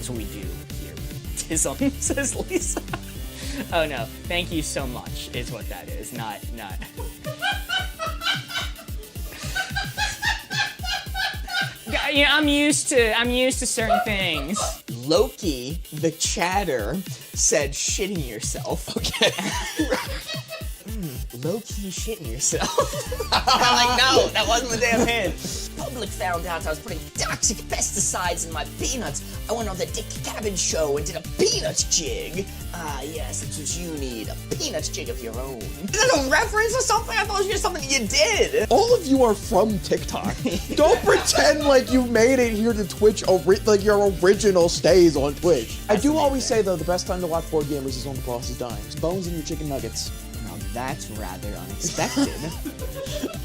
That's what we do here. Tism, says Lisa. Oh no, thank you so much is what that is, not. Yeah, I'm used to certain things. Loki, the chatter, said shitting yourself. Okay. Low-key shitting yourself. I'm like, no, that wasn't the damn hint. Public found out I was putting toxic pesticides in my peanuts. I went on the Dick Cabbage show and did a peanuts jig. Ah, yes, that's what you need, a peanuts jig of your own. Is that a reference or something? I thought it was just something you did. All of you are from TikTok. Don't pretend like you made it here to Twitch, like your original stays on Twitch. I do always say, though, the best time to watch Board Gamers is when the boss is dying. It's bones in your chicken nuggets. That's rather unexpected.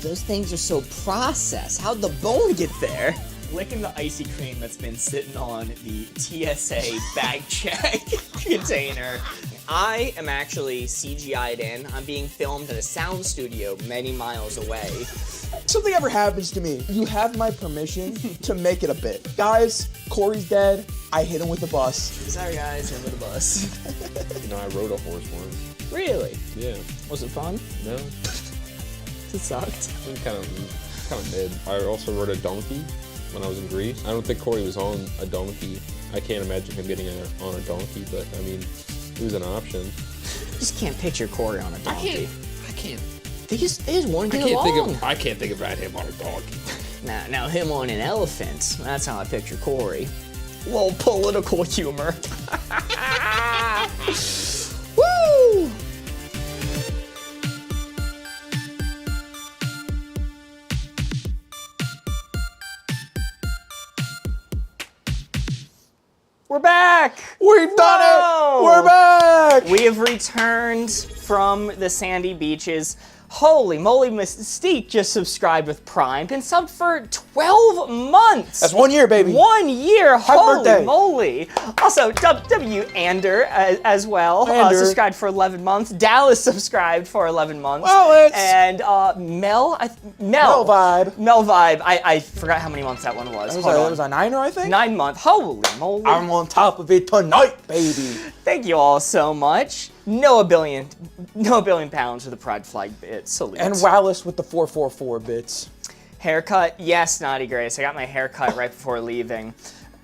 Those things are so processed. How'd the bone get there? Licking the icy cream that's been sitting on the TSA bag check container. I am actually CGI'd in. I'm being filmed at a sound studio many miles away. If something ever happens to me, you have my permission to make it a bit. Guys, Corey's dead. I hit him with a bus. Sorry guys, hit him with a bus. You know, I rode a horse once. Really? Yeah. Was it fun? No. It sucked. It was kind of mid. I also rode a donkey when I was in Greece. I don't think Corey was on a donkey. I can't imagine him getting on a donkey, but I mean, it was an option. Just can't picture Corey on a donkey. I can't. They just want to get along. I can't think about him on a donkey. Now him on an elephant. That's how I picture Corey. Little political humor. Woo! We're back! We've done it! We're back! We have returned from the sandy beaches. Holy moly, Mystique just subscribed with Prime. Been subbed for 12 months! That's 1 year, baby. 1 year! Happy Holy birthday. moly! Also, W. Ander as well. Subscribed for 11 months. Dallas subscribed for 11 months. Well, it's... And Mel Vibe. Mel Vibe. I forgot how many months that one was. It was a 9er, I think? 9 month. Holy moly. I'm on top of it tonight, baby. Thank you all so much. No a billion pounds for the Pride Flag bit. Salute. And Wallace with the 444 bits. Haircut, yes, Naughty Grace. I got my haircut right before leaving.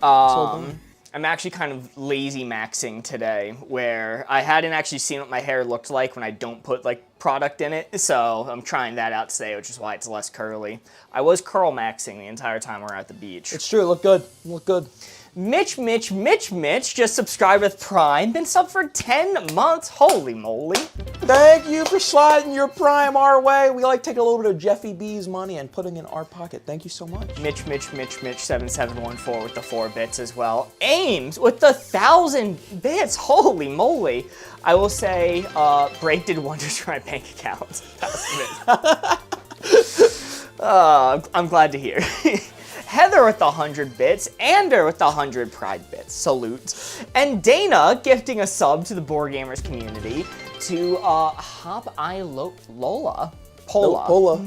I'm actually kind of lazy maxing today, where I hadn't actually seen what my hair looked like when I don't put like product in it, so I'm trying that out today, which is why it's less curly. I was curl maxing the entire time we were at the beach. It's true, it looked good. It looked good. Mitch just subscribed with Prime. Been subbed for 10 months. Holy moly. Thank you for sliding your Prime our way. We like taking a little bit of Jeffy B's money and putting it in our pocket. Thank you so much. Mitch 7714 with the 4 bits as well. Ames with the 1,000 bits. Holy moly. I will say, Break did wonders for my bank account. I'm glad to hear. Heather with the 100 bits, Ander with the 100 Pride bits, salute. And Dana gifting a sub to the Board Gamers community to Hop I Lola. Pola.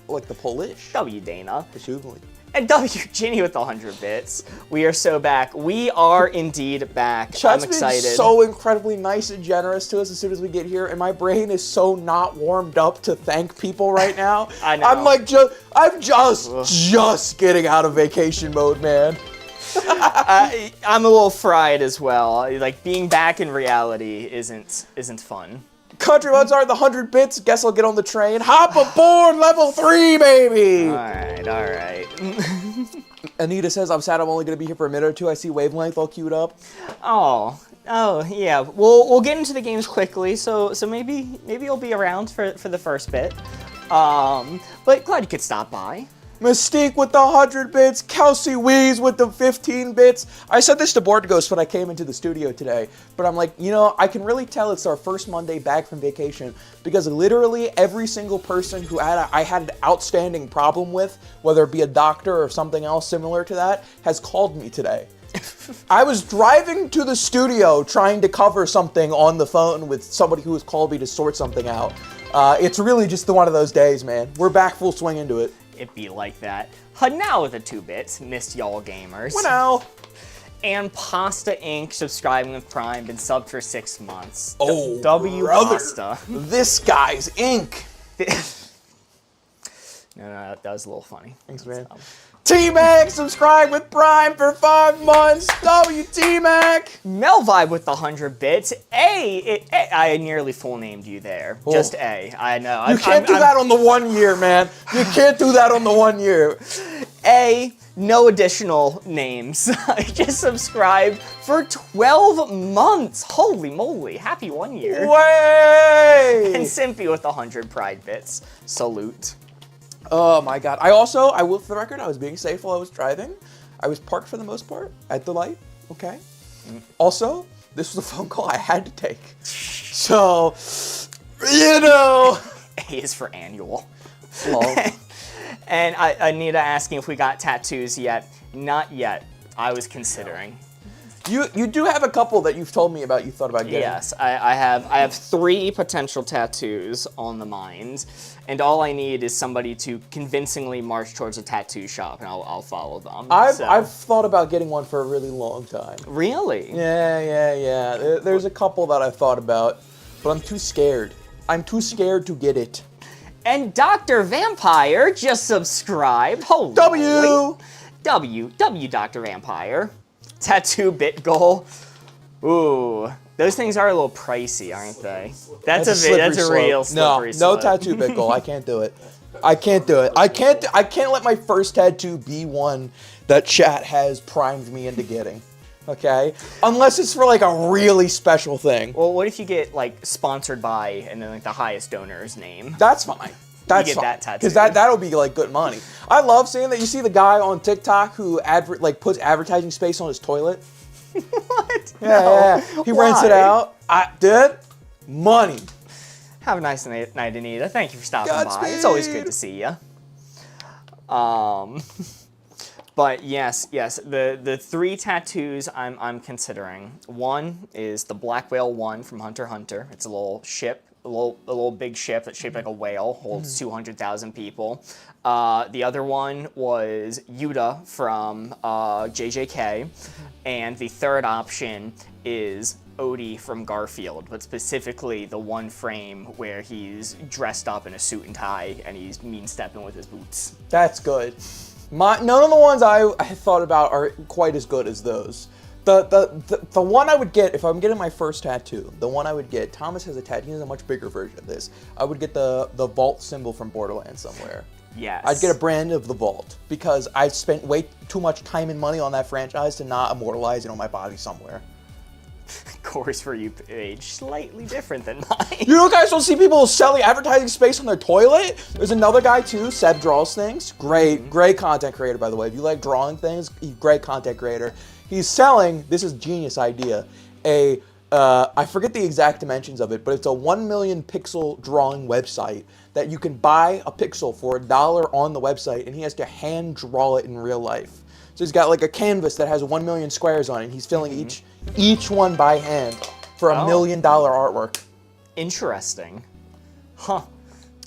Like the Polish. W Dana. Presumably. And W Ginny with the 100 bits. We are so back. We are indeed back. Chat's I'm excited. been so incredibly nice and generous to us as soon as we get here, and my brain is so not warmed up to thank people right now. I know. I'm just getting out of vacation mode, man. I'm a little fried as well. Like, being back in reality isn't fun. Country ones are the 100 bits. Guess I'll get on the train. Hop aboard level 3, baby. All right. Anita says, I'm sad I'm only going to be here for a minute or two. I see Wavelength all queued up. Oh, yeah. We'll get into the games quickly, so maybe you'll be around for the first bit. But glad you could stop by. Mystique with the 100 bits, Kelsey Wees with the 15 bits. I said this to Board Ghost when I came into the studio today, but I'm like, you know, I can really tell it's our first Monday back from vacation because literally every single person who I had an outstanding problem with, whether it be a doctor or something else similar to that, has called me today. I was driving to the studio trying to cover something on the phone with somebody who has called me to sort something out. It's really just one of those days, man. We're back full swing into it. It be like that. Now with the 2 bits, missed y'all gamers. Now. And Pasta Inc. subscribing with Prime, been subbed for 6 months. Oh, W brother. Pasta. This guy's ink. No, that was a little funny. Thanks, man. T-Mac, subscribe with Prime for 5 months. T-Mac. Melvibe with the 100 bits. I nearly full named you there. Oh. Just A. I know. You can't do that on the 1 year, man. You can't do that on the 1 year. A, no additional names. I just subscribed for 12 months. Holy moly. Happy 1 year. Way! And Simpy with the 100 Pride bits. Salute. Oh my god. I will, for the record, I was being safe while I was driving. I was parked for the most part at the light, okay? Also, this was a phone call I had to take. So, you know. A is for annual. Lol. And Anita asking if we got tattoos yet. Not yet. I was considering. You do have a couple that you've told me about you thought about getting. Yes, I have 3 potential tattoos on the mind, and all I need is somebody to convincingly march towards a tattoo shop, and I'll follow them. I've thought about getting one for a really long time. Really? Yeah. There's a couple that I've thought about, but I'm too scared. I'm too scared to get it. And Dr. Vampire just subscribed. Holy W, Dr. Vampire. Tattoo bit goal. Ooh, those things are a little pricey, aren't they? That's a real slippery slope. No tattoo bit goal. I can't do it. I can't do it. I can't let my first tattoo be one that chat has primed me into getting. Okay? Unless it's for like a really special thing. Well, what if you get like sponsored by and then like the highest donor's name? That's fine. That's you get fine. that tattoo. Because that'll be like good money. I love seeing that. You see the guy on TikTok who puts advertising space on his toilet? What? Yeah. He rents it out. Dude, money. Have a nice night, Anita. Thank you for stopping by. Godspeed. It's always good to see you. But yes, the 3 tattoos I'm considering. One is the Black Whale 1 from Hunter x Hunter. It's a little ship, a little big ship that's shaped like a whale, holds 200,000 people. The other one was Yuta from JJK, and the third option is Odie from Garfield, but specifically the one frame where he's dressed up in a suit and tie and he's mean-stepping with his boots. That's good. None of the ones I thought about are quite as good as those. The one I would get, if I'm getting my first tattoo, the one I would get, Thomas has a tattoo, he has a much bigger version of this. I would get the vault symbol from Borderlands somewhere. Yes. I'd get a brand of the vault, because I spent way too much time and money on that franchise to not immortalize it on my body somewhere. Corey's For You page, slightly different than mine. You guys don't see people selling advertising space on their toilet? There's another guy too, Seb Draws Things. Great content creator, by the way. If you like drawing things, great content creator. He's selling, this is a genius idea, I forget the exact dimensions of it, but it's a 1 million pixel drawing website that you can buy a pixel for $1 on the website, and he has to hand draw it in real life. So he's got like a canvas that has 1 million squares on it, and he's filling each one by hand for $1 million artwork. Interesting. Huh.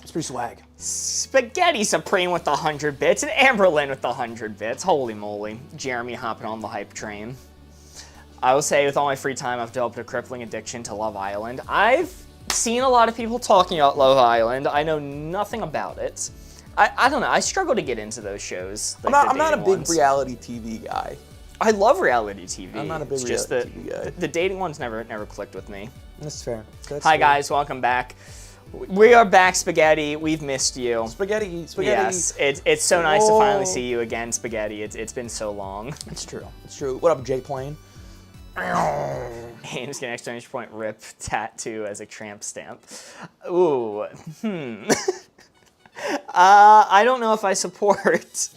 It's pretty swag. Spaghetti Supreme with the 100 bits and Amberlynn with the 100 bits. Holy moly. Jeremy hopping on the hype train. I will say, with all my free time, I've developed a crippling addiction to Love Island. I've seen a lot of people talking about Love Island. I know nothing about it. I don't know. I struggle to get into those shows. Like I'm not a big reality TV guy. I love reality TV. I'm not a big it's just reality TV guy. The dating ones never clicked with me. That's fair. Hi guys, welcome back. We are back, Spaghetti. We've missed you. Spaghetti. Yes, it's so nice to finally see you again, Spaghetti. It's been so long. It's true. It's true. What up, Jay Plane? Ames get an exclamation point rip tattoo as a tramp stamp. Ooh. I don't know if I support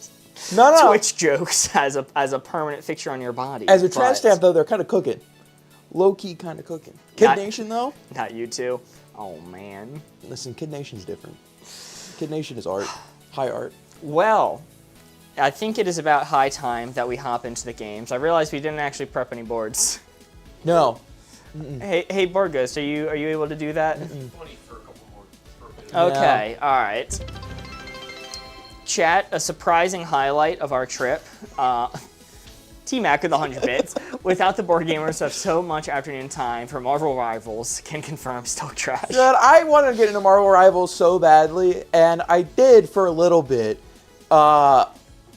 Twitch jokes as a permanent fixture on your body. As a tramp stamp, though, they're kind of cooking. Low-key kind of cooking. Kid Nation, though? Not you two. Oh, man. Listen, Kid Nation's different. Kid Nation is art. High art. Well, I think it is about high time that we hop into the games. I realized we didn't actually prep any boards. No. Hey, Board Ghost, are you able to do that? 20 for a couple more. Okay, all right. Chat, a surprising highlight of our trip. T-Mac with 100 bits. Without the board gamers have so much afternoon time for Marvel Rivals, can confirm still trash. Dude, I wanted to get into Marvel Rivals so badly, and I did for a little bit. I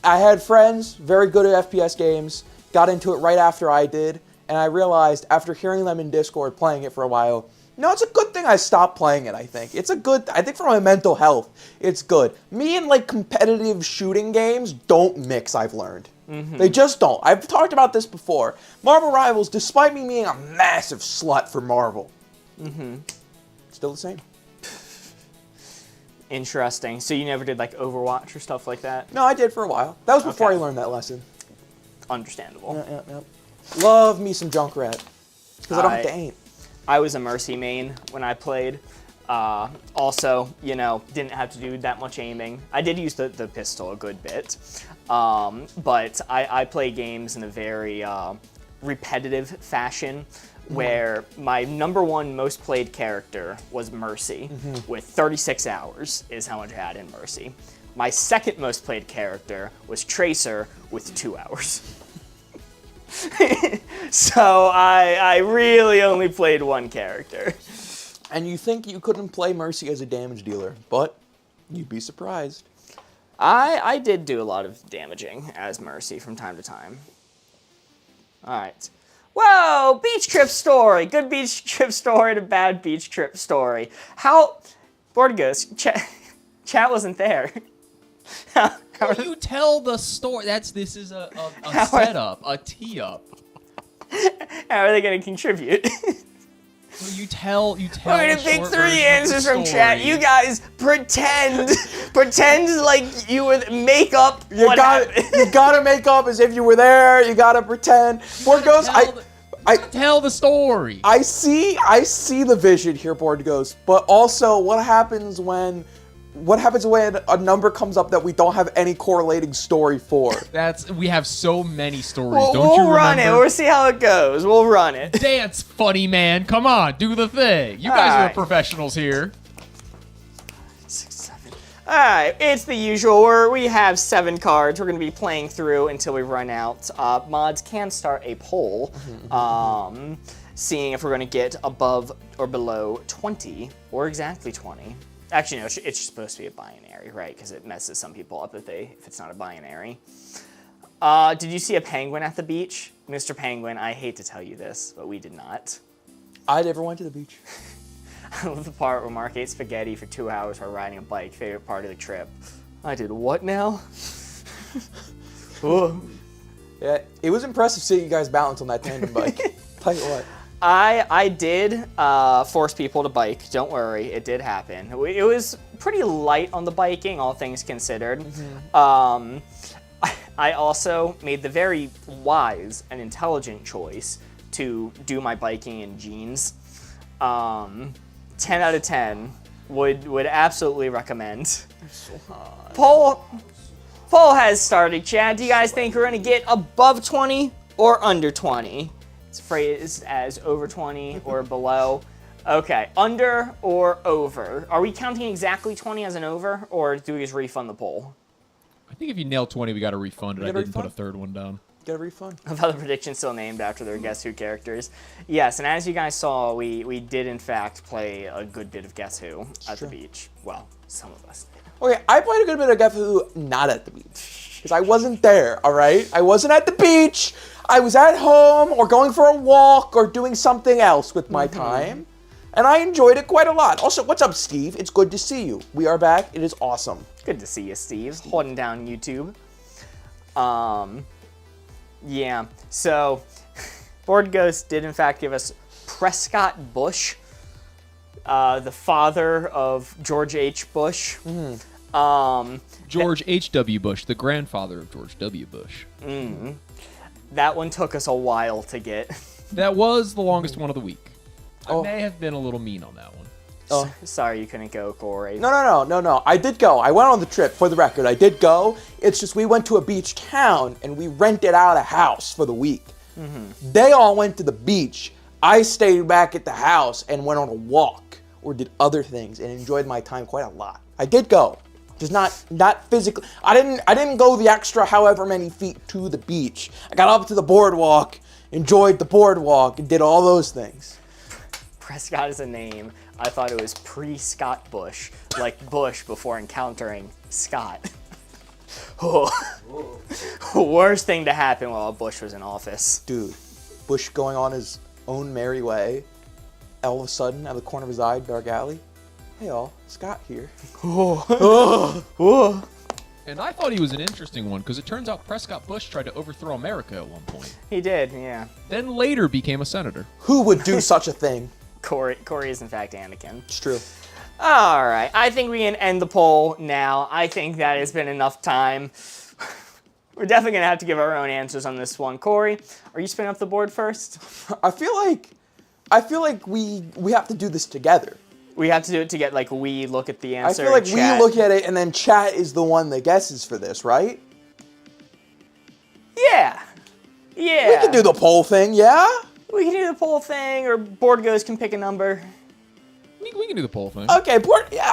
had friends very good at FPS games, got into it right after I did, and I realized after hearing them in Discord playing it for a while, no, it's a good thing I stopped playing it, I think. I think for my mental health, it's good. Me and, like, competitive shooting games don't mix, I've learned. They just don't. I've talked about this before. Marvel Rivals, despite me being a massive slut for Marvel, still the same. Interesting. So you never did, like, Overwatch or stuff like that? No, I did for a while. That was before Okay. I learned that lesson. Understandable. Yeah. Love me some Junkrat. Because I don't have to aim. I was a Mercy main when I played. Also, you know, didn't have to do that much aiming. I did use the pistol a good bit. But I play games in a very repetitive fashion where my #1 most played character was Mercy with 36 hours is how much I had in Mercy. My second most played character was Tracer with 2 hours. So I really only played one character. And you think you couldn't play Mercy as a damage dealer, but you'd be surprised. I did do a lot of damaging as Mercy from time to time. Alright. Whoa! Beach trip story! Good beach trip story and a bad beach trip story. How... Board goes. Chat wasn't there. How do you tell the story? This is a setup, a tee-up. How are they going to contribute? Well, you tell. We're gonna pick short 3 version of the answers from chat. story. You guys pretend like you would make up what happened. You gotta make up as if you were there. You gotta pretend. Board goes. Tell the story. I see the vision here, Board Ghost, but also what happens when a number comes up that we don't have any correlating story for? We have so many stories. We'll Don't you run it. remember? We'll see how it goes. We'll run it. Dance, funny man. Come on, do the thing. You guys are Alright. the professionals here. 6, 7. Alright, it's the usual. We have 7 cards. We're going to be playing through until we run out. Mods can start a poll, seeing if we're going to get above or below 20, or exactly 20. Actually, no, it's supposed to be a binary, right? Because it messes some people up if it's not a binary. Did you see a penguin at the beach? Mr. Penguin, I hate to tell you this, but we did not. I never went to the beach. I love the part where Mark ate spaghetti for 2 hours while riding a bike. Favorite part of the trip. I did what now? Yeah, it was impressive seeing you guys balance on that tandem bike. Tell you what. I did force people to bike. Don't worry, it did happen. It was pretty light on the biking, all things considered. I also made the very wise and intelligent choice to do my biking in jeans. 10 out of 10. Would absolutely recommend. Poll has started, Chad. Do you guys think we're going to get above 20 or under 20? It's phrased as over 20 or below. Okay, under or over. Are we counting exactly 20 as an over, or do we just refund the poll? I think if you nail 20, we got to refund it. I gotta didn't put a refund? third one down. Get a refund. About the prediction still named after their Guess Who characters. Yes, and as you guys saw, we did in fact play a good bit of Guess Who at the beach. Well, some of us did. Okay, I played a good bit of Guess Who not at the beach. Because I wasn't there, alright? I wasn't at the beach. I was at home or going for a walk or doing something else with my time. And I enjoyed it quite a lot. Also, what's up, Steve? It's good to see you. We are back. It is awesome. Good to see you, Steve. Holding down YouTube. Yeah, so Board Ghost did in fact give us Prescott Bush, the father of George H. Bush. George H.W. Bush, the grandfather of George W. Bush. That one took us a while to get. That was the longest one of the week. I may have been a little mean on that one. Sorry you couldn't go, Corey. No. I did go. I went on the trip, for the record. I did go. It's just we went to a beach town and we rented out a house for the week. They all went to the beach. I stayed back at the house and went on a walk or did other things and enjoyed my time quite a lot. I did go. Just not physically. I didn't go the extra however many feet to the beach. I got up to the boardwalk, enjoyed the boardwalk, and did all those things. Prescott is a name. I thought it was pre-Scott Bush, like Bush before encountering Scott. Oh. Worst thing to happen while Bush was in office. Dude, Bush going on his own merry way. All of a sudden, out of the corner of his eye, dark alley. Hey all, Scott here. And I thought he was an interesting one because it turns out Prescott Bush tried to overthrow America at one point. He did, yeah. Then later became a senator. Who would do such a thing? Corey is in fact Anakin. It's true. All right, I think we can end the poll now. I think that has been enough time. We're definitely gonna have to give our own answers on this one. Corey, are you spinning up the board first? I feel like we have to do this together. We have to do it to get like we look at the I answer. feel like chat. we look at it and then chat is the one that guesses for this, right? Yeah. Yeah. We can do the poll thing, yeah? We can do the poll thing, or Board Goes can pick a number. We can do the poll thing. Okay, board, yeah.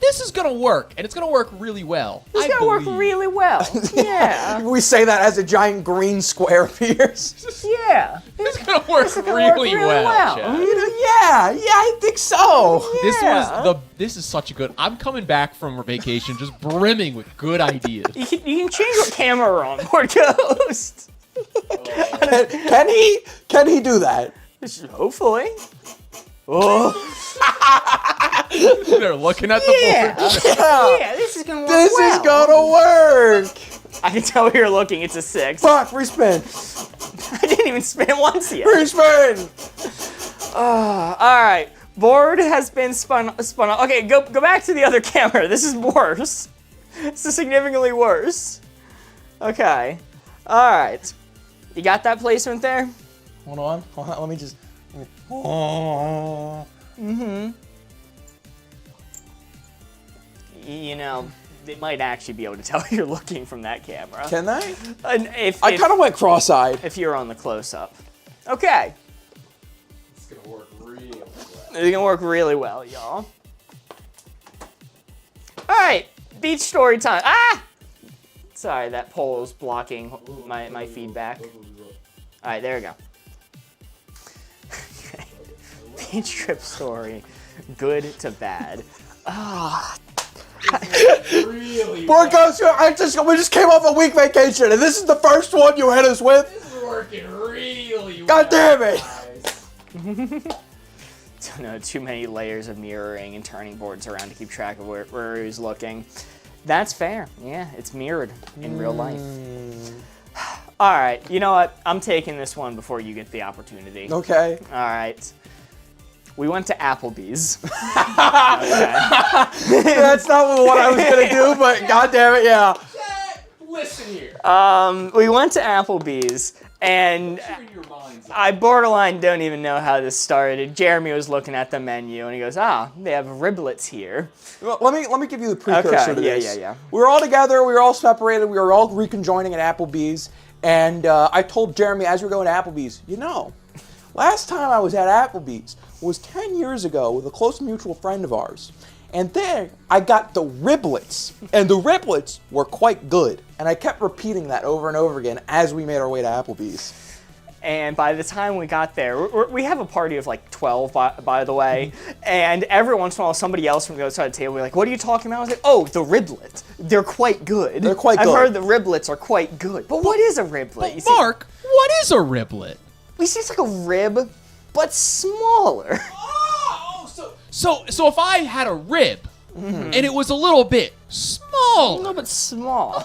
This is gonna work, and it's gonna work really well. It's gonna work really well. Yeah. We say that as a giant green square appears. Yeah. It's gonna work really well. Chad. Yeah, I think so. This is such a good. I'm coming back from vacation just brimming with good ideas. You can change what camera we're on, Board Ghost. Can he do that? Hopefully. Oh. They're looking at the board. Yeah, this is gonna work This well. is gonna work. I can tell you're looking. It's a 6. Fuck, respin. I didn't even spin it once yet. Respin. All right, board has been spun on. Okay, go back to the other camera. This is worse. This is significantly worse. Okay. All right. You got that placement there? Hold on. Let me just. You know, they might actually be able to tell you're looking from that camera. Can they? And I kind of went cross-eyed. if you're on the close-up. Okay. It's gonna work really well. It's gonna work really well, y'all. All right, beach story time. Ah! Sorry, that poll is blocking my feedback. All right, there we go. Beach trip story, good to bad. Really? Board Ghost, we just came off a week vacation, and this is the first one you hit us with? This is working really well. God damn it! Don't know, too many layers of mirroring and turning boards around to keep track of where he's looking. That's fair. Yeah, it's mirrored in real life. All right, you know what? I'm taking this one before you get the opportunity. Okay. All right. We went to Applebee's. That's not what I was gonna do, but god damn it, yeah. Listen here. We went to Applebee's, and I borderline don't even know how this started. Jeremy was looking at the menu, and he goes, they have riblets here. Well, let me give you the precursor to this. Yeah. We were all together, we were all separated, we were all reconjoining at Applebee's, and I told Jeremy as we were going to Applebee's, you know, last time I was at Applebee's was 10 years ago with a close mutual friend of ours. And there, I got the riblets, and the riblets were quite good. And I kept repeating that over and over again as we made our way to Applebee's. And by the time we got there, we have a party of like 12, by the way. And every once in a while, somebody else from the other side of the table, we're like, what are you talking about? I was like, oh, the riblet. They're quite good. They're quite good. I've heard the riblets are quite good. But what is a riblet? But Mark, what is a riblet? We see it's like a rib, but smaller. So if I had a rib, and it was a little bit small, A little bit small.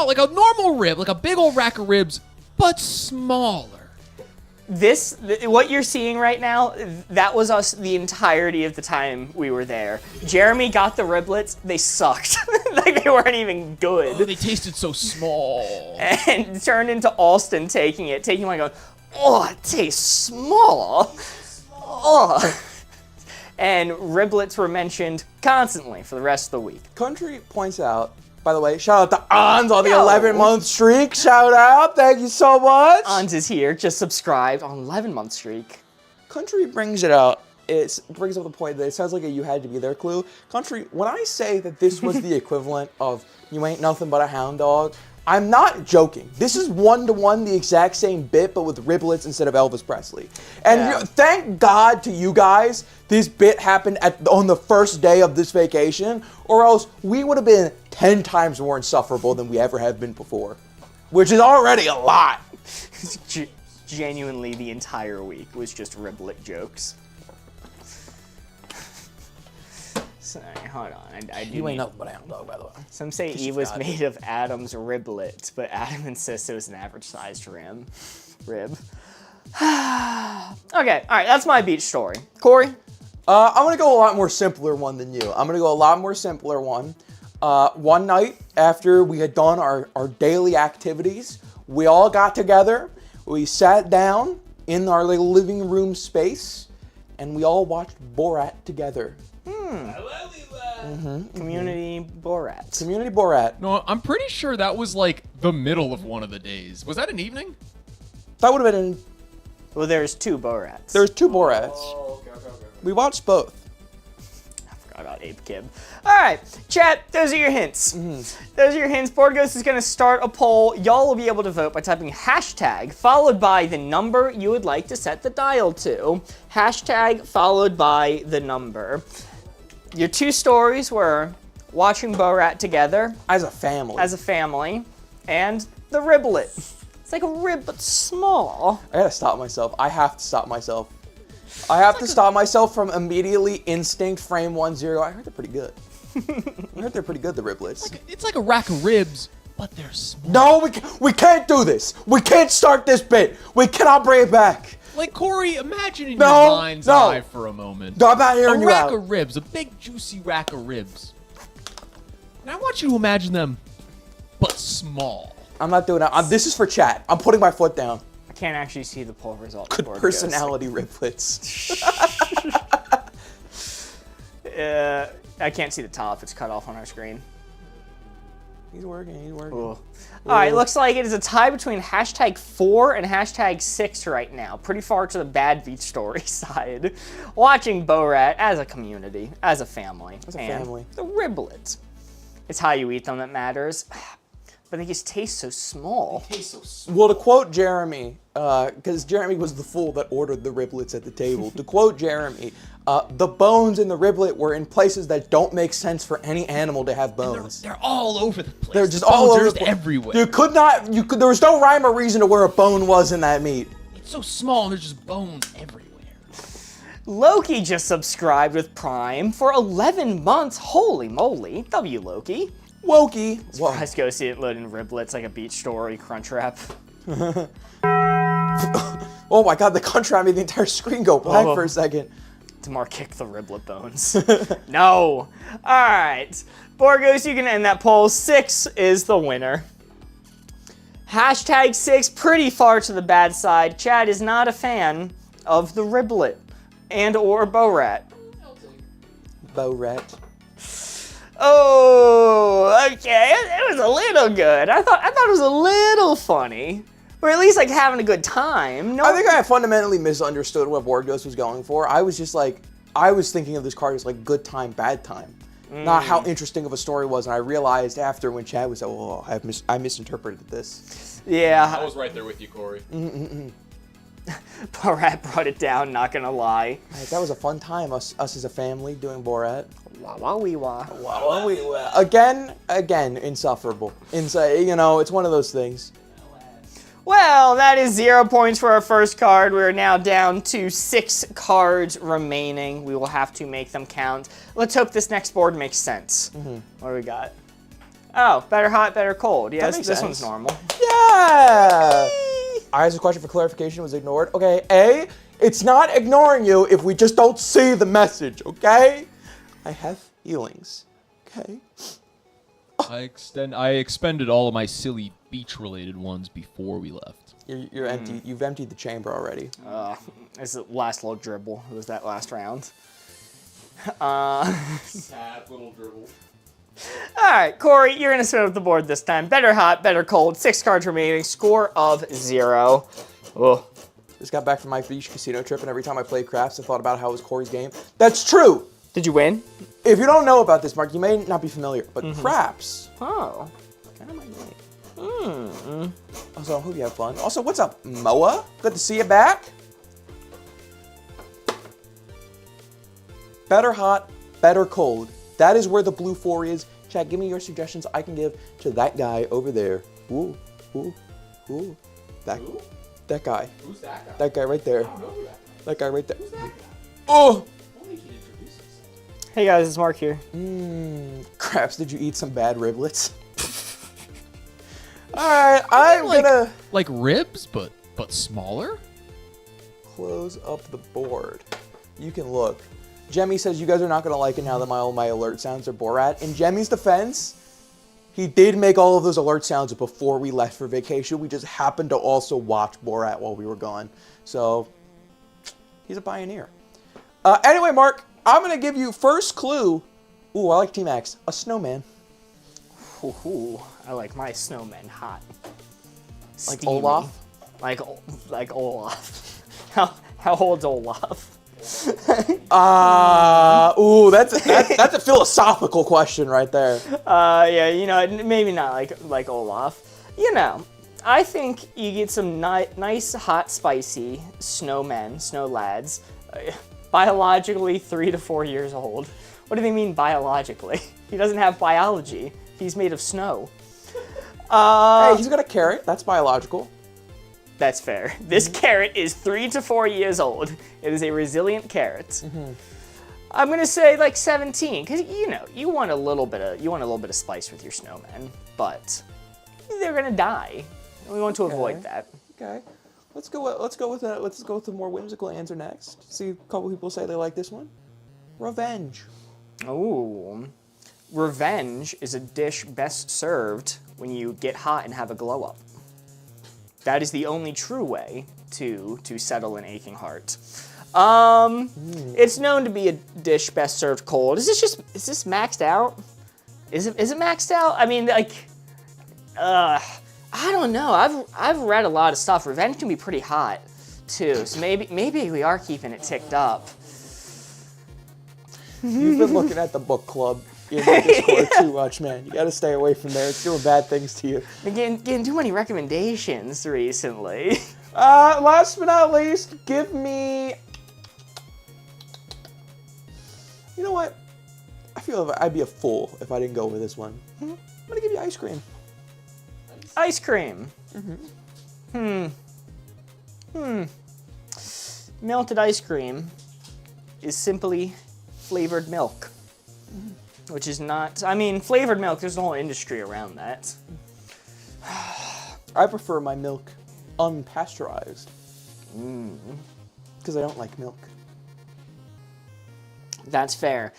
like a normal rib, like a big old rack of ribs, but smaller. What you're seeing right now, that was us the entirety of the time we were there. Jeremy got the riblets, they sucked. Like they weren't even good. Oh, they tasted so small. And turned into Alston taking one going, oh, it tastes small. Oh. And riblets were mentioned constantly for the rest of the week. Country points out, by the way, shout out to Ons on the Yo. 11-month streak. Shout out. Thank you so much. Ons is here, just subscribed on 11-month streak. Country brings it out it brings up the point that it sounds like a you had to be there clue. Country, when I say that this was the equivalent of you ain't nothing but a hound dog, I'm not joking. This is one-to-one the exact same bit, but with riblets instead of Elvis Presley. And thank God to you guys, this bit happened on the first day of this vacation, or else we would have been 10 times more insufferable than we ever have been before, which is already a lot. Genuinely, the entire week was just riblet jokes. Sorry, hold on. I do You ain't nothing but a hound dog, by the way. Some say Eve was made of Adam's riblets, but Adam insists it was an average-sized rib. Okay, all right, that's my beach story. Corey? I'm gonna go a lot more simpler one than you. I'm gonna go a lot more simpler one. One night after we had done our daily activities, we all got together, we sat down in our little living room space, and we all watched Borat together. Community Borat. Community Borat. No, I'm pretty sure that was like the middle of one of the days. Was that an evening? That would have been. Well, there's 2 Borats. There's 2 Borats. Oh, okay. We watched both. I forgot about Abe Kib. All right, chat, those are your hints. Those are your hints. Board Ghost is going to start a poll. Y'all will be able to vote by typing hashtag followed by the number you would like to set the dial to. Hashtag followed by the number. Your 2 stories were watching Borat together As a family. and the riblet. It's like a rib, but small. I gotta stop myself. I have to stop myself. I have to stop myself from immediately instinct frame 1-0. I heard they're pretty good. I heard they're pretty good, the riblets. It's like a rack of ribs, but they're small. No, we can't do this. We can't start this bit. We cannot bring it back. Like, Corey, imagine in No, your mind's no. eye for a moment. No, I'm not hearing A you rack out. of ribs, a big juicy rack of ribs. And I want you to imagine them, but small. I'm not doing that. This is for chat. I'm putting my foot down. I can't actually see the poll result. Good Board Ghost. personality riblets. I can't see the top. It's cut off on our screen. He's working. All right, looks like it is a tie between hashtag 4 and hashtag 6 right now. Pretty far to the bad beach story side. Watching Borat as a community, as a family. As a and family. The riblets. It's how you eat them that matters. But they just taste so small. Well, to quote Jeremy, because Jeremy was the fool that ordered the riblets at the table. To quote Jeremy, the bones in the riblet were in places that don't make sense for any animal to have bones. They're all over the place. They're just The all bones over are the just place. everywhere. There was no rhyme or reason to where a bone was in that meat. It's so small and there's just bones everywhere. Loki just subscribed with Prime for 11 months. Holy moly. W, Loki. Wokey. Whoa. Let's go see it load in riblets like a beach story crunch wrap. Oh my god, the country made the entire screen go black for a second. Tamar kicked the riblet bones. No. All right. Borgos, you can end that poll. 6 is the winner. Hashtag 6, pretty far to the bad side. Chad is not a fan of the riblet and or Borat. Borat. Oh, okay. It was a little good. I thought it was a little funny. Or at least like having a good time. No, I think I fundamentally misunderstood what Board Ghost was going for. I was just like, I was thinking of this card as like good time, bad time. Not how interesting of a story was, and I realized after when Chad was like, oh, I misinterpreted this. Yeah. I was right there with you, Corey. Borat brought it down, not gonna lie. Like, that was a fun time, us as a family doing Borat. Wah wah wee wah. Again, insufferable. You know, it's one of those things. Well, that is 0 points for our first card. We're now down to 6 cards remaining. We will have to make them count. Let's hope this next board makes sense. What do we got? Oh, better hot, better cold. Yeah, That makes this sense. one's normal. Yeah! I asked a question for clarification, was ignored. Okay, A, it's not ignoring you if we just don't see the message, okay? I have feelings, okay? I expended all of my silly beach-related ones before we left. You're empty. You've emptied the chamber already. This is the last little dribble. It was that last round. Sad little dribble. All right, Corey, you're gonna spin up the board this time. Better hot, better cold. 6 cards remaining. Score of 0. Oh, Just got back from my beach casino trip, and every time I played craps, I thought about how it was Corey's game. That's true! Did you win? If you don't know about this, Mark, you may not be familiar, but craps. Oh. Kind of my game. Also, I hope you have fun. Also, what's up, Moa? Good to see you back. Better hot, better cold. That is where the blue 4 is. Chat, give me your suggestions I can give to that guy over there. Ooh, ooh, ooh. That guy. Who's that guy? That guy right there. I don't know who that guy is. That guy right there. Who's that guy? Oh! Only he introduces himself. Hey guys, it's Mark here. Craps, did you eat some bad riblets? Alright, I'm gonna Like ribs, but smaller? close up the board. You can look. Jemmy says you guys are not gonna like it now that all my alert sounds are Borat. In Jemmy's defense, he did make all of those alert sounds before we left for vacation. We just happened to also watch Borat while we were gone. So, he's a pioneer. Anyway, Mark, I'm going to give you first clue. Ooh, I like T-Max. A snowman. Ooh, I like my snowman hot. Like Steamy. Olaf? Like Olaf. How old's Olaf? Ooh, that's a philosophical question right there. Yeah, you know, maybe not like Olaf. You know, I think you get some nice, hot, spicy snowmen, snow lads, biologically 3 to 4 years old. What do they mean biologically? He doesn't have biology. He's made of snow. Hey, he's got a carrot. That's biological. That's fair. This carrot is 3 to 4 years old. It is a resilient carrot. I'm gonna say like 17, because you know you want a little bit of spice with your snowmen, but they're gonna die. We want to avoid that. Okay. Let's go with the more whimsical answer next. See, a couple people say they like this one. Revenge. Ooh, revenge is a dish best served when you get hot and have a glow up. That is the only true way to settle an aching heart. It's known to be a dish best served cold. Is this maxed out? Is it maxed out? I mean, like, I don't know. I've read a lot of stuff. Revenge can be pretty hot too. So maybe we are keeping it ticked up. You've been looking at the book club in the Discord too much, man. You gotta stay away from there. It's doing bad things to you. Been getting too many recommendations recently. Last but not least, give me... You know what? I feel I'd be a fool if I didn't go with this one. I'm gonna give you ice cream. Ice cream. Melted ice cream is simply flavored milk. Which is not, I mean, flavored milk, there's a whole industry around that. I prefer my milk unpasteurized. Because I don't like milk. That's fair.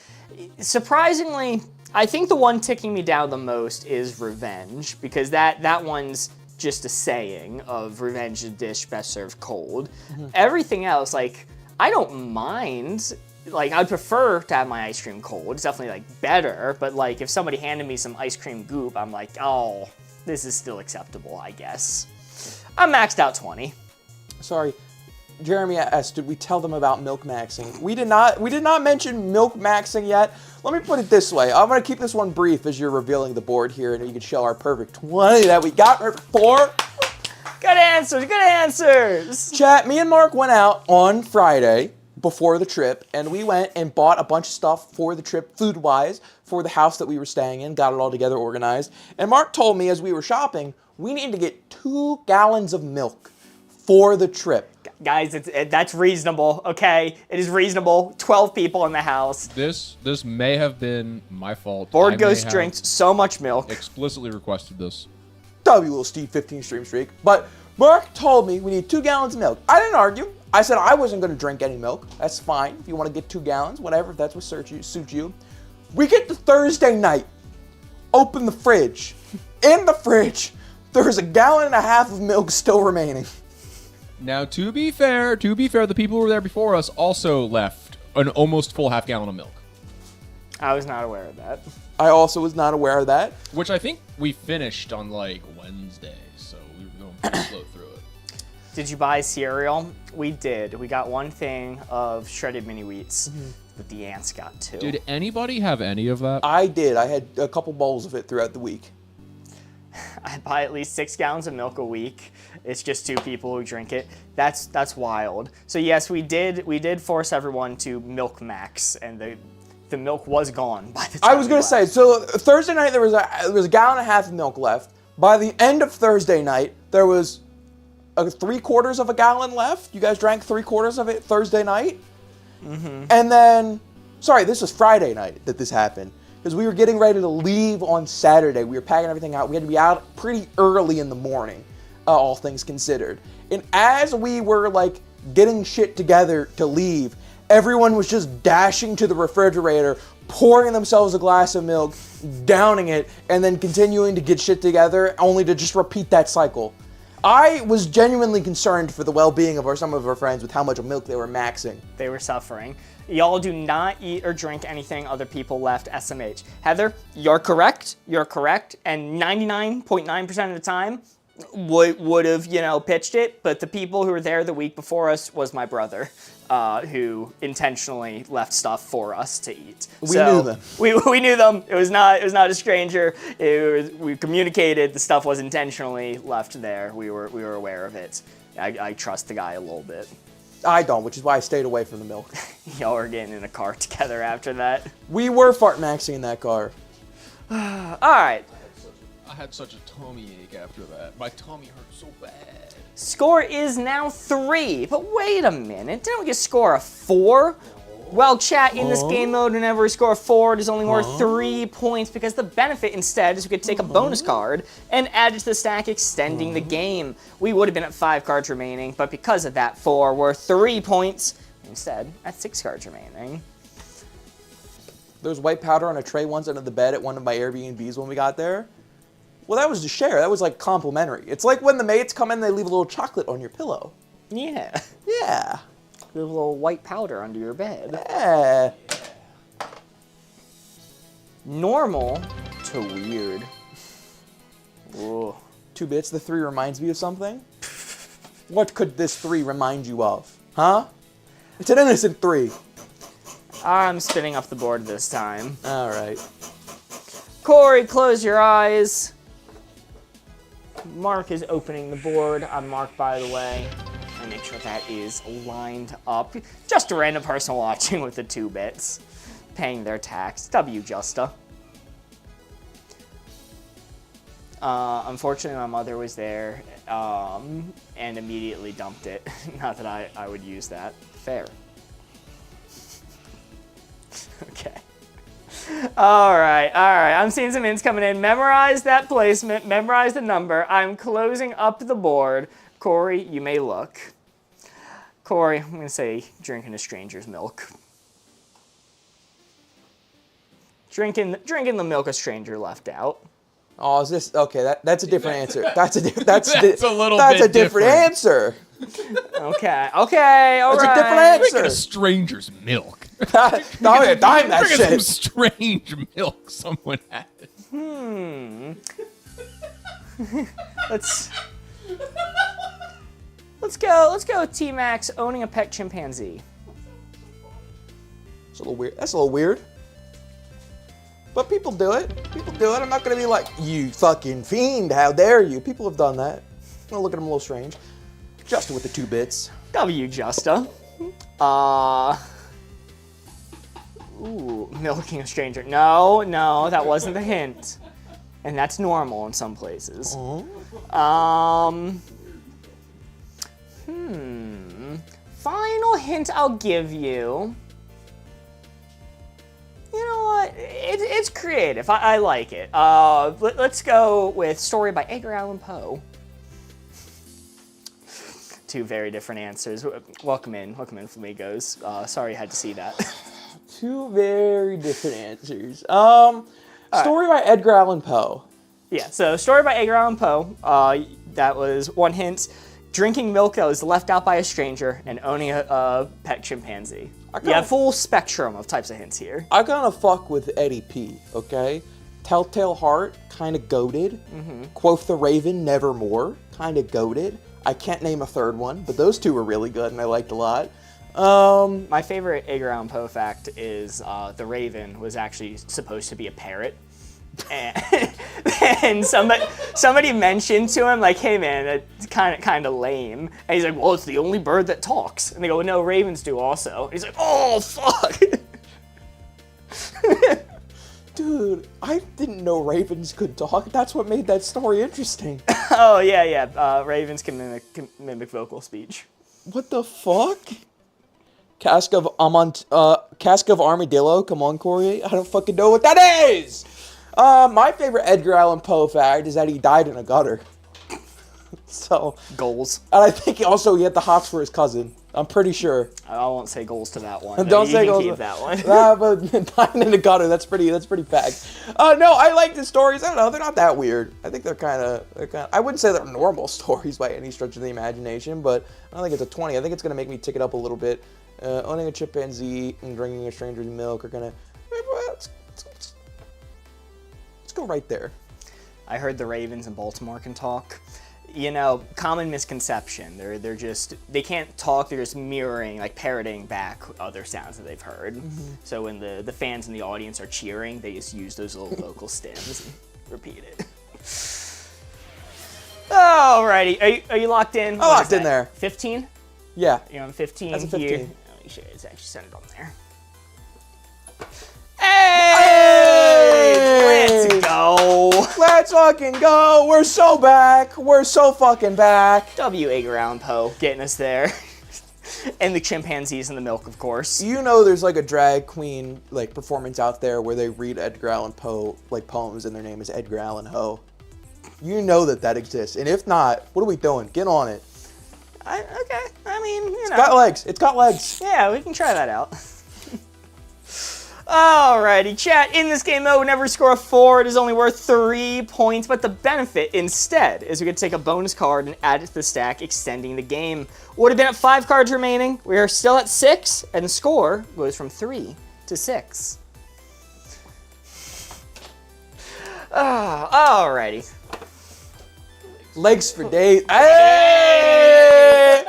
Surprisingly, I think the one ticking me down the most is revenge, because that one's just a saying of revenge is a dish best served cold. Everything else, like, I don't mind. Like, I'd prefer to have my ice cream cold. It's definitely, like, better. But, like, if somebody handed me some ice cream goop, I'm like, oh, this is still acceptable, I guess. I'm maxed out 20. Sorry. Jeremy asked, did we tell them about milk maxing? We did not mention milk maxing yet. Let me put it this way. I'm going to keep this one brief as you're revealing the board here, and you can show our perfect 20 that we got for. Good answers, good answers. Chat, me and Mark went out on Friday before the trip, and we went and bought a bunch of stuff for the trip, food-wise, for the house that we were staying in, got it all together, organized. And Mark told me as we were shopping, we needed to get 2 gallons of milk for the trip. Guys, that's reasonable, okay? It is reasonable. 12 people in the house. This may have been my fault. Board Ghost drinks so much milk. Explicitly requested this. W Little Steve 15 stream streak. But Mark told me we need 2 gallons of milk. I didn't argue. I said I wasn't going to drink any milk. That's fine. If you want to get 2 gallons, whatever, if that's what suits you. We get to Thursday night. Open the fridge. In the fridge, there's 1.5 gallons of milk still remaining. Now, to be fair, the people who were there before us also left an almost full half gallon of milk. I was not aware of that. I also was not aware of that. Which I think we finished on, like, Wednesday, so we were going pretty slow through it. Did you buy cereal? We did. We got one thing of shredded mini wheats, but the ants got 2. Did anybody have any of that? I did. I had a couple bowls of it throughout the week. I buy at least 6 gallons of milk a week. It's just 2 people who drink it. That's wild. So yes, we did force everyone to milk max, and the milk was gone by the time I was gonna say, so Thursday night there was a gallon and a half of milk left. By the end of Thursday night, there was 3/4 of a gallon left. You guys drank 3/4 of it Thursday night. And then, sorry, this was Friday night that this happened. Because we were getting ready to leave on Saturday. We were packing everything out. We had to be out pretty early in the morning, all things considered. And as we were like getting shit together to leave, everyone was just dashing to the refrigerator, pouring themselves a glass of milk, downing it, and then continuing to get shit together, only to just repeat that cycle. I was genuinely concerned for the well-being of some of our friends with how much milk they were maxing. They were suffering. Y'all do not eat or drink anything other people left SMH. Heather, you're correct. You're correct. And 99.9% of the time would have, pitched it. But the people who were there the week before us was my brother, who intentionally left stuff for us to eat. We knew them. We knew them. It was not a stranger. We communicated. The stuff was intentionally left there. We were aware of it. I trust the guy a little bit. I don't, which is why I stayed away from the milk. Y'all are getting in a car together after that. We were fart maxing in that car. All right. I had such a tummy ache after that. My tummy hurt so bad. Score is now 3. But wait a minute. Didn't we just score a 4? Well, chat, in this game mode, whenever we score 4, it is only worth 3 points, because the benefit instead is we could take a bonus card and add it to the stack, extending the game. We would have been at 5 cards remaining, but because of that 4, we're 3 points instead at 6 cards remaining. There was white powder on a tray once under the bed at one of my Airbnbs when we got there. Well, that was to share. That was like complimentary. It's like when the maids come in, they leave a little chocolate on your pillow. Yeah. Yeah. With a little white powder under your bed. Yeah. Normal to weird. Ooh. 2 bits, the 3 reminds me of something? What could this 3 remind you of? Huh? It's an innocent 3. I'm spinning up the board this time. All right. Corey, close your eyes. Mark is opening the board. I'm Mark, by the way. And make sure that is lined up. Just a random person watching with the 2 bits. Paying their tax. W, Justa. Unfortunately, my mother was there and immediately dumped it. Not that I would use that. Fair. Okay. All right. I'm seeing some hints coming in. Memorize that placement. Memorize the number. I'm closing up the board. Corey, you may look. Corey, I'm going to say drinking a stranger's milk. Drinking the milk a stranger left out. Oh, is this okay? That's a different answer. That's a different different. answer. Okay. All right. That's a different answer. Drinking a stranger's milk. No, yeah, dime that Drinking some shit. strange milk someone had. Let's go with T-Max owning a pet chimpanzee. It's a little weird. That's a little weird. But people do it. I'm not going to be like, you fucking fiend, how dare you. People have done that. I'm going to look at them a little strange. Justin with the 2 bits. W, Justa. Ooh, milking a stranger. No, that wasn't the hint. And that's normal in some places. Final hint I'll give you. You know what? It's creative. I like it. Let's go with Story by Edgar Allan Poe. 2 very different answers. Welcome in, Flamingos. Sorry you had to see that. 2 very different answers. Story by Edgar Allan Poe. Yeah, so Story by Edgar Allan Poe. That was 1 hint. Drinking milk that was left out by a stranger and owning a pet chimpanzee. Yeah, full spectrum of types of hints here. I gotta fuck with Eddie P, okay? Telltale Heart, kinda goated. Quoth the Raven, Nevermore, kinda goated. I can't name a third one, but those two were really good and I liked a lot. My favorite Edgar Allan Poe fact is the Raven was actually supposed to be a parrot. And somebody mentioned to him, like, hey man, that's kind of lame. And he's like, well, it's the only bird that talks. And they go, no, ravens do also. And he's like, oh, fuck. Dude, I didn't know ravens could talk. That's what made that story interesting. Oh, yeah. Ravens can mimic vocal speech. What the fuck? Cask of Armadillo? Come on, Corey. I don't fucking know what that is! My favorite Edgar Allan Poe fact is that he died in a gutter. So... Goals. And I think he had the hops for his cousin. I'm pretty sure. I won't say goals to that one. Don't say goals. Keep that one. Nah, but dying in a gutter, that's pretty fact. No, I like the stories. I don't know, they're not that weird. I think they're kind of, I wouldn't say they're normal stories by any stretch of the imagination, but I don't think it's a 20. I think it's going to make me tick it up a little bit. Owning a chimpanzee and drinking a stranger's milk are going to, let's go right there. I heard the Ravens in Baltimore can talk. You know, common misconception. They can't talk. They're just mirroring, like parroting back other sounds that they've heard. Mm-hmm. So when the fans in the audience are cheering, they just use those little vocal stems and repeat it. Alrighty, are you locked in? I'm locked in there. 15? Yeah. You're on 15. That's a 15. Here. Let me show you. It's actually centered on there. Hey! Let's go! Let's fucking go! We're so back! We're so fucking back! W. Edgar Allan Poe getting us there. And the chimpanzees and the milk, of course. You know there's like a drag queen like performance out there where they read Edgar Allan Poe like poems and their name is Edgar Allan Poe. You know that exists. And if not, what are we doing? Get on it. Okay. I mean, you know. It's got legs. It's got legs. Yeah, we can try that out. Alrighty, chat. In this game mode, whenever we score a 4, it is only worth 3 points, but the benefit instead is we could take a bonus card and add it to the stack, extending the game. Would have been at 5 cards remaining. We are still at 6, and the score goes from 3 to 6. Alrighty. Legs for days. Hey!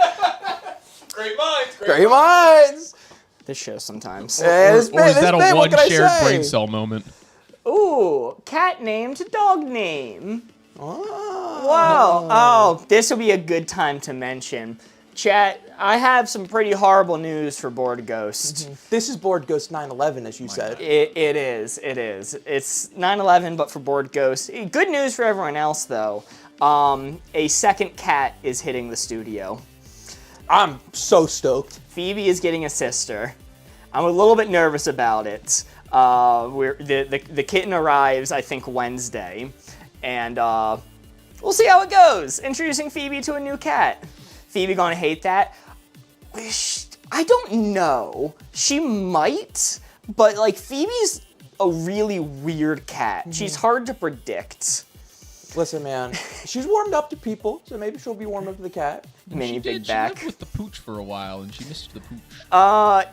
Great minds. Great minds. This show sometimes. Yeah, or is that a one shared brain cell moment? Ooh, cat name to dog name. Oh. Wow. Oh, this will be a good time to mention. Chat, I have some pretty horrible news for Board Ghost. This is Board Ghost 9/11, as you said. It is. It's 9/11, but for Board Ghost. Good news for everyone else, though. A second cat is hitting the studio. I'm so stoked. Phoebe is getting a sister. I'm a little bit nervous about it. The kitten arrives, I think, Wednesday, and we'll see how it goes. Introducing Phoebe to a new cat. Phoebe gonna hate that? I don't know. She might, but like Phoebe's a really weird cat. She's hard to predict. Listen, man, she's warmed up to people, so maybe she'll be warmed up to the cat. Mini big She back. lived with the pooch for a while, and she missed the pooch.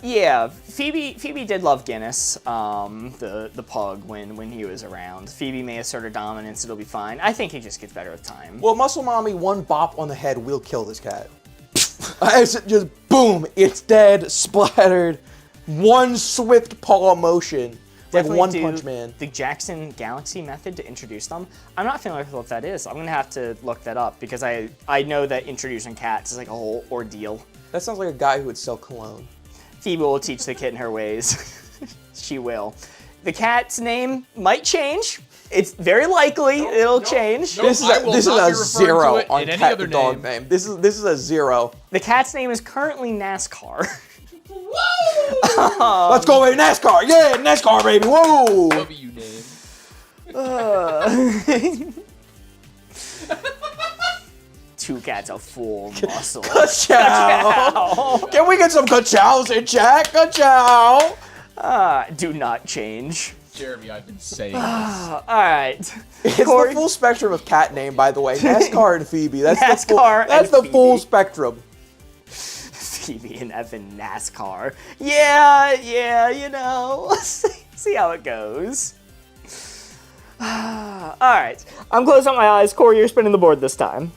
Yeah. Phoebe did love Guinness, the pug, when he was around. Phoebe may assert her dominance. It'll be fine. I think he just gets better with time. Well, Muscle Mommy, one bop on the head will kill this cat. It's just boom, it's dead, splattered. One swift paw motion. Definitely like One do Punch Man. The Jackson Galaxy method to introduce them. I'm not familiar with what that is. I'm gonna have to look that up because I know that introducing cats is like a whole ordeal. That sounds like a guy who would sell cologne. Phoebe will teach the kitten her ways. She will. The cat's name might change. It's very likely it'll change. Nope. This is I will a not be referring to zero it on in any cat other the dog name. name. This is a 0. The cat's name is currently NASCAR. Let's go, baby, NASCAR! Yeah, NASCAR, baby! Whoa! W name. Two cats are full muscle. Ka-chow! Can we get some ka-chows in chat? Ka-chow! Do not change. Jeremy, I've been saying this. All right. It's Corey? the full spectrum of cat name, by the way. NASCAR and Phoebe. That's NASCAR that's and the full Phoebe. spectrum. Phoebe and Evan NASCAR. Yeah, you know. See how it goes. All right. I'm closing my eyes. Corey, you're spinning the board this time.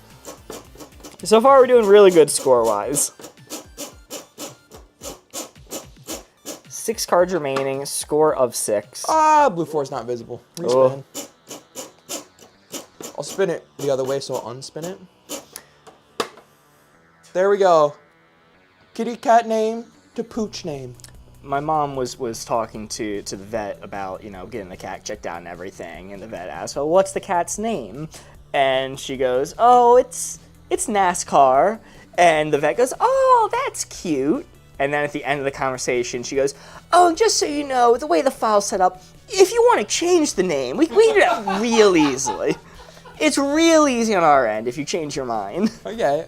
So far, we're doing really good score-wise. 6 cards remaining, score of 6. Ah, blue 4 is not visible. Oh. Respin. I'll spin it the other way, so I'll unspin it. There we go. Kitty cat name to pooch name. My mom was talking to the vet about, you know, getting the cat checked out and everything, and the vet asked, well, what's the cat's name? And she goes, oh, it's NASCAR. And the vet goes, oh, that's cute. And then at the end of the conversation, she goes, oh, just so you know, the way the file's set up, if you want to change the name, we can do that real easily. It's real easy on our end if you change your mind. Okay.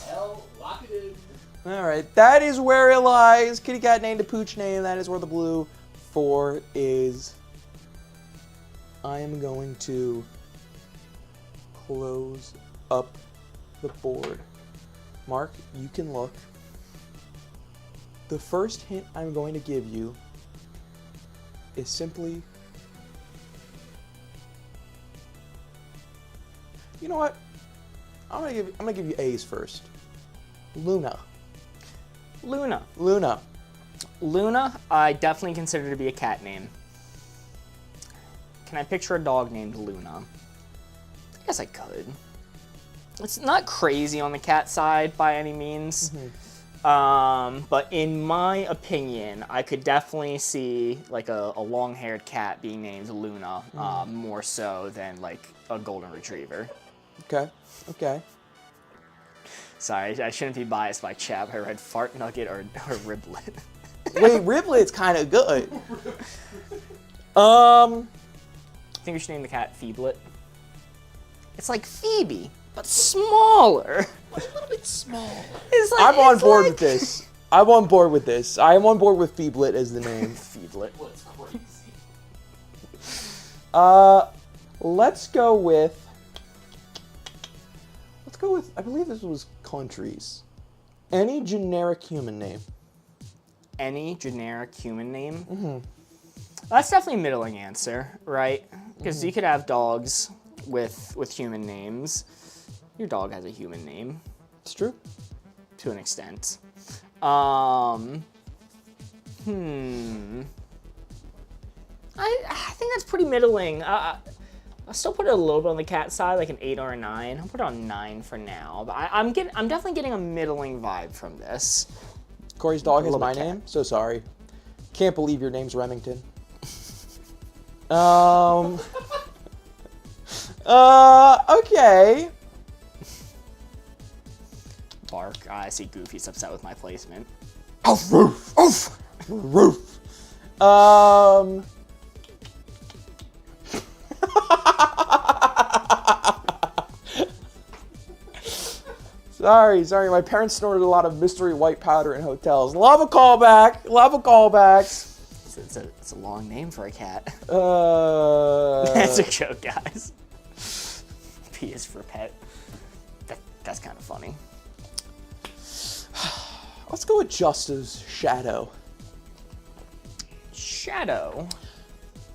Hell, lock it in. All right, that is where it lies. Kitty cat name to pooch name. That is where the blue 4 is. I am going to close up the board. Mark, you can look. The first hint I'm going to give you is simply, you know what? I'm gonna give you A's first. Luna. Luna. Luna. Luna, I definitely consider to be a cat name. Can I picture a dog named Luna? I guess I could. It's not crazy on the cat side by any means. But in my opinion, I could definitely see like a long-haired cat being named Luna, more so than like a golden retriever. Okay. Sorry, I shouldn't be biased by Chap. I read Fart Nugget or Riblet. Wait, Riblet's kind of good. I think we should name the cat Feeblet. It's like Phoebe, but smaller. A little bit small. It's like, I'm on it's board like- with this. I'm on board with this. I am on board with Feeblet as the name. Feeblet. What's crazy? Let's go with, I believe this was countries. Any generic human name. Any generic human name? That's definitely a middling answer, right? Because you could have dogs with human names. Your dog has a human name. It's true. To an extent. I think that's pretty middling. I'll still put it a little bit on the cat side, like an 8 or a 9. I'll put it on 9 for now. But I'm definitely getting a middling vibe from this. Corey's dog has Love a my cat. name. So sorry. Can't believe your name's Remington. Okay. Bark. I see Goofy's upset with my placement. Oof, roof, oof, roof. Sorry. My parents snorted a lot of mystery white powder in hotels. Love a callback. It's a long name for a cat. Uh, That's a joke, guys. P is for pet. That's kind of funny. Let's go with Justice Shadow. Shadow.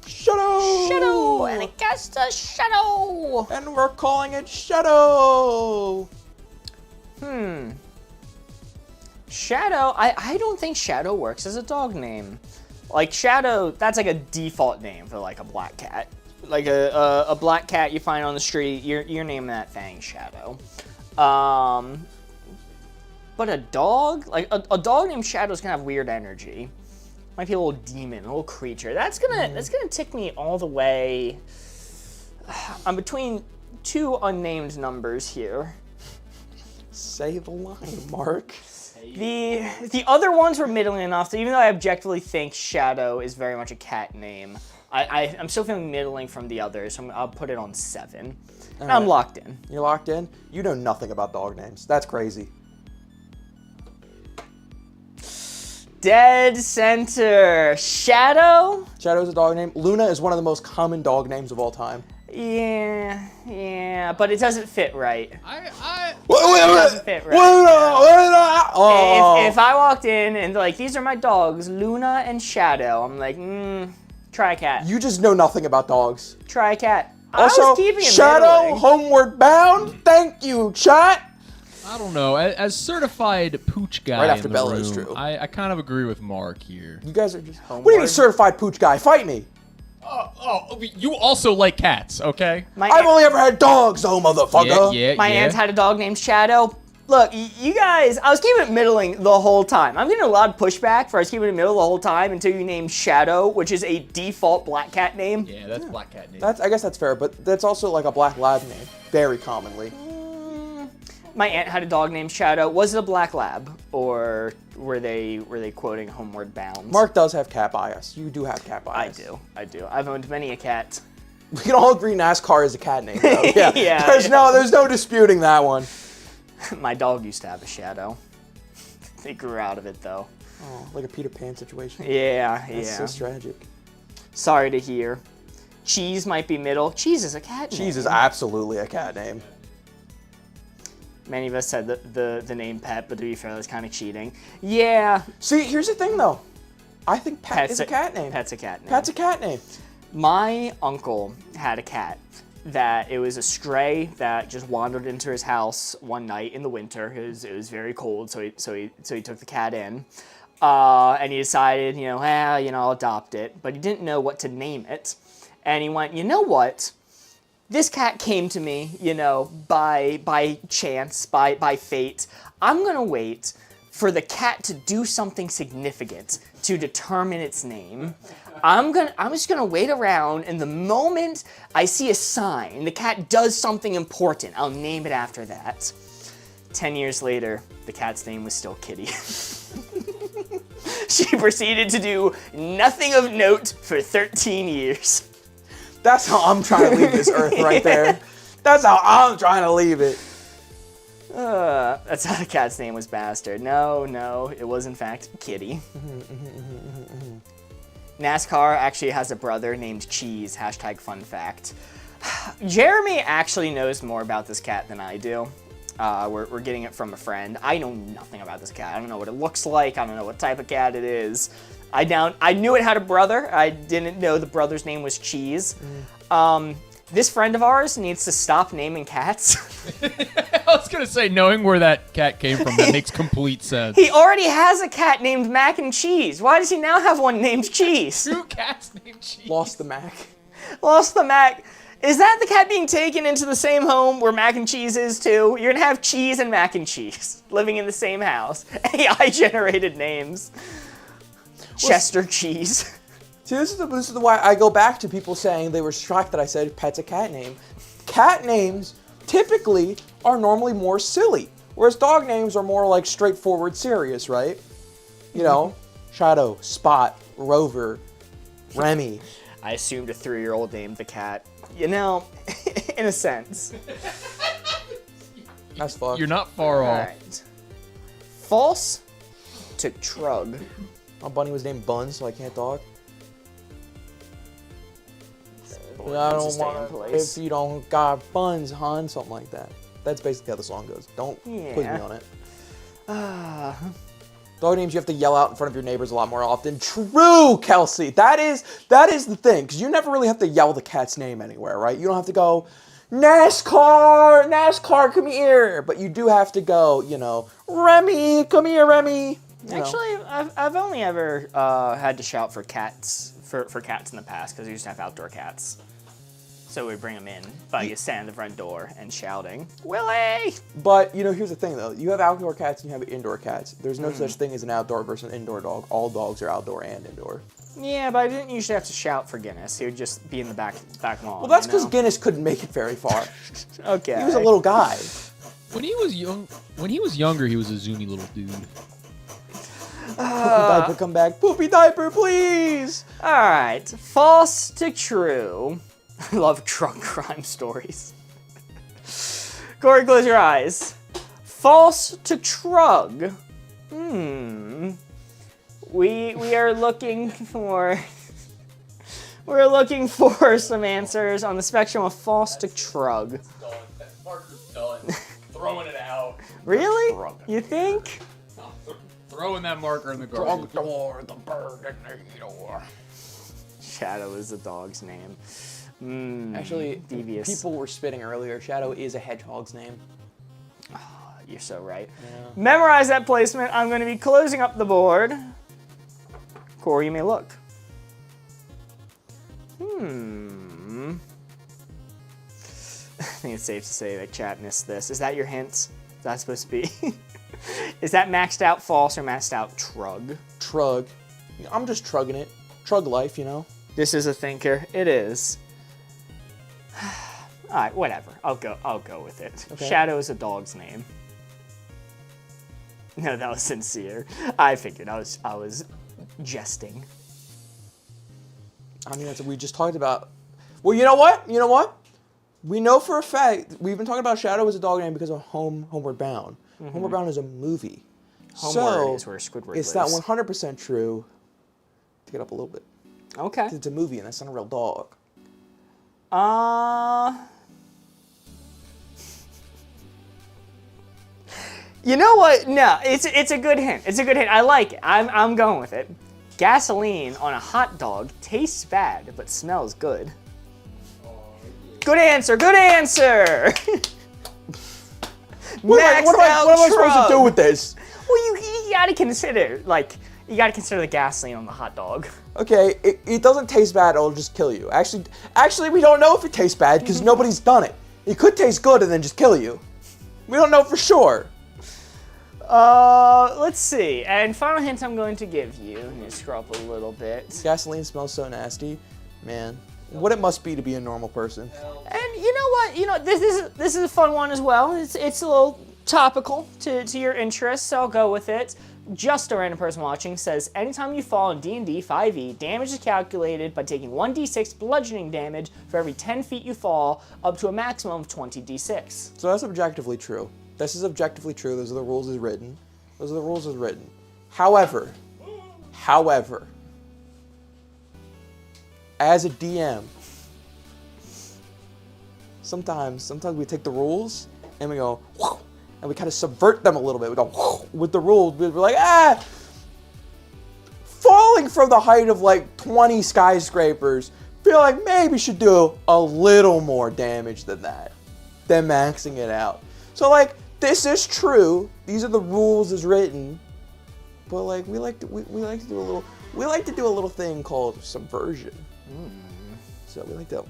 Shadow. And it gets the shadow. And we're calling it Shadow. Shadow. I don't think Shadow works as a dog name. Like Shadow, that's like a default name for like a black cat. Like a black cat you find on the street, you're naming that thing Shadow. But a dog, like a dog named Shadow's gonna have weird energy. Might be a little demon, a little creature. That's gonna tick me all the way. I'm between 2 unnamed numbers here. Say the line, Mark. The other ones were middling enough, so even though I objectively think Shadow is very much a cat name, I'm still feeling middling from the others, so I'll put it on 7. And I'm locked in. You're locked in? You know nothing about dog names. That's crazy. Dead center. Shadow? Shadow's a dog name. Luna is one of the most common dog names of all time. Yeah, but it doesn't fit right. Doesn't fit right. Oh. If I walked in and like, these are my dogs, Luna and Shadow, I'm like, try a cat. You just know nothing about dogs. Try a cat. I was Also, keeping it Shadow, middling. Homeward Bound. Thank you, chat. I don't know. As certified pooch guy Right after in the Bella room, is true. I kind of agree with Mark here. You guys are just. What do you mean, certified pooch guy? Fight me. You also like cats, okay? I've only ever had dogs, though, motherfucker. My aunt had a dog named Shadow. Look, you guys, I was keeping it middling the whole time. I'm getting a lot of pushback for I was keeping it middle the whole time until you named Shadow, which is a default black cat name. Yeah, that's black cat name. I guess that's fair, but that's also like a black lab name, very commonly. My aunt had a dog named Shadow. Was it a black lab, or were they quoting Homeward Bound? Mark does have cat bias. You do have cat bias. I do. I've owned many a cat. We can all agree NASCAR is a cat name, though. Yeah. Yeah. There's no disputing that one. My dog used to have a Shadow. They grew out of it though. Oh, like a Peter Pan situation. Yeah, That's so tragic. Sorry to hear. Cheese might be middle. Cheese is a cat name. Cheese is absolutely a cat name. Many of us said the name Pet, but to be fair, that's kind of cheating. Yeah. See, here's the thing, though. I think Pet is a cat name. Pet's a cat name. Pet's a cat name. My uncle had a cat that it was a stray that just wandered into his house one night in the winter. It was very cold, so he took the cat in, and he decided, I'll adopt it, but he didn't know what to name it, and he went, you know what? This cat came to me, by chance, by fate. I'm gonna wait for the cat to do something significant to determine its name. I'm just gonna wait around, and the moment I see a sign, the cat does something important, I'll name it after that. 10 years later, the cat's name was still Kitty. She proceeded to do nothing of note for 13 years. That's how I'm trying to leave this earth right there. That's how I'm trying to leave it. That's how the cat's name was Bastard. No, it was in fact Kitty. NASCAR actually has a brother named Cheese, #fun fact. Jeremy actually knows more about this cat than I do. We're getting it from a friend. I know nothing about this cat. I don't know what it looks like. I don't know what type of cat it is. I knew it had a brother. I didn't know the brother's name was Cheese. This friend of ours needs to stop naming cats. I was gonna say, knowing where that cat came from, that makes complete sense. He already has a cat named Mac and Cheese. Why does he now have one named Cheese? 2 cats named Cheese. Lost the Mac. Lost the Mac. Is that the cat being taken into the same home where Mac and Cheese is too? You're gonna have Cheese and Mac and Cheese living in the same house. AI-generated names. Chester Cheese. See, this is the why I go back to people saying they were shocked that I said Pet's a cat name. Cat names typically are normally more silly, whereas dog names are more like straightforward, serious, right? You know, Shadow, Spot, Rover, Remy. I assumed a 3-year-old named the cat. In a sense. That's fucked. You're not far off. Alright. False to Trug. My bunny was named Buns, so I can't talk. I don't want if you don't got buns, hon, something like that. That's basically how the song goes. Don't put me on it. Dog names you have to yell out in front of your neighbors a lot more often. True, Kelsey. That is the thing, because you never really have to yell the cat's name anywhere, right? You don't have to go, NASCAR, come here. But you do have to go, Remy, come here, Remy. Actually, I've only ever had to shout for cats for cats in the past because we used to have outdoor cats. So we bring them in by you standing at the front door and shouting, Willie! But, here's the thing, though. You have outdoor cats and you have indoor cats. There's no such thing as an outdoor versus an indoor dog. All dogs are outdoor and indoor. Yeah, but I didn't usually have to shout for Guinness. He would just be in the back lawn. Well, that's because Guinness couldn't make it very far. Okay. He was a little guy. When he was younger, he was a zoomy little dude. Poopy diaper, come back. Poopy diaper, please! Alright, false to true. I love drunk crime stories. Corey, close your eyes. False to trug. We are looking for... We're looking for some answers on the spectrum of false to trug. Done. That marker's done. Throwing it out. Really? You think? Throwing that marker in the garbage. Door, the bird in the door. Shadow is the dog's name. Actually, devious. people were spitting earlier. Shadow is a hedgehog's name. You're so right. Yeah. Memorize that placement. I'm going to be closing up the board. Corey, you may look. I think it's safe to say that chat missed this. Is that your hint? Is that supposed to be? Is that maxed out false or maxed out trug? Trug. I'm just trugging it. Trug life, you know? This is a thinker. It is. All right, whatever. I'll go with it. Okay. Shadow is a dog's name. No, that was sincere. I figured I was jesting. I mean, that's what we just talked about. Well, you know what? You know what? We know for a fact, we've been talking about Shadow as a dog name because of Homeward Bound. Homeward Bound is a movie. Homeward is where Squidward it's lives. not 100% true. To get up a little bit. Okay. It's a movie and that's not a real dog. You know what? No, it's a good hint. It's a good hint. I like it. I'm going with it. Gasoline on a hot dog tastes bad but smells good. Good answer. Good answer. What am I supposed to do with this? Well, you gotta consider the gasoline on the hot dog. Okay, it doesn't taste bad. It'll just kill you. Actually, we don't know if it tastes bad because nobody's done it. It could taste good and then just kill you. We don't know for sure. Let's see. And final hint I'm going to give you. Let me scroll up a little bit. Gasoline smells so nasty, man. What it must be to be a normal person. And you know what? You know this is a fun one as well. It's a little topical to your interests, so I'll go with it. Just a random person watching says, anytime you fall in D&D 5e, damage is calculated by taking 1d6 bludgeoning damage for every 10 feet you fall, up to a maximum of 20d6. So that's objectively true. This is objectively true. Those are the rules as written. Those are the rules as written. However, as a DM, sometimes we take the rules and we go, and we kind of subvert them a little bit. We go with the rules. We're like, falling from the height of like 20 skyscrapers, feel like maybe should do a little more damage than that, than maxing it out. So like, this is true. These are the rules as written, but like we like to do a little thing called subversion. So we like to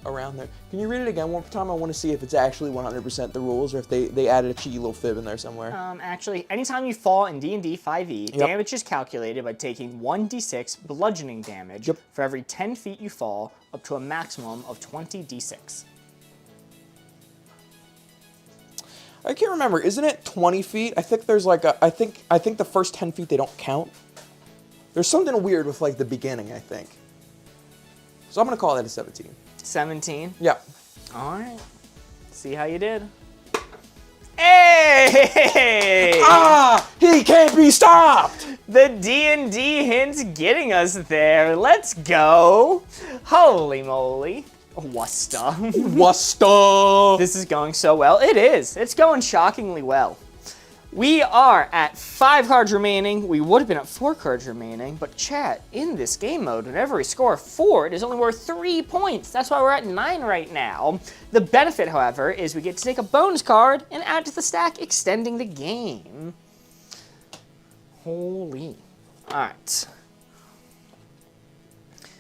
around there. Can you read it again one more time? I want to see if it's actually 100% the rules or if they added a cheeky little fib in there somewhere. Actually, anytime you fall in D&D 5e, damage is calculated by taking 1d6 bludgeoning damage for every 10 feet you fall, up to a maximum of 20d6. I can't remember. Isn't it 20 feet? I think there's like I think the first 10 feet they don't count. There's something weird with like the beginning, I think. So I'm gonna call that a 17. 17? Yeah. All right. See how you did. Hey! He can't be stopped! The D&D hint's getting us there. Let's go. Holy moly. Wusta. Wusta! This is going so well. It is. It's going shockingly well. We are at 5 cards remaining. We would have been at 4 cards remaining, but chat, in this game mode, whenever we score 4, it is only worth 3 points. That's why we're at 9 right now. The benefit, however, is we get to take a bonus card and add to the stack, extending the game. Holy. All right.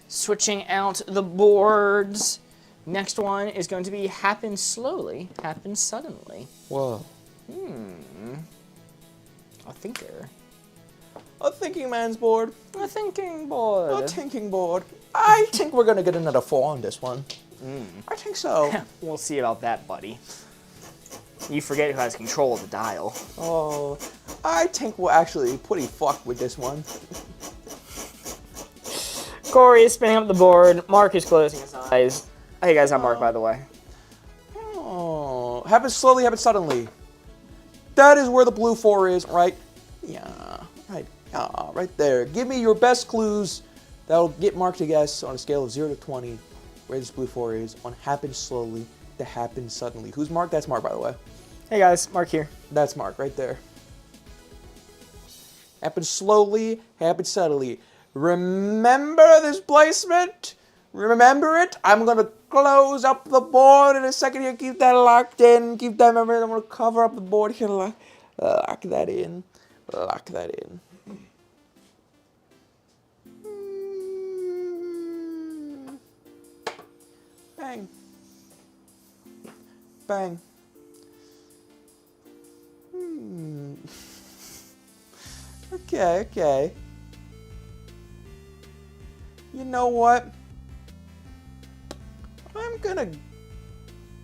Switching out the boards. Next one is going to be happen slowly, happen suddenly. Whoa. A thinker. A thinking man's board. A thinking board. A thinking board. I think we're gonna get another 4 on this one. I think so. We'll see about that, buddy. You forget who has control of the dial. Oh, I think we're actually pretty fucked with this one. Corey is spinning up the board. Mark is closing his eyes. Hey guys, I'm Mark, by the way. Oh, happen slowly, happen suddenly. That is where the blue 4 is, right? Yeah, right. Right there. Give me your best clues that'll get Mark to guess on a scale of 0 to 20 where this blue 4 is on happen slowly to happen suddenly. Who's Mark? That's Mark, by the way. Hey guys, Mark here. That's Mark right there. Happen slowly, happen suddenly. Remember this placement? Remember it? I'm gonna close up the board in a second here. Keep that locked in. Keep that memory. I'm gonna cover up the board here. Lock that in. Lock that in. Bang. Bang. Okay, okay. You know what? I'm gonna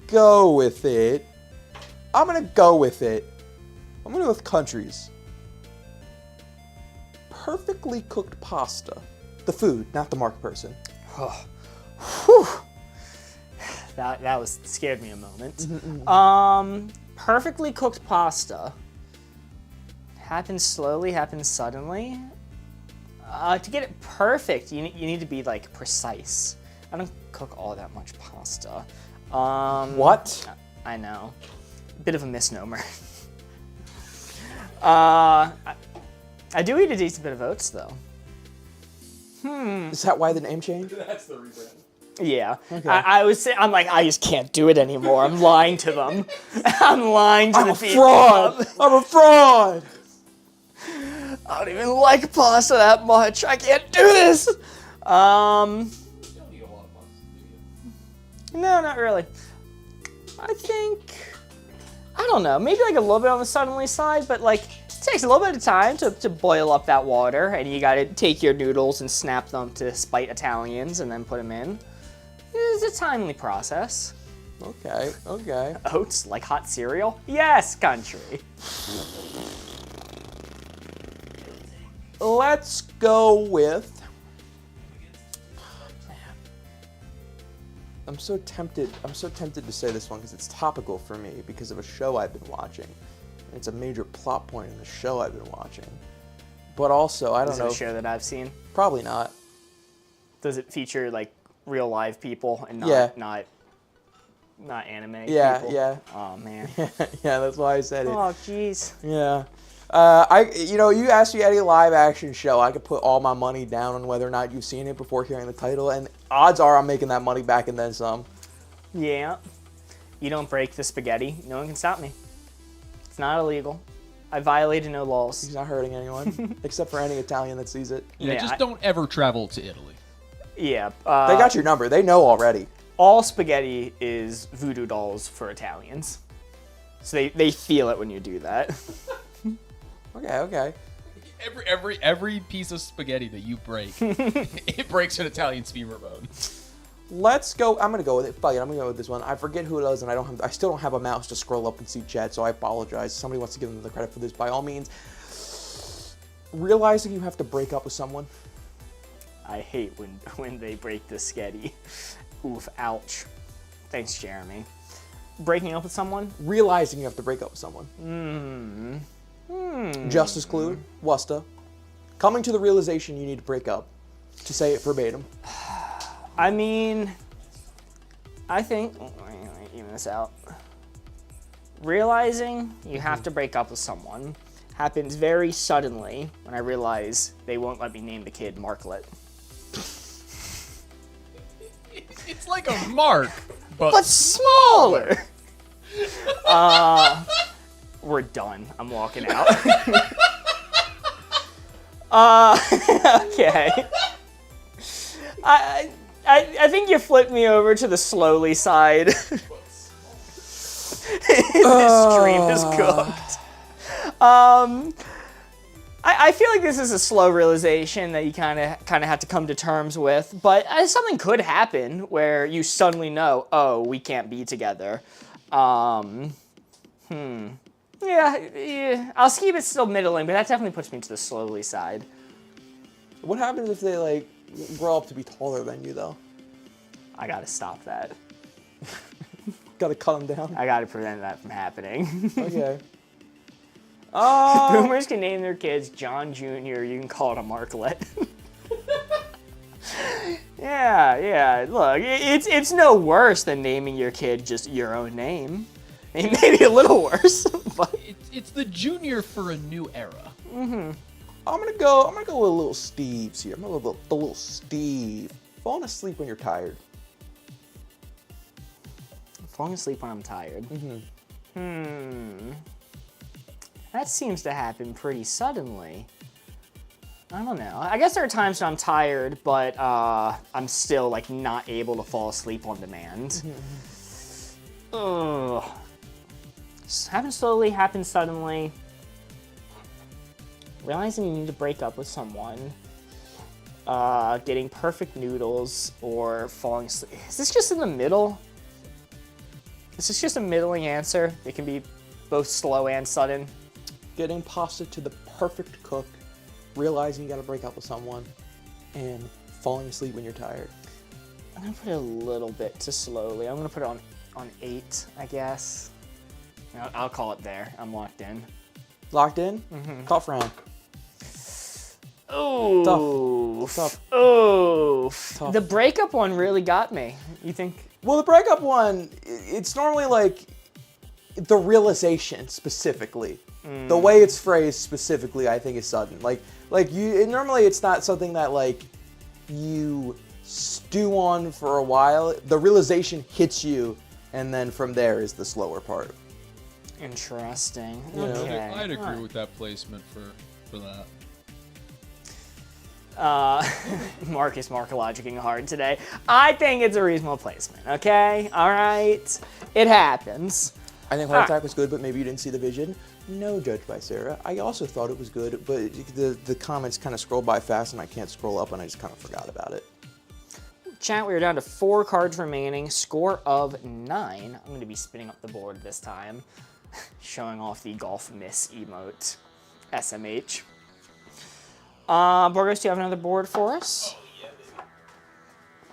go with it. I'm gonna go with it. I'm gonna go with countries. Perfectly cooked pasta. The food, not the mark person. Oh. Whew. That was scared me a moment. Perfectly cooked pasta. Happens slowly, happens suddenly. To get it perfect, you need to be like precise. I don't cook all that much pasta. What? I know. Bit of a misnomer. I do eat a decent bit of oats though. Is that why the name changed? That's the rebrand. Yeah. Okay. I'm like, I just can't do it anymore. I'm lying to them. I'm lying to I'm the a people. fraud! I'm a fraud! I don't even like pasta that much. I can't do this. No, not really. I think, I don't know, maybe like a little bit on the suddenly side, but like it takes a little bit of time to boil up that water, and you gotta take your noodles and snap them to spite Italians and then put them in. It's a timely process. Okay, okay. Oats, like hot cereal? Yes, country. Let's go with... I'm so tempted to say this one because it's topical for me because of a show I've been watching. It's a major plot point in the show I've been watching. But also, I don't know. Is it a show that I've seen? Probably not. Does it feature like real live people and not Yeah. not anime Yeah, people? yeah. Oh man. Yeah, that's why I said it. Oh jeez. Yeah. You asked me any live action show, I could put all my money down on whether or not you've seen it before hearing the title, and odds are I'm making that money back and then some. Yeah. You don't break the spaghetti, no one can stop me. It's not illegal. I violated no laws. He's not hurting anyone, except for any Italian that sees it. Yeah, Yeah, just don't ever travel to Italy. Yeah. They got your number. They know already. All spaghetti is voodoo dolls for Italians. So they feel it when you do that. Okay, okay. Every piece of spaghetti that you break, it breaks an Italian's femur bone. Let's go. I'm gonna go with it. Fuck it. I'm gonna go with this one. I forget who it is, and I still don't have a mouse to scroll up and see chat, so I apologize. Somebody wants to give them the credit for this, by all means. Realizing you have to break up with someone. I hate when they break the sketty. Oof, ouch. Thanks, Jeremy. Breaking up with someone? Realizing you have to break up with someone. Justice Clue, Wusta. Coming to the realization you need to break up. To say it verbatim. I mean, I think, let me even this out. Realizing you have to break up with someone happens very suddenly when I realize they won't let me name the kid Marklet. It's like a mark, But smaller! We're done. I'm walking out. Okay. I think you flipped me over to the slowly side. This stream is cooked. I feel like this is a slow realization that you kind of have to come to terms with, but something could happen where you suddenly know, oh, we can't be together. Yeah, I'll keep it still middling, but that definitely puts me to the slowly side. What happens if they, like, grow up to be taller than you, though? I gotta stop that. Gotta cut them down? I gotta prevent that from happening. Okay. Boomers can name their kids John Jr., you can call it a Marklet. Yeah, look, it's no worse than naming your kid just your own name. Maybe a little worse, but... It's the junior for a new era. I'm gonna go with little Steve's here. I'm gonna go with the little Steve. falling asleep when you're tired. Falling asleep when I'm tired. That seems to happen pretty suddenly. I don't know. I guess there are times when I'm tired, but I'm still like not able to fall asleep on demand. Ugh. Happen slowly, happen suddenly. Realizing you need to break up with someone. Getting perfect noodles or falling asleep. Is this just in the middle? Is this just a middling answer? It can be both slow and sudden. Getting pasta to the perfect cook, realizing you gotta break up with someone, and falling asleep when you're tired. I'm gonna put it a little bit to slowly. I'm gonna put it on 8, I guess. I'll call it there. I'm locked in. Locked in? Tough round. Ooh. Tough. Oof. Tough. The breakup one really got me. You think? Well, the breakup one, it's normally like the realization specifically. The way it's phrased specifically, I think is sudden. Normally it's not something that like you stew on for a while. The realization hits you, and then from there is the slower part. Interesting. You know? Okay. I'd agree with that placement for that. Mark is Markologicing hard today. I think it's a reasonable placement, okay? All right? It happens. I think Heart Attack was good, but maybe you didn't see the vision. No judge by Sarah. I also thought it was good, but the comments kind of scroll by fast and I can't scroll up and I just kind of forgot about it. Chat, we are down to 4 cards remaining. Score of 9. I'm going to be spinning up the board this time. Showing off the golf miss emote. SMH. Borgos, do you have another board for us?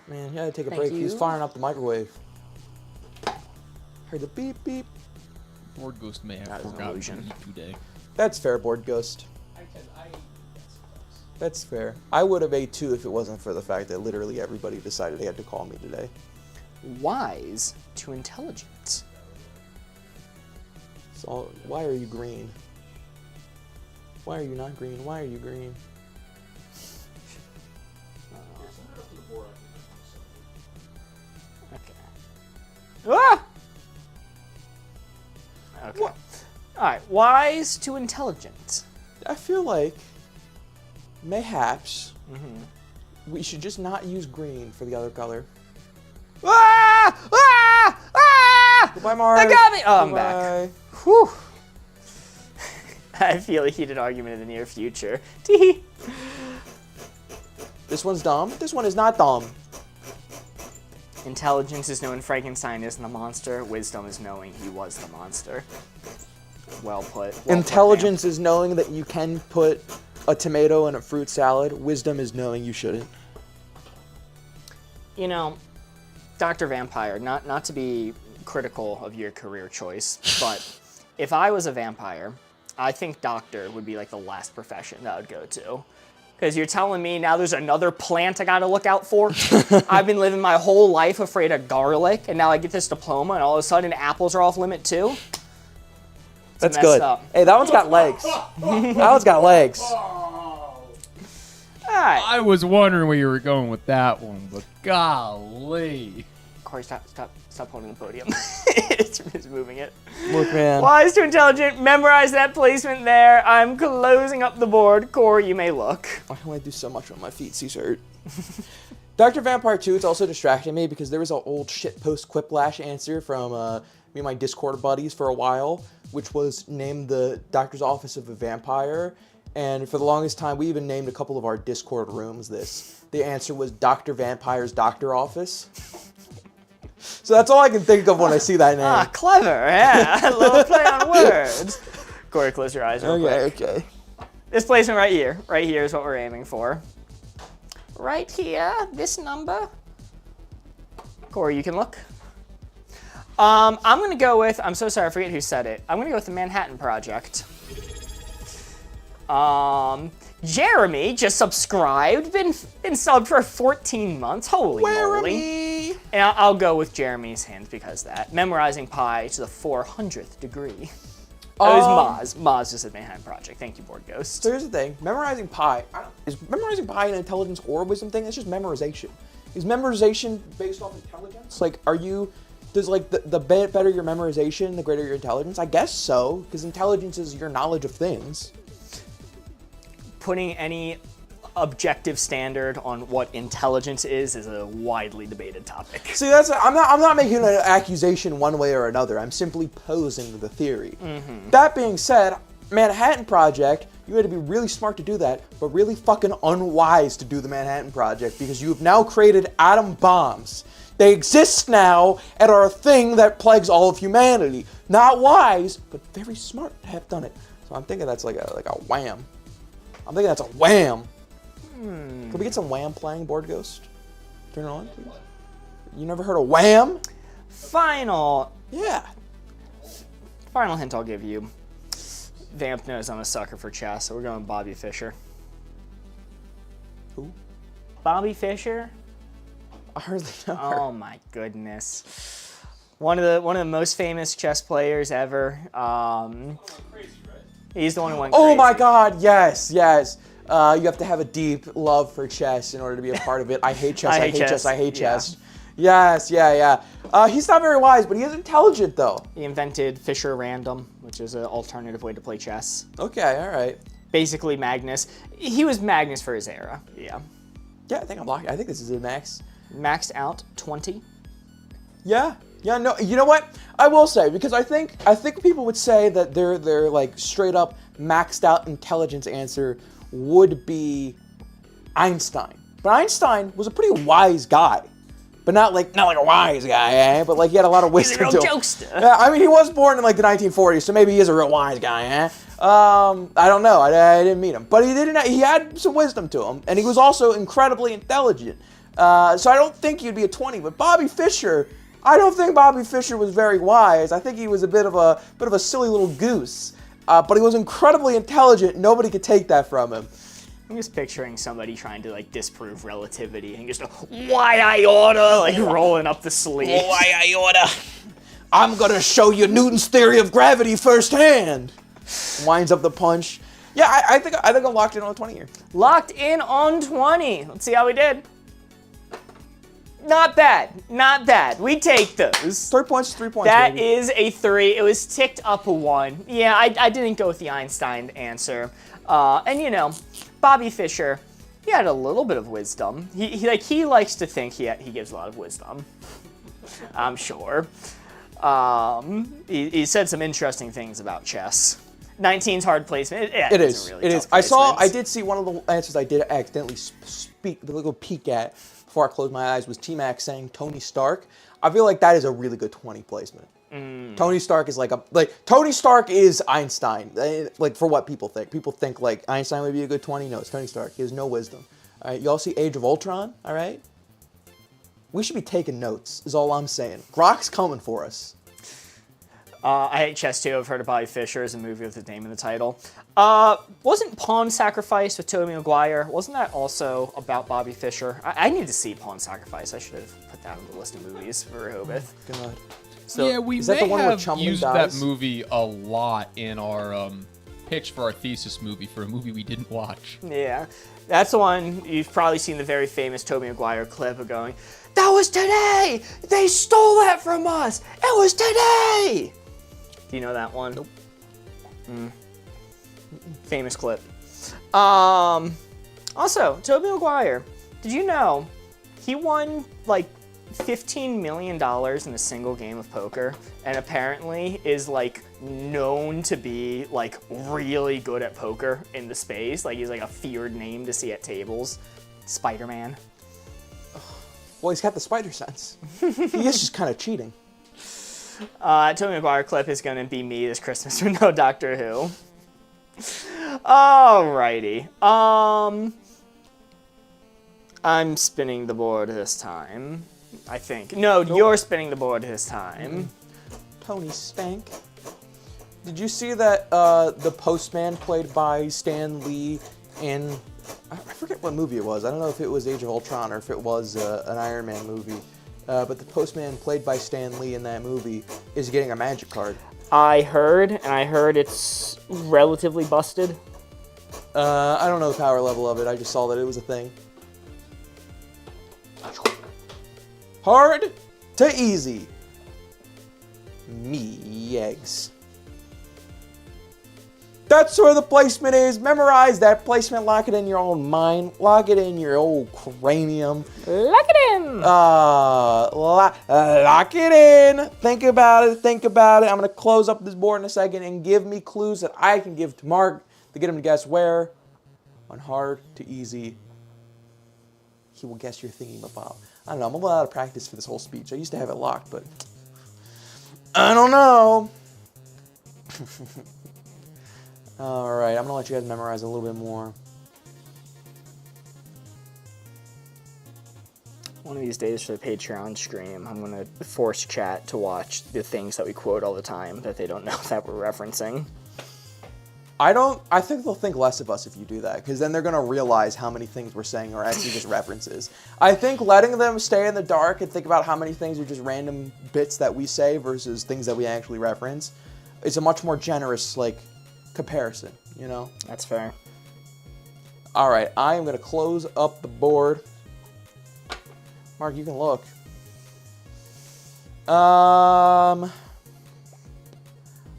Man, you had to take a Thank break. He was you. firing up the microwave. Heard the beep beep. Board Ghost may have That is an forgotten illusion. to eat today. That's fair, Board Ghost. That's fair. I would have ate 2 if it wasn't for the fact that literally everybody decided they had to call me today. Wise to intelligent. So, why are you green? Why are you not green? Why are you green? Okay. Ah! Okay. What? Alright, wise to intelligent. I feel like, mayhaps, we should just not use green for the other color. Ah! Ah! Ah! Goodbye, Mark. That got me! Oh, I'm Goodbye. back. Whew. I feel a heated argument in the near future. Tee. This one's dumb. This one is not dumb. Intelligence is knowing Frankenstein isn't the monster. Wisdom is knowing he was the monster. Well put. Well Intelligence is knowing that you can put a tomato in a fruit salad. Wisdom is knowing you shouldn't. You know, Dr. Vampire, not to be critical of your career choice, but if I was a vampire, I think doctor would be like the last profession that I would go to. Because you're telling me now there's another plant I gotta look out for? I've been living my whole life afraid of garlic, and now I get this diploma, and all of a sudden apples are off limit too? That's messed good. up. Hey, that one's got legs. That one's got legs. Alright. I was wondering where you were going with that one, but golly. Corey, stop holding the podium. it's moving it. Look, man. Wise to intelligent, memorize that placement there. I'm closing up the board. Corey, you may look. I only do so much when my feet cease hurt. Dr. Vampire 2, it's also distracting me because there was an old shitpost Quiplash answer from me and my Discord buddies for a while, which was named the Doctor's Office of a Vampire. And for the longest time, we even named a couple of our Discord rooms this. The answer was Dr. Vampire's Doctor Office. So that's all I can think of when I see that name. Ah, clever, yeah. A little play on words. Corey, close your eyes real quick. Okay. This placement right here is what we're aiming for. Right here, this number. Corey, you can look. I'm gonna go with, I'm so sorry, I forget who said it. I'm gonna go with the Manhattan Project. Jeremy just subscribed, been subbed for 14 months. Holy moly. And I'll go with Jeremy's hint because of that. Memorizing pi to the 400th degree. That was Maz. Maz just said Manhattan Project. Thank you, Board Ghost. So here's the thing. Memorizing pi. Is memorizing pi an intelligence or wisdom thing? It's just memorization. Is memorization based off intelligence? Like, does like the better your memorization, the greater your intelligence? I guess so, because intelligence is your knowledge of things. Putting any objective standard on what intelligence is a widely debated topic. See, I'm not making an accusation one way or another. I'm simply posing the theory. That being said, Manhattan Project, you had to be really smart to do that, but really fucking unwise to do the Manhattan Project because you have now created atom bombs. They exist now and are a thing that plagues all of humanity. Not wise, but very smart to have done it. So I'm thinking that's like a wham. I'm thinking that's a wham. Can we get some Wham playing, Board Ghost? Turn it on, please. You never heard of Wham? Final Yeah. hint I'll give you. Vamp knows I'm a sucker for chess, so we're going Bobby Fischer. Who? Bobby Fischer? I hardly know her. Oh my goodness. One of the most famous chess players ever. He's the one who went crazy. Oh my God! Yes, yes. You have to have a deep love for chess in order to be a part of it. I hate chess. I hate chess. I hate chess. Yes, yeah. He's not very wise, but he is intelligent though. He invented Fischer Random, which is an alternative way to play chess. Okay, all right. Basically Magnus. He was Magnus for his era. Yeah. Yeah, I think I'm locked. I think this is a max. Maxed out 20. Yeah. Yeah, no, you know what? I will say, because I think people would say that their like straight up maxed out intelligence answer would be Einstein. But Einstein was a pretty wise guy. But not like a wise guy, eh? But like he had a lot of wisdom He's a real to him. jokester. Yeah, I mean he was born in like the 1940s, so maybe he is a real wise guy, eh? I don't know. I didn't meet him, but he had some wisdom to him, and he was also incredibly intelligent. So I don't think he'd be a 20. But Bobby Fischer, I don't think Bobby Fischer was very wise. I think he was a bit of a silly little goose. But he was incredibly intelligent. Nobody could take that from him. I'm just picturing somebody trying to like disprove relativity and just why I oughta like rolling up the sleeve. Why I oughta. I'm gonna show you Newton's theory of gravity firsthand. Winds up the punch. Yeah, I think I'm locked in on 20 here. Locked in on 20. Let's see how we did. Not bad. We take those. 3 points, 3 points. That baby. is a 3. It was ticked up a 1. Yeah, I didn't go with the Einstein answer. And you know, Bobby Fischer, he had a little bit of wisdom. He likes to think he gives a lot of wisdom. I'm sure. He said some interesting things about chess. 19's hard placement. It is. Really it is. I did see one of the answers I did accidentally the little peek at before I closed my eyes was T-Max saying Tony Stark. I feel like that is a really good 20 placement. Tony Stark is Tony Stark is Einstein. Like for what people think. People think like Einstein would be a good 20. No, it's Tony Stark. He has no wisdom. All right, you all see Age of Ultron? All right. We should be taking notes. Is all I'm saying. Grokk's coming for us. I hate chess too. I've heard of Bobby Fischer as a movie with his name in the title. Wasn't Pawn Sacrifice with Tobey Maguire? Wasn't that also about Bobby Fischer? I need to see Pawn Sacrifice. I should have put that on the list of movies for Rehoboth. God. So, yeah, we is that may the one where have Chumley used dies? that movie a lot in our pitch for our thesis movie for a movie we didn't watch. Yeah, that's the one. You've probably seen the very famous Tobey Maguire clip of going, "That was today! They stole that from us! It was today!" Do you know that one? Nope. Famous clip. Also, Tobey Maguire, did you know he won like $15 million in a single game of poker, and apparently is like known to be like really good at poker in the space. Like he's like a feared name to see at tables. Spider-Man. Well, he's got the spider sense. He is just kind of cheating. Tobey Maguire clip is gonna be me this Christmas with no Doctor Who. Alrighty. I'm spinning the board this time. I think. No, Nope. You're spinning the board this time. Tony Stank. Did you see that the Postman played by Stan Lee in... I forget what movie it was. I don't know if it was Age of Ultron or if it was an Iron Man movie. But the Postman played by Stan Lee in that movie is getting a magic card. I heard it's relatively busted. I don't know the power level of it. I just saw that it was a thing. Hard to easy. Me eggs. That's where the placement is. Memorize that placement. Lock it in your own mind. Lock it in your old cranium. Lock it in. Lock it in. Think about it. Think about it. I'm going to close up this board in a second and give me clues that I can give to Mark to get him to guess where. On hard to easy, he will guess you're thinking about. I don't know. I'm a little out of practice for this whole speech. I used to have it locked, but I don't know. All right, I'm gonna let you guys memorize a little bit more. One of these days for the Patreon stream, I'm gonna force chat to watch the things that we quote all the time that they don't know that we're referencing. I think they'll think less of us if you do that, because then they're gonna realize how many things we're saying are actually just references. I think letting them stay in the dark and think about how many things are just random bits that we say versus things that we actually reference is a much more generous, like, comparison, you know? That's fair. All right, I am going to close up the board. Mark, you can look. I'm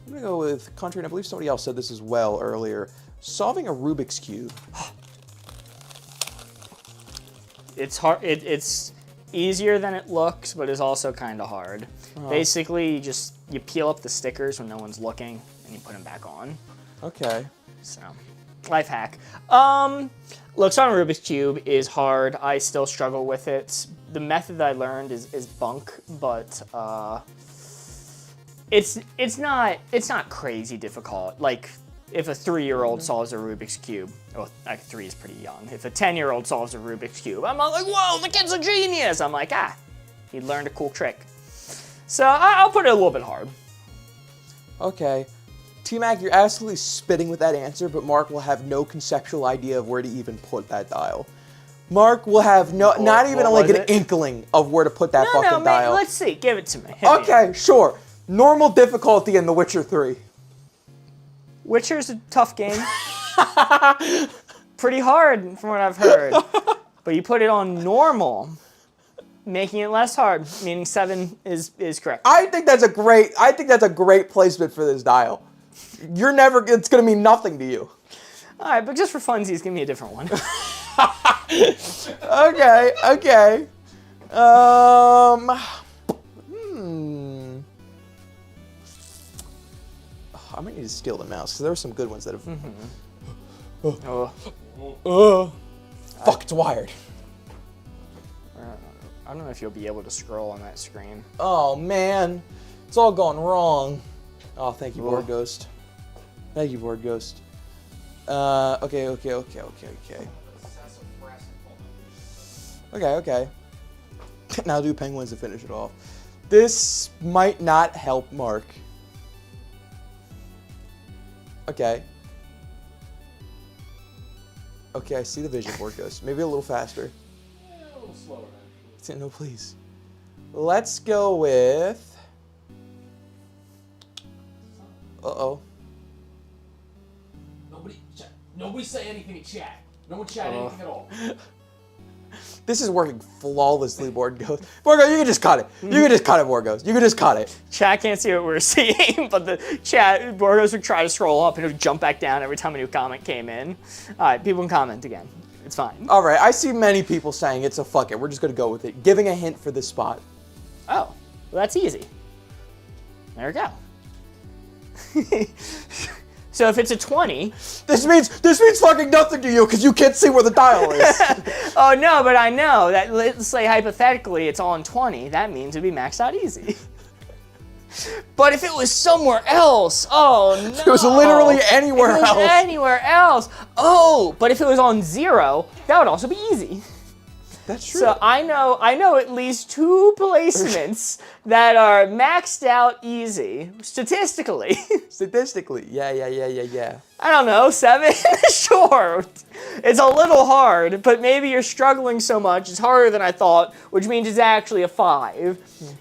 going to go with country, and I believe somebody else said this as well earlier. Solving a Rubik's Cube. It's hard. It's easier than it looks, but it's also kind of hard. Basically, you peel up the stickers when no one's looking, and you put them back on. Okay. So, life hack. Look, solving a Rubik's Cube is hard. I still struggle with it. The method that I learned is bunk, but it's not crazy difficult. Like, if a 3-year-old solves a Rubik's Cube, well, like 3 is pretty young. If a 10-year-old solves a Rubik's Cube, I'm not like, whoa, the kid's a genius. I'm like, he learned a cool trick. So I'll put it a little bit hard. Okay. T-Mac, you're absolutely spitting with that answer, but Mark will have no conceptual idea of where to even put that dial. Mark will have not even like an inkling of where to put that fucking dial. Let's see. Give it to me. Okay, sure. Normal difficulty in The Witcher 3. Witcher's a tough game. Pretty hard from what I've heard. But you put it on normal, making it less hard, meaning 7 is correct. I think that's a great placement for this dial. It's gonna mean nothing to you. All right, but just for funsies, give me a different one. Okay. I might need to steal the mouse because there were some good ones that have. Fuck, it's wired. I don't know if you'll be able to scroll on that screen. Oh man, it's all gone wrong. Oh, thank you, Board Ghost. Thank you, Board Ghost. Okay. Okay. Now do penguins to finish it off. This might not help Mark. Okay, I see the vision, Board Ghost. Maybe a little faster. A little slower, actually. No, please. Let's go with... Uh-oh. Nobody say anything in chat. No one chat anything at all. This is working flawlessly, Board Ghost. Board Ghost, you can just cut it. You can just cut it, Board Ghost. You can just cut it. Chat can't see what we're seeing, but the chat, Board Ghost would try to scroll up and it would jump back down every time a new comment came in. All right, people can comment again. It's fine. All right, I see many people saying it's a fuck it. We're just going to go with it. Giving a hint for this spot. Oh, well, that's easy. There we go. So if it's a 20... This means fucking nothing to you because you can't see where the dial is. Oh, no, but I know that, let's say hypothetically it's on 20. That means it'd be maxed out easy. But if it was somewhere else, oh no. It was literally anywhere else. Anywhere else. Oh, but if it was on 0, that would also be easy. That's true. So I know at least 2 placements that are maxed out easy, statistically. Statistically, yeah. I don't know, 7? Sure. It's a little hard, but maybe you're struggling so much, it's harder than I thought, which means it's actually a 5.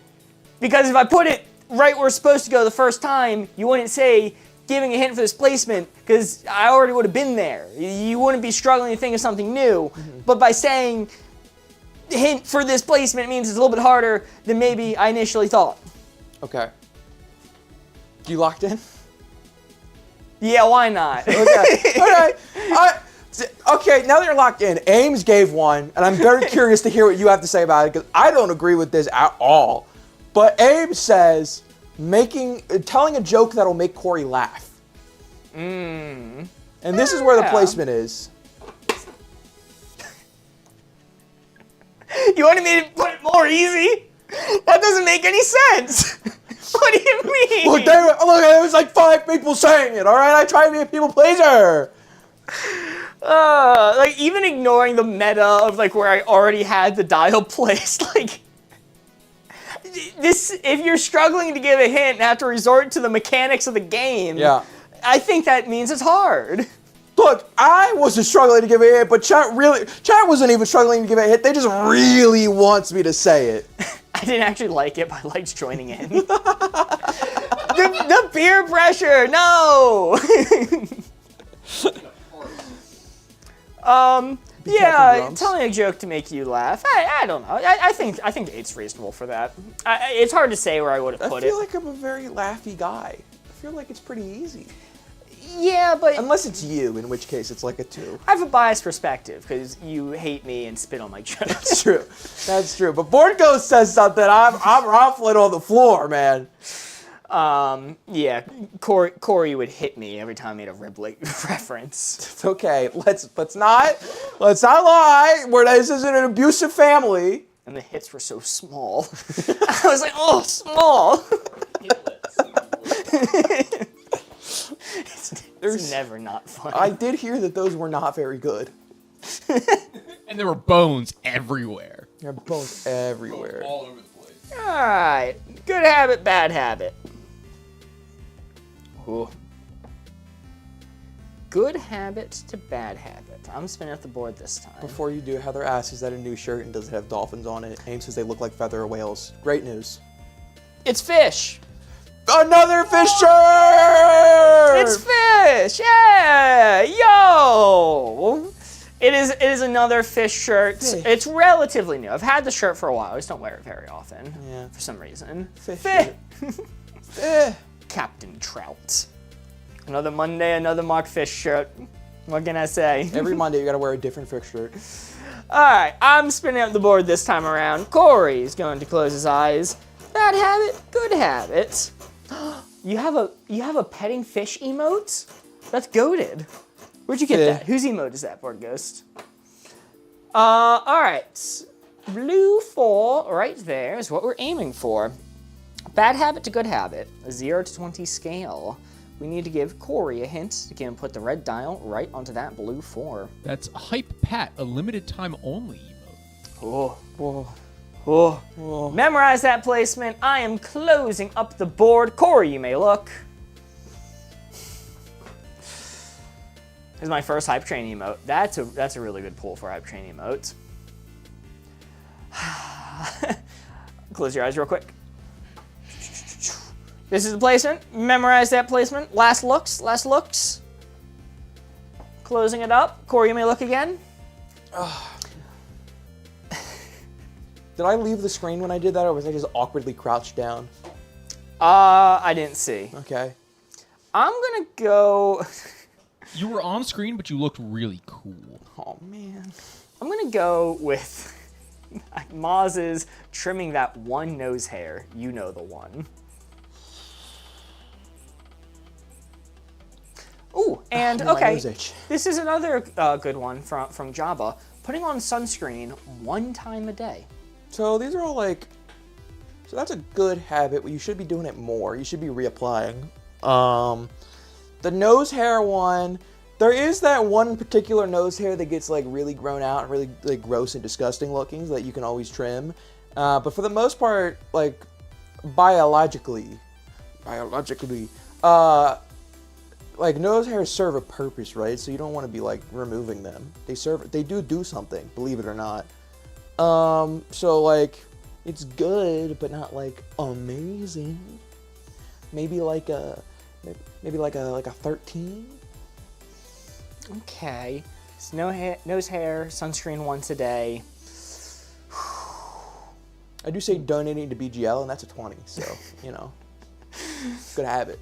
Because if I put it right where it's supposed to go the first time, you wouldn't say, giving a hint for this placement, because I already would have been there. You wouldn't be struggling to think of something new. But by saying... hint for this placement means it's a little bit harder than maybe I initially thought. Okay. You locked in? Yeah, why not? Okay. Okay, now that you're locked in, Ames gave one, and I'm very curious to hear what you have to say about it, because I don't agree with this at all. But Ames says, telling a joke that'll make Corey laugh. And this is where the placement is. You wanted me to put it more easy? That doesn't make any sense. What do you mean? Look, there was like 5 people saying it, all right? I try to be a people pleaser. Like, even ignoring the meta of, like, where I already had the dial placed, like, this, if you're struggling to give a hint and have to resort to the mechanics of the game, Yeah. I think that means it's hard. Look, I wasn't struggling to give a hint, but chat wasn't even struggling to give a hint. They just really wants me to say it. I didn't actually like it, but I liked joining in. the peer pressure, no! Yeah, telling a joke to make you laugh. I don't know. I think 8's reasonable for that. It's hard to say where I would have put it. I feel like I'm a very laughy guy. I feel like it's pretty easy. Yeah, but Unless it's you, in which case it's like a 2. I have a biased perspective because you hate me and spit on my jokes. That's true. That's true. But Board Ghost says something. I'm ruffling on the floor, man. Yeah, Corey would hit me every time he made a Ribley reference. It's okay. Let's not lie. This isn't an abusive family. And the hits were so small. I was like, oh, small. It's never not fun. I did hear that those were not very good. And there were bones everywhere. There are bones everywhere. All over the place. All right, good habit, bad habit. Ooh. Good habit to bad habit. I'm spinning up the board this time. Before you do, Heather asks, is that a new shirt and does it have dolphins on it? Ames says they look like feather whales. Great news. It's fish. Another fish shirt! It's fish. Yeah. Yo. It is another fish shirt. Fish. It's relatively new. I've had the shirt for a while. I just don't wear it very often. Yeah. For some reason. Fish. Captain Trout. Another Monday, another Mark Fish shirt. What can I say? Every Monday you gotta wear a different fish shirt. Alright, I'm spinning up the board this time around. Corey's going to close his eyes. Bad habit, good habit. You have a petting fish emote? That's goated. Where'd you get that? Whose emote is that, Board Ghost? Alright. Blue 4 right there is what we're aiming for. Bad habit to good habit. A 0 to 20 scale. We need to give Corey a hint to get him put the red dial right onto that blue 4. That's Hype Pat, a limited time only emote. Oh. Memorize that placement. I am closing up the board. Corey, you may look. This is my first Hype Train emote. That's a really good pull for Hype Train emotes. Close your eyes real quick. This is the placement. Memorize that placement. Last looks. Closing it up. Corey, you may look again. Did I leave the screen when I did that, or was I just awkwardly crouched down? I didn't see. Okay. I'm gonna go... You were on screen, but you looked really cool. Oh, man. I'm gonna go with Maz's trimming that one nose hair. You know the one. Ooh, and My okay, nose itch. this is another good one from Jabba. Putting on sunscreen 1 time a day. So these are all like, so that's a good habit, but you should be doing it more. You should be reapplying. The nose hair one, there is that one particular nose hair that gets like really grown out and really like gross and disgusting looking that you can always trim. But for the most part, like biologically, like nose hairs serve a purpose, right? So you don't want to be like removing them. They do something, believe it or not. So like it's good, but not like amazing. Maybe like a 13. Okay, so nose hair, sunscreen once a day. I do say donating to BGL, and that's a 20, so, you know. Good habit.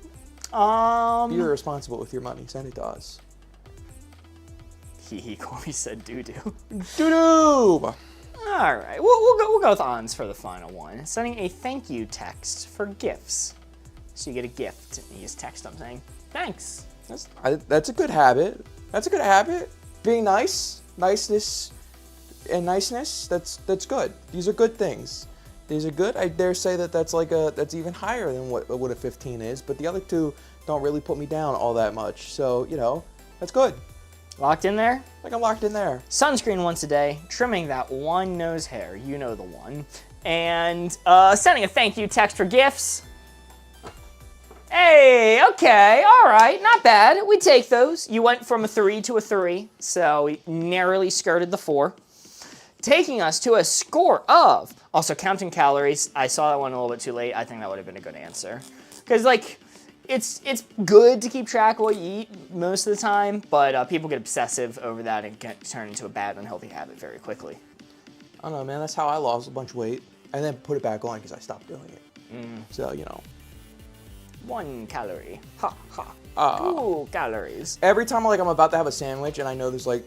Be irresponsible with your money. Send it to us. Corey said doo-doo. Doo-doo! All right, we'll go with Ons for the final one. Sending a thank you text for gifts. So you get a gift, and you just text them saying, thanks. That's a good habit. That's a good habit. Being nice, niceness, and niceness, that's good. These are good things. These are good. I dare say that that's even higher than what a 15 is, but the other two don't really put me down all that much. So, you know, that's good. Locked in there? Like I'm locked in there. Sunscreen once a day, trimming that one nose hair, you know the one. And sending a thank you text for gifts. Hey, okay, all right, not bad. We take those. You went from a 3 to a 3, so we narrowly skirted the 4. Taking us to a score of, also counting calories. I saw that one a little bit too late. I think that would have been a good answer. Because, like, it's good to keep track of what you eat most of the time, but people get obsessive over that and turn into a bad, unhealthy habit very quickly. I don't know, man. That's how I lost a bunch of weight and then put it back on because I stopped doing it. So, you know. 1 calorie. Ha, ha. 2 calories. Every time I'm about to have a sandwich and I know there's like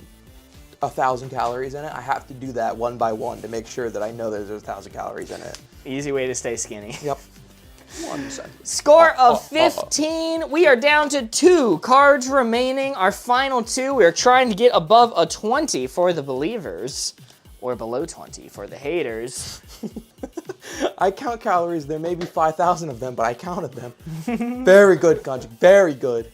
1,000 calories in it, I have to do that one by one to make sure that I know that there's 1,000 calories in it. Easy way to stay skinny. Yep. 1%. Score of 15. We are down to 2 cards remaining. Our final 2. We are trying to get above a 20 for the believers, or below 20 for the haters. I count calories. There may be 5,000 of them, but I counted them. Very good, Kanji. Very good.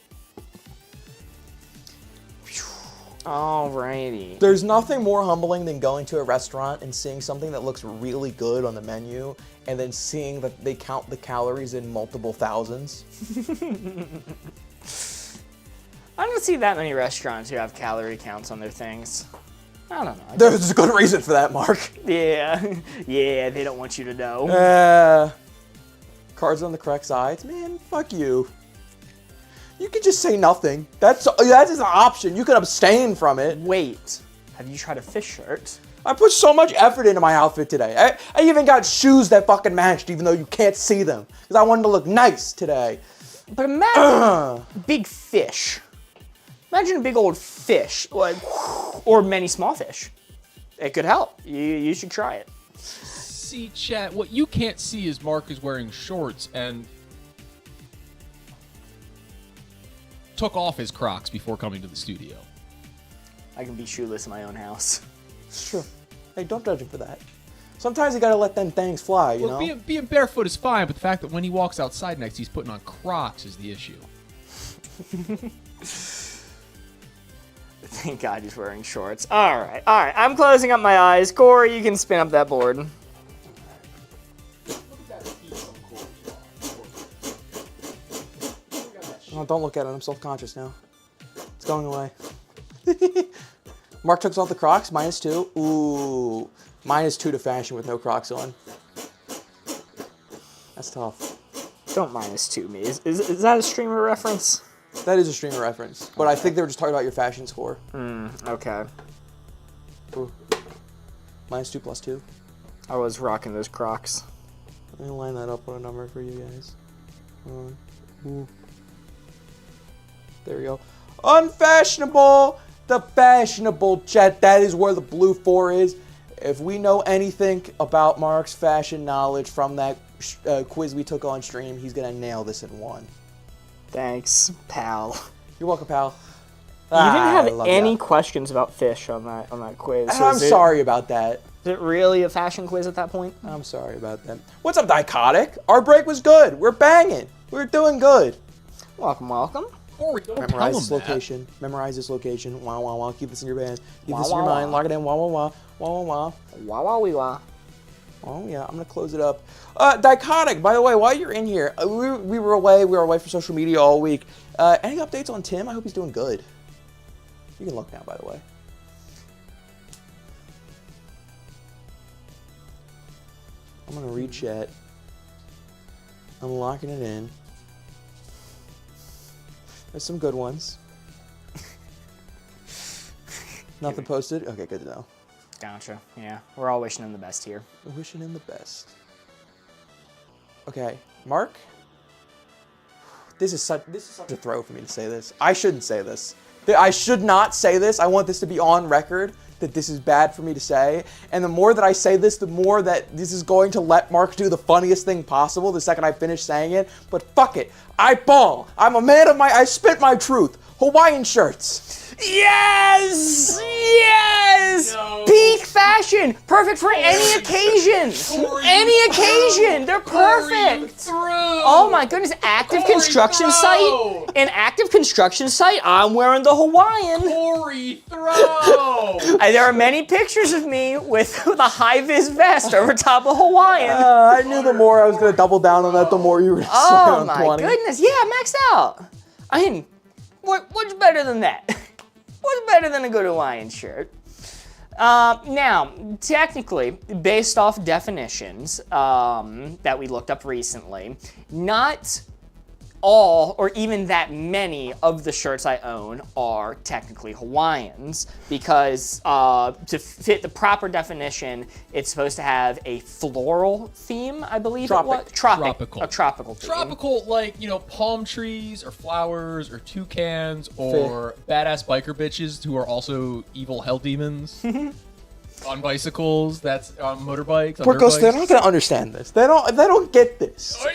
Alrighty. There's nothing more humbling than going to a restaurant and seeing something that looks really good on the menu and then seeing that they count the calories in multiple thousands. I don't see that many restaurants who have calorie counts on their things. I don't know. There's a good reason for that, Mark. Yeah. Yeah, they don't want you to know. Cards on the correct sides? Man, fuck you. You could just say nothing. That is an option. You could abstain from it. Wait. Have you tried a fish shirt? I put so much effort into my outfit today. I even got shoes that fucking matched even though you can't see them. Because I wanted to look nice today. But imagine big fish. Imagine a big old fish, like, or many small fish. It could help. You should try it. See, chat, what you can't see is Mark is wearing shorts and took off his Crocs before coming to the studio. I can be shoeless in my own house. It's true. Hey, don't judge him for that. Sometimes you gotta let them things fly, you know? Being barefoot is fine, but the fact that when he walks outside next, he's putting on Crocs is the issue. Thank God he's wearing shorts. All right. I'm closing up my eyes. Corey, you can spin up that board. Oh, don't look at it. I'm self-conscious now. It's going away. Mark took off the Crocs, -2. Ooh, -2 to fashion with no Crocs on. That's tough. Don't -2 me. Is that a streamer reference? That is a streamer reference, but I think they were just talking about your fashion score. Okay. Ooh. -2 + 2. I was rocking those Crocs. Let me line that up on a number for you guys. Ooh. There we go. Unfashionable! The fashionable chat. That is where the blue 4 is. If we know anything about Mark's fashion knowledge from that quiz we took on stream, he's going to nail this in 1. Thanks, pal. You're welcome, pal. You didn't have any questions about fish on that quiz. So I'm sorry about that. Is it really a fashion quiz at that point? I'm sorry about that. What's up, Dichotic? Our break was good. We're banging. We're doing good. Welcome, welcome. Corey, don't Memorize tell this him location. Memorize this location. Wah, wah, wah. Keep this in your band. Keep Wah, this in your wah, mind. wah. Lock it in. Wah, wah, wah. Wah, wah, wah. Wah, wah, wee, wah. Oh, yeah. I'm going to close it up. Dichotic, by the way, while you're in here, we were away. We were away from social media all week. Any updates on Tim? I hope he's doing good. You can look now, by the way. I'm going to read chat. I'm locking it in. There's some good ones. Nothing posted? Okay, good to know. Gotcha. Yeah, we're all wishing him the best here. We're wishing him the best. Okay, Mark. This is such a throw for me to say this. I shouldn't say this. I should not say this. I want this to be on record that this is bad for me to say. And the more that I say this, the more that this is going to let Mark do the funniest thing possible the second I finish saying it. But fuck it. I ball. I'm a man of I spit my truth. Hawaiian shirts. Yes! Yes! No. Peak fashion! Perfect for any occasion! Any occasion! They're perfect! Oh my goodness, active construction site? An active construction site? I'm wearing the Hawaiian. Corey, throw! There are many pictures of me with a high-vis vest over top of Hawaiian. I knew the more I was going to double down on that, the more you were going to Oh on my 20. goodness, yeah, maxed out. I mean, what's better than that? What's better than a good Hawaiian shirt? Now, technically, based off definitions that we looked up recently, not all or even that many of the shirts I own are technically Hawaiians because to fit the proper definition, it's supposed to have a floral theme, I believe it was. Tropical. A tropical theme. Tropical, like, palm trees or flowers or toucans or badass biker bitches who are also evil hell demons. On bicycles, that's on motorbikes. On dirt Porcos, they're bikes. not going to understand this. They don't get this. Or,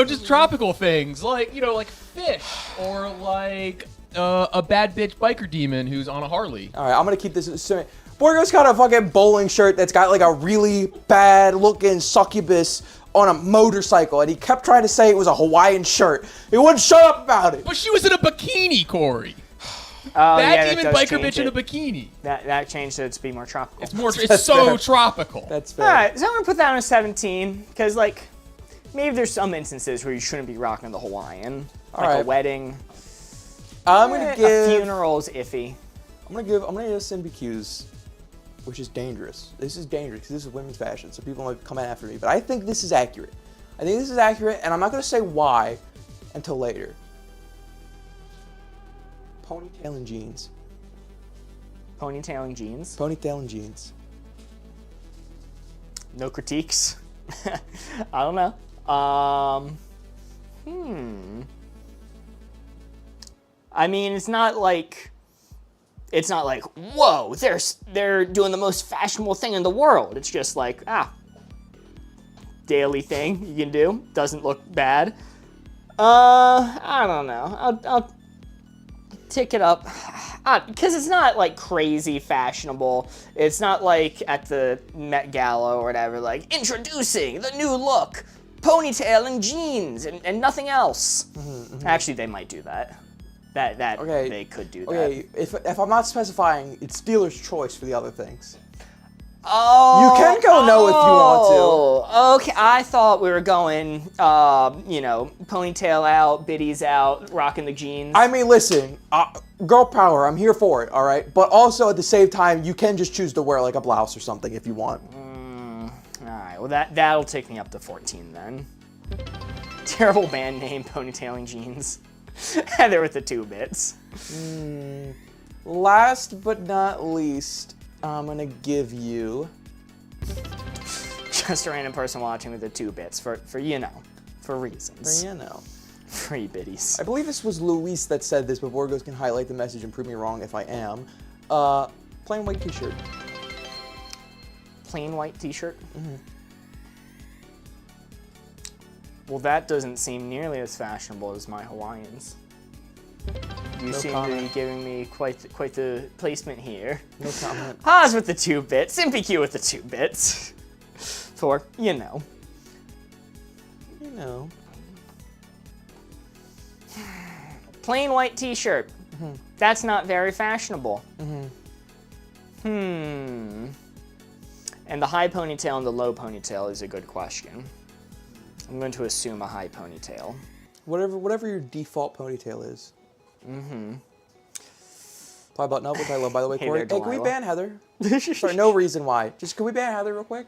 just tropical things like fish or like a bad bitch biker demon who's on a Harley. All right, I'm going to keep this. Borgo's got a fucking bowling shirt that's got like a really bad looking succubus on a motorcycle, and he kept trying to say it was a Hawaiian shirt. He wouldn't shut up about it. But she was in a bikini, Corey. Oh, Bad yeah, demon that does biker change bitch in a it. bikini. That changed it to be more tropical. It's so tropical. That's fair. All right, so I'm gonna put that on a 17 because, like, maybe there's some instances where you shouldn't be rocking the Hawaiian, like a right. wedding. I'm gonna A give. funeral's iffy. I'm gonna give SMBQs, which is dangerous. This is dangerous because this is women's fashion, so people might come after me. But I think this is accurate. I think this is accurate, and I'm not gonna say why until later. Ponytail and jeans. Ponytailing jeans. Ponytail and jeans. No critiques. I don't know. I mean, it's not like, whoa, they're doing the most fashionable thing in the world. It's just like, daily thing you can do. Doesn't look bad. I don't know. I'll tick it up. Because it's not like crazy fashionable. It's not like at the Met Gala or whatever, like introducing the new look, ponytail and jeans and nothing else. Actually, they might do that. Okay. They could do that. Okay, if I'm not specifying, it's dealer's choice for the other things. Oh, You can go no if you want to. Oh, okay. I thought we were going, ponytail out, biddies out, rocking the jeans. I mean, listen, girl power, I'm here for it, all right? But also at the same time, you can just choose to wear like a blouse or something if you want. All right. Well, that'll take me up to 14 then. Terrible band name, ponytailing jeans. Heather with the 2 bits. Last but not least, I'm gonna give you. Just a random person watching with the 2 bits for reasons. You know. Free biddies. I believe this was Luis that said this, but Borgos can highlight the message and prove me wrong if I am. Plain white t-shirt. Plain white t-shirt? Well, that doesn't seem nearly as fashionable as my Hawaiians. You seem to be giving me quite the placement here. No comment. Haas with the 2 bits, MPQ with the 2 bits. For, You know. Plain white t-shirt. That's not very fashionable. And the high ponytail and the low ponytail is a good question. I'm going to assume a high ponytail. Whatever your default ponytail is. Apply button up, which I love, by the way, Hey Corey. there, Hey, can we Delilah. ban Heather? For no reason why. Just, can we ban Heather real quick?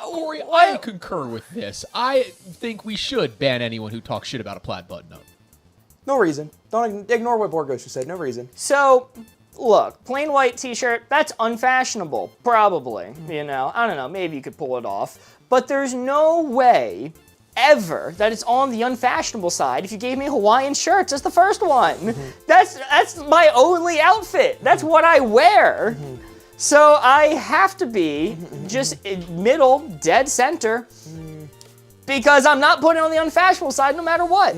Corey, I concur with this. I think we should ban anyone who talks shit about a plaid button-up. No reason. Don't ignore what Borgos just said. No reason. So, look, plain white t-shirt, that's unfashionable, probably, you know. I don't know, maybe you could pull it off. But there's no way ever that it's on the unfashionable side if you gave me Hawaiian shirts as the first one. That's my only outfit. That's what I wear. So I have to be just middle, dead center, because I'm not putting it on the unfashionable side no matter what.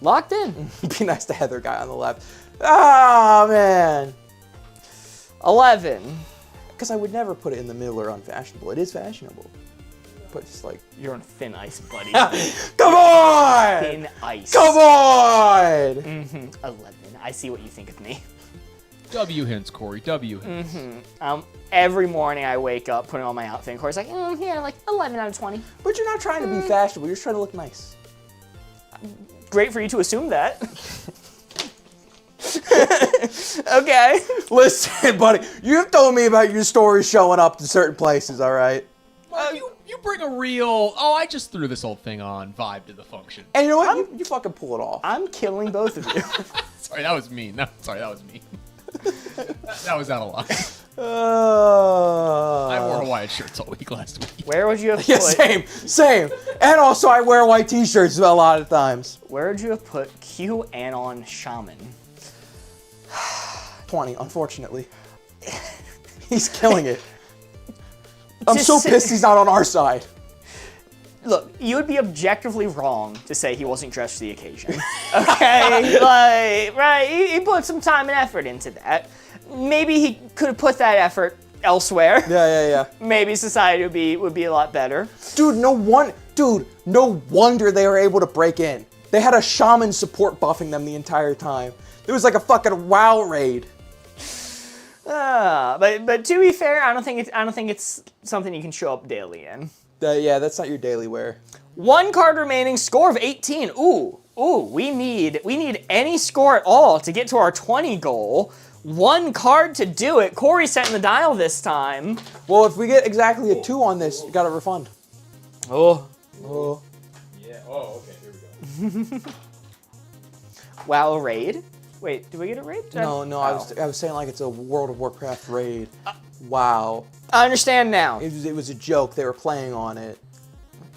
Locked in. Be nice to Heather guy on the left. Ah, man. 11. Because I would never put it in the middle or unfashionable. It is fashionable. But it's like... You're on thin ice, buddy. Come on! Thin ice. Come on! 11. I see what you think of me. W hints, Corey. W hints. Every morning I wake up putting on my outfit, and Corey's like, yeah, like 11 out of 20. But you're not trying to be fashionable. You're just trying to look nice. Great for you to assume that. Okay. Listen, buddy, you've told me about your stories showing up to certain places, all right? You bring a real, I just threw this old thing on vibe to the function. And you know what? You fucking pull it off. I'm killing both of you. Sorry, that was mean. No, sorry, that was mean. that was out of luck. I wore Hawaiian shirts all week last week. Where would you have put... Yeah, same. And also, I wear white t-shirts a lot of times. Where would you have put QAnon Shaman? 20, unfortunately. He's killing it. I'm so pissed he's not on our side. Look, you would be objectively wrong to say he wasn't dressed for the occasion. Okay? Like, right, he put some time and effort into that. Maybe he could have put that effort elsewhere. Yeah. Maybe society would be a lot better. Dude, no wonder they were able to break in. They had a shaman support buffing them the entire time. It was like a fucking WoW raid. But to be fair, I don't think it's something you can show up daily in. Yeah, that's not your daily wear. 1 card remaining, score of 18. Ooh, we need any score at all to get to our 20 goal. 1 card to do it. Corey setting the dial this time. Well, if we get exactly a 2 on this, you got a refund. Oh. Yeah. Oh, okay. Here we go. Wow, a raid? Wait, did we get a raid? No, Oh. I was saying like it's a World of Warcraft raid. Wow. I understand now. It was a joke. They were playing on it.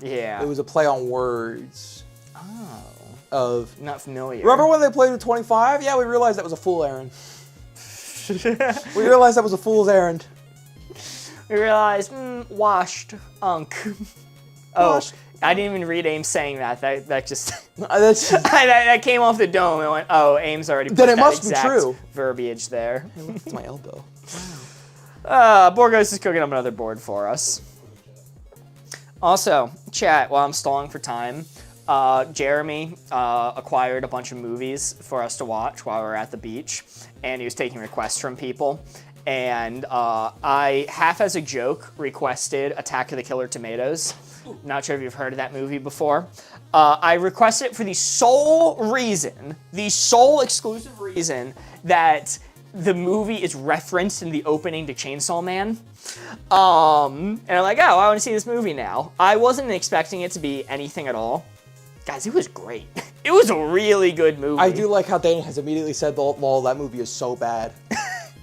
Yeah. It was a play on words. Oh. Of... Not familiar. Remember when they played with 25? Yeah, we realized that was a fool errand. We realized that was a fool's errand. We realized, washed, unk. Oh, Washed. I didn't even read Ames saying that. That just That's that came off the dome and went, oh, Ames already put Then it that must be exact true. verbiage there. It's my elbow. Borgos is cooking up another board for us. Also, chat, while I'm stalling for time, Jeremy acquired a bunch of movies for us to watch while we were at the beach, and he was taking requests from people. And I, half as a joke, requested Attack of the Killer Tomatoes. Not sure if you've heard of that movie before. I requested it for the sole exclusive reason that the movie is referenced in the opening to Chainsaw Man. And I'm like, oh, I want to see this movie now. I wasn't expecting it to be anything at all. Guys, it was great. It was a really good movie. I do like how Dana has immediately said, lol, that movie is so bad.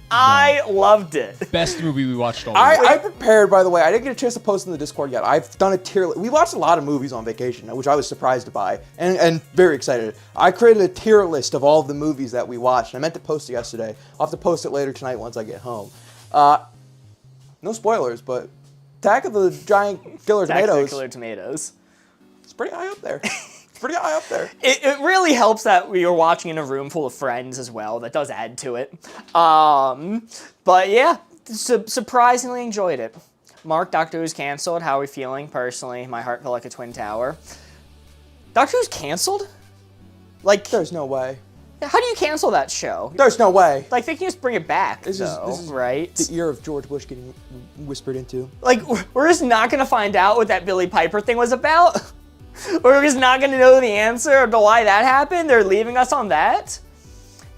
I loved it. Best movie we watched all week. I prepared, by the way. I didn't get a chance to post in the Discord yet. I've done a tier list. We watched a lot of movies on vacation, which I was surprised by and very excited. I created a tier list of all of the movies that we watched. I meant to post it yesterday. I'll have to post it later tonight once I get home. No spoilers, but Attack of the Giant Killer Tomatoes. Attack of the Killer Tomatoes. It's pretty high up there. It's pretty high up there. It really helps that we were watching in a room full of friends as well. That does add to it. But yeah, surprisingly enjoyed it. Mark, Doctor Who's canceled. How are we feeling? Personally, my heart felt like a twin tower. Doctor Who's canceled? Like, There's no way. how do you cancel that show? There's no way. Like, they can just bring it back, This is right? The ear of George Bush getting whispered into. Like, we're just not gonna find out what that Billy Piper thing was about? We're just not gonna know the answer to why that happened? They're leaving us on that?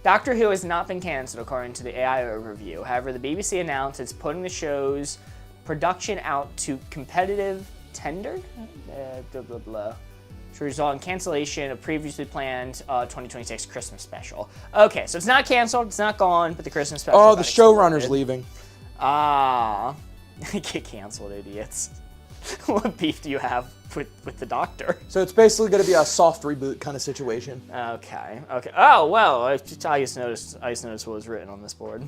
Doctor Who has not been canceled, according to the AI overview. However, the BBC announced it's putting the show's production out to competitive tender? Blah, blah, blah. which result in cancellation of previously planned 2026 Christmas special. Okay, so it's not canceled, it's not gone, but the Christmas special. Oh, the got showrunner's extended. leaving. Ah, get canceled, idiots. What beef do you have with the Doctor? So it's basically going to be a soft reboot kind of situation. Okay. Oh well, I just noticed what was written on this board.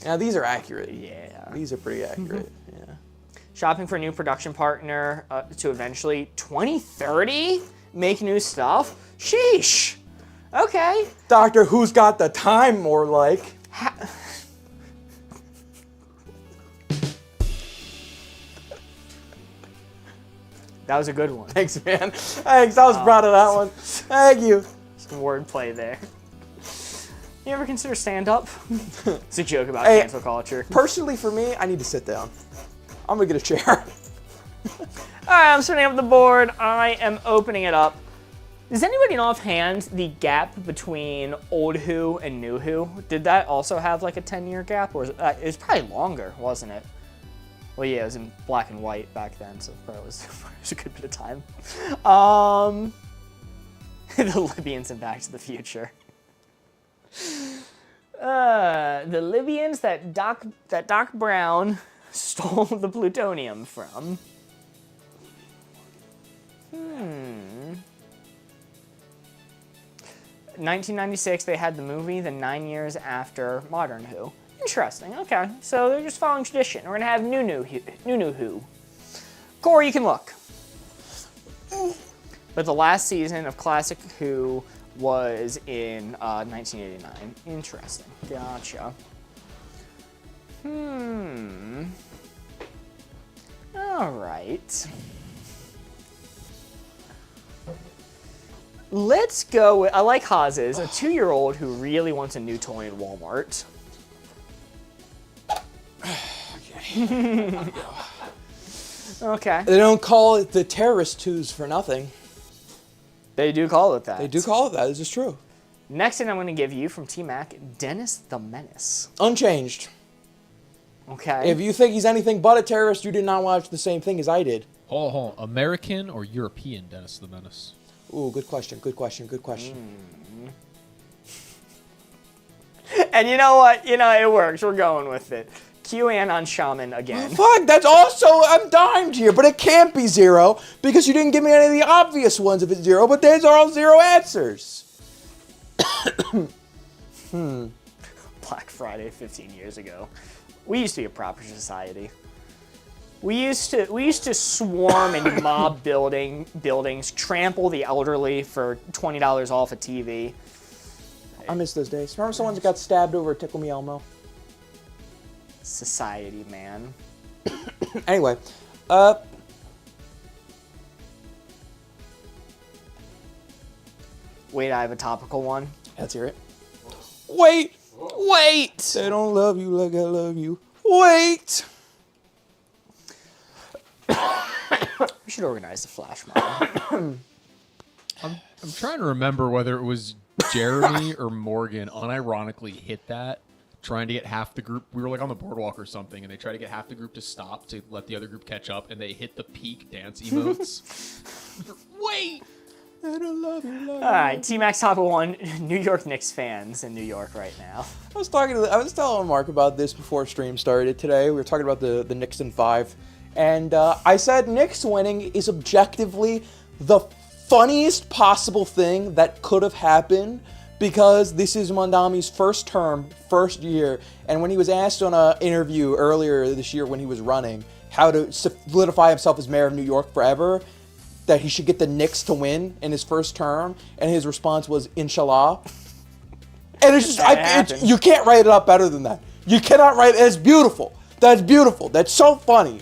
Now these are accurate. Yeah. These are pretty accurate. Yeah. Shopping for a new production partner to eventually 2030 make new stuff. Sheesh. Okay. Doctor, who's got the time? More like. That was a good one. Thanks, man. Thanks. I was proud of that one. Thank you. Some wordplay there. You ever consider stand-up? It's a joke about Hey, cancel culture. Personally, for me, I need to sit down. I'm gonna get a chair. All right, I'm setting up the board. I am opening it up. Does anybody know offhand the gap between old Who and new Who? Did that also have like a 10-year gap, or it was probably longer, wasn't it? Well, yeah, it was in black and white back then, so it probably was a good bit of time. The Libyans in Back to the Future. The Libyans that Doc Brown stole the plutonium from. 1996, they had the movie, then 9 years after Modern Who. Interesting, okay. So they're just following tradition. We're gonna have new Who. Corey, you can look. But the last season of Classic Who was in 1989. Interesting. Gotcha. All right. Let's go with, I like Haz's, a 2-year-old who really wants a new toy in Walmart. Okay. They don't call it the terrorist twos for nothing. They do call it that. They do call it that. This is true. Next thing I'm going to give you from T-Mac, Dennis the Menace. Unchanged. Okay. If you think he's anything but a terrorist, you did not watch the same thing as I did. Hold on. American or European Dennis the Menace? Ooh, good question. Good question. Good question. And you know what? You know, it works. We're going with it. QAnon shaman again. Fuck, that's also, I'm dying here, but it can't be zero because you didn't give me any of the obvious ones if it's zero, but these are all zero answers. Black Friday 15 years ago. We used to be a proper society. We used to swarm in mob buildings, trample the elderly for $20 off a TV. I miss those days. Remember someone that got stabbed over at Tickle Me Elmo? Society, man. Anyway, Wait, I have a topical one. let's hear it. Wait! Wait! They don't love you like I love you. Wait! We should organize a flash mob. I'm trying to remember whether it was Jeremy or Morgan unironically hit that, trying to get half the group. We were like on the boardwalk or something, and they tried to get half the group to stop to let the other group catch up, and they hit the peak dance emotes. Wait! They don't love you like All right, T-Max top of one. New York Knicks fans in New York right now. I was telling Mark about this before stream started today. We were talking about the Knicks in 5. And I said Knicks winning is objectively the funniest possible thing that could have happened because this is Mondami's first term, first year. And when he was asked on an interview earlier this year when he was running how to solidify himself as mayor of New York forever, that he should get the Knicks to win in his first term, and his response was, Inshallah. And it's just, you can't write it up better than that. You cannot write it. It's beautiful. That's beautiful. That's so funny.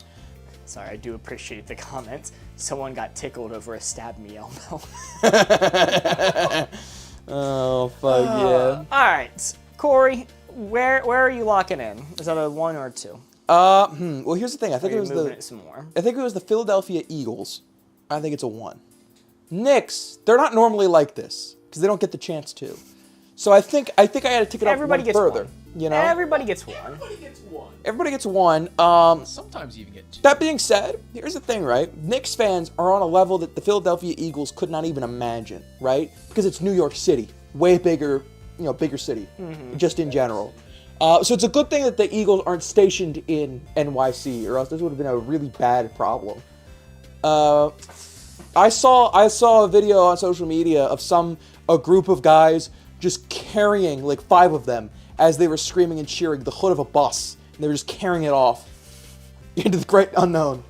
Sorry, I do appreciate the comments. Someone got tickled over a stab me elbow. Oh, fuck yeah. All right, Corey, where are you locking in? Is that a 1 or a 2? Well, here's the thing. I think Are it you was moving it some more? I think it was the Philadelphia Eagles. I think it's a 1. Knicks, they're not normally like this because they don't get the chance to. So I think I had to take it up Everybody one gets further. one. You know, Everybody gets one. everybody gets one. Sometimes you even get 2. That being said, here's the thing, right? Knicks fans are on a level that the Philadelphia Eagles could not even imagine, right? Because it's New York City, way bigger, bigger city, just in general. So it's a good thing that the Eagles aren't stationed in NYC, or else this would have been a really bad problem. I saw a video on social media of a group of guys just carrying, like 5 of them, as they were screaming and cheering, the hood of a bus. And they were just carrying it off into the great unknown.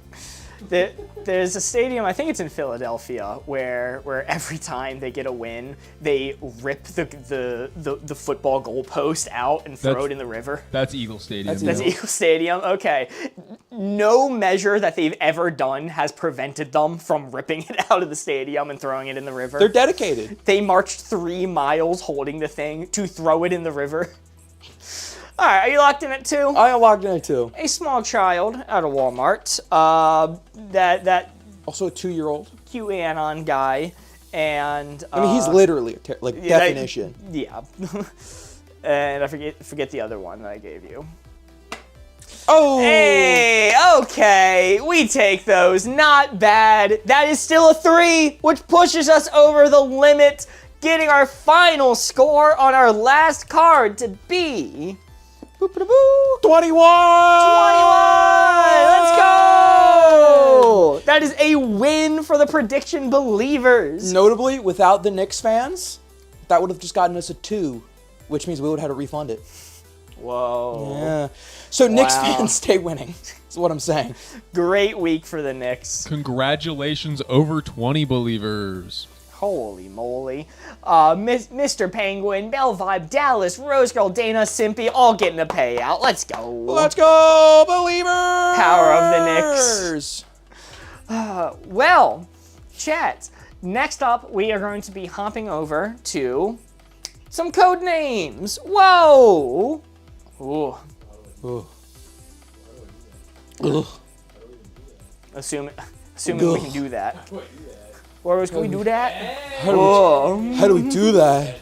There's a stadium, I think it's in Philadelphia, where every time they get a win, they rip the football goalpost out and throw it in the river. That's Eagle Stadium. That's Eagle Stadium. Okay. No measure that they've ever done has prevented them from ripping it out of the stadium and throwing it in the river. They're dedicated. They marched 3 miles holding the thing to throw it in the river. All right, are you locked in at 2? I am logged in at 2. A small child out of Walmart. That Also a 2-year-old. QAnon guy, and I mean, he's literally definition. Yeah. And I forget the other one that I gave you. Oh! Hey, okay, we take those. Not bad. That is still a 3, which pushes us over the limit, getting our final score on our last card to be 21! 21! Let's go! That is a win for the prediction believers. Notably, without the Knicks fans, that would have just gotten us a 2, which means we would have had to refund it. Whoa. Yeah. So Knicks Wow. fans stay winning, is what I'm saying. Great week for the Knicks. Congratulations, over 20 believers. Holy moly. Mr. Penguin, Bell Vibe, Dallas, Rose Girl, Dana, Simpy, all getting a payout. Let's go. Let's go, believers! Power of the Knicks. Well, chat, next up we are going to be hopping over to some code names. Whoa! Ooh. Ugh. Ugh. Assuming we can do that. Or can we do that? How do we do that?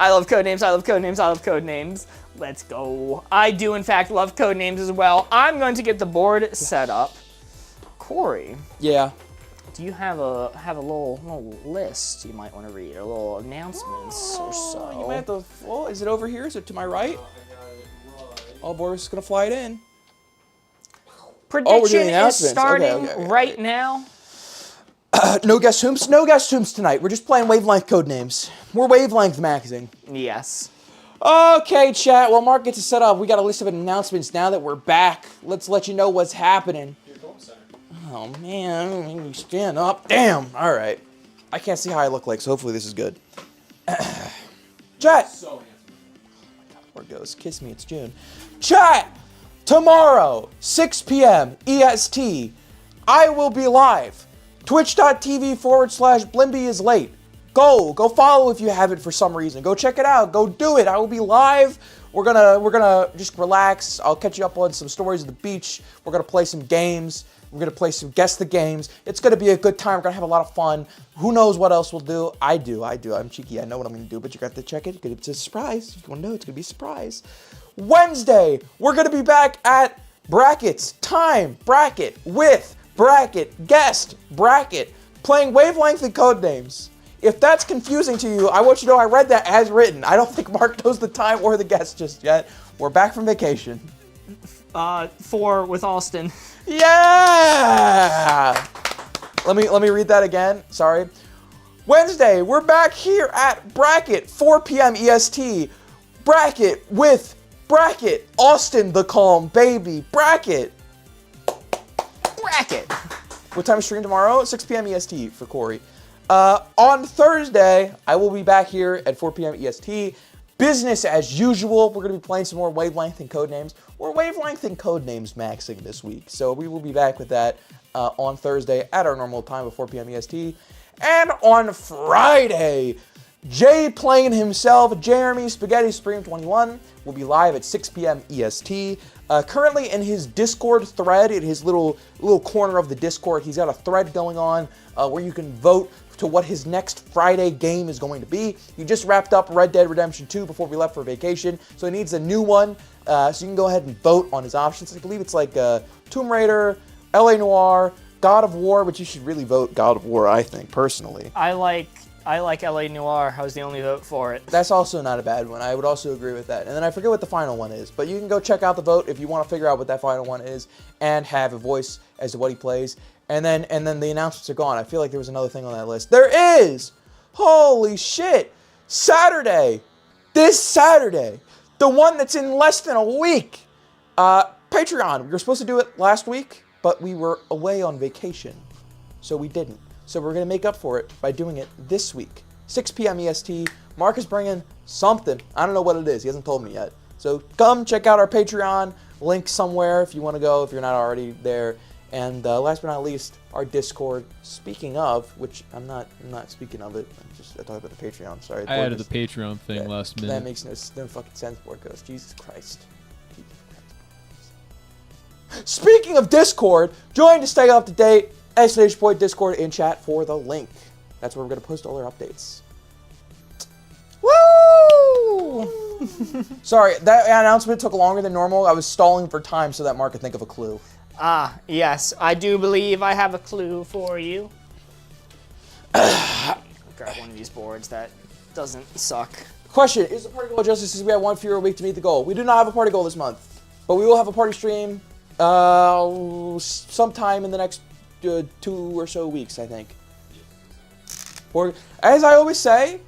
I love code names, I love code names, I love code names. Let's go. I do, in fact, love code names as well. I'm going to get the board set up. Corey, Yeah. do you have a little list you might want to read, or little announcements or so? You might have to. Well, is it over here? Is it to my right? Oh, boys, gonna fly it in. Prediction we're doing is announcements. starting Okay. right now. No guest whom's. No guest whom's tonight. We're just playing wavelength code names. We're wavelength maxing. Yes. Okay, chat. Well, Mark gets it set up. We got a list of announcements now that we're back. Let's let you know what's happening. Oh man, let me stand up. Damn. All right. I can't see how I look like, so hopefully this is good. Chat. Where it goes? Kiss me. It's June. Chat. Tomorrow, 6 p.m. EST. I will be live. Twitch.tv/Blimby is late. Go follow if you haven't for some reason. Go check it out. Go do it. I will be live. We're gonna just relax. I'll catch you up on some stories of the beach. We're gonna play some games. We're gonna play some guess the games. It's gonna be a good time. We're gonna have a lot of fun. Who knows what else we'll do? I do. I'm cheeky. I know what I'm gonna do, but you got to check it. It's a surprise. If you wanna know, it's gonna be a surprise. Wednesday, we're gonna be back at brackets, time, bracket, with, bracket, guest, bracket, playing wavelength and code names. If that's confusing to you, I want you to know I read that as written. I don't think Mark knows the time or the guest just yet. We're back from vacation. 4 with Austin. Yeah! Let me read that again. Sorry. Wednesday, we're back here at bracket, 4 p.m. EST. Bracket with bracket, Austin the Calm Baby. Bracket. What time is stream tomorrow? 6 p.m. EST for Corey. On Thursday, I will be back here at 4 p.m. EST. Business as usual. We're going to be playing some more wavelength and code names. We're wavelength and code names maxing this week. So we will be back with that on Thursday at our normal time of 4 p.m. EST. And on Friday, Jay playing himself, Jeremy Spaghetti Supreme 21, will be live at 6 p.m. EST. Currently in his Discord thread, in his little corner of the Discord, he's got a thread going on where you can vote to what his next Friday game is going to be. He just wrapped up Red Dead Redemption 2 before we left for vacation, so he needs a new one. So you can go ahead and vote on his options. I believe it's like Tomb Raider, LA Noire, God of War, but you should really vote God of War, I think, personally. I like LA Noire. I was the only vote for it. That's also not a bad one. I would also agree with that. And then I forget what the final one is, but you can go check out the vote if you want to figure out what that final one is and have a voice as to what he plays. And then the announcements are gone. I feel like there was another thing on that list. There is! Holy shit! Saturday! This Saturday! The one that's in less than a week! Patreon. We were supposed to do it last week, but we were away on vacation. So we didn't. So we're going to make up for it by doing it this week. 6 p.m. EST. Mark is bringing something. I don't know what it is. He hasn't told me yet. So come check out our Patreon. Link somewhere if you want to go, if you're not already there. And last but not least, our Discord. Speaking of, which I'm not speaking of it. I talked about the Patreon. Sorry. I added the Patreon thing last minute. That makes no fucking sense, Boardgos. Jesus Christ. Speaking of Discord, join to stay up to date. !point Discord in chat for the link. That's where we're going to post all our updates. Woo! Sorry, that announcement took longer than normal. I was stalling for time so that Mark could think of a clue. Ah, yes. I do believe I have a clue for you. Grab one of these boards that doesn't suck. Question, is the party goal just as we have one fewer week to meet the goal? We do not have a party goal this month, but we will have a party stream sometime in the next 2 or so weeks, I think. Or, as I always say,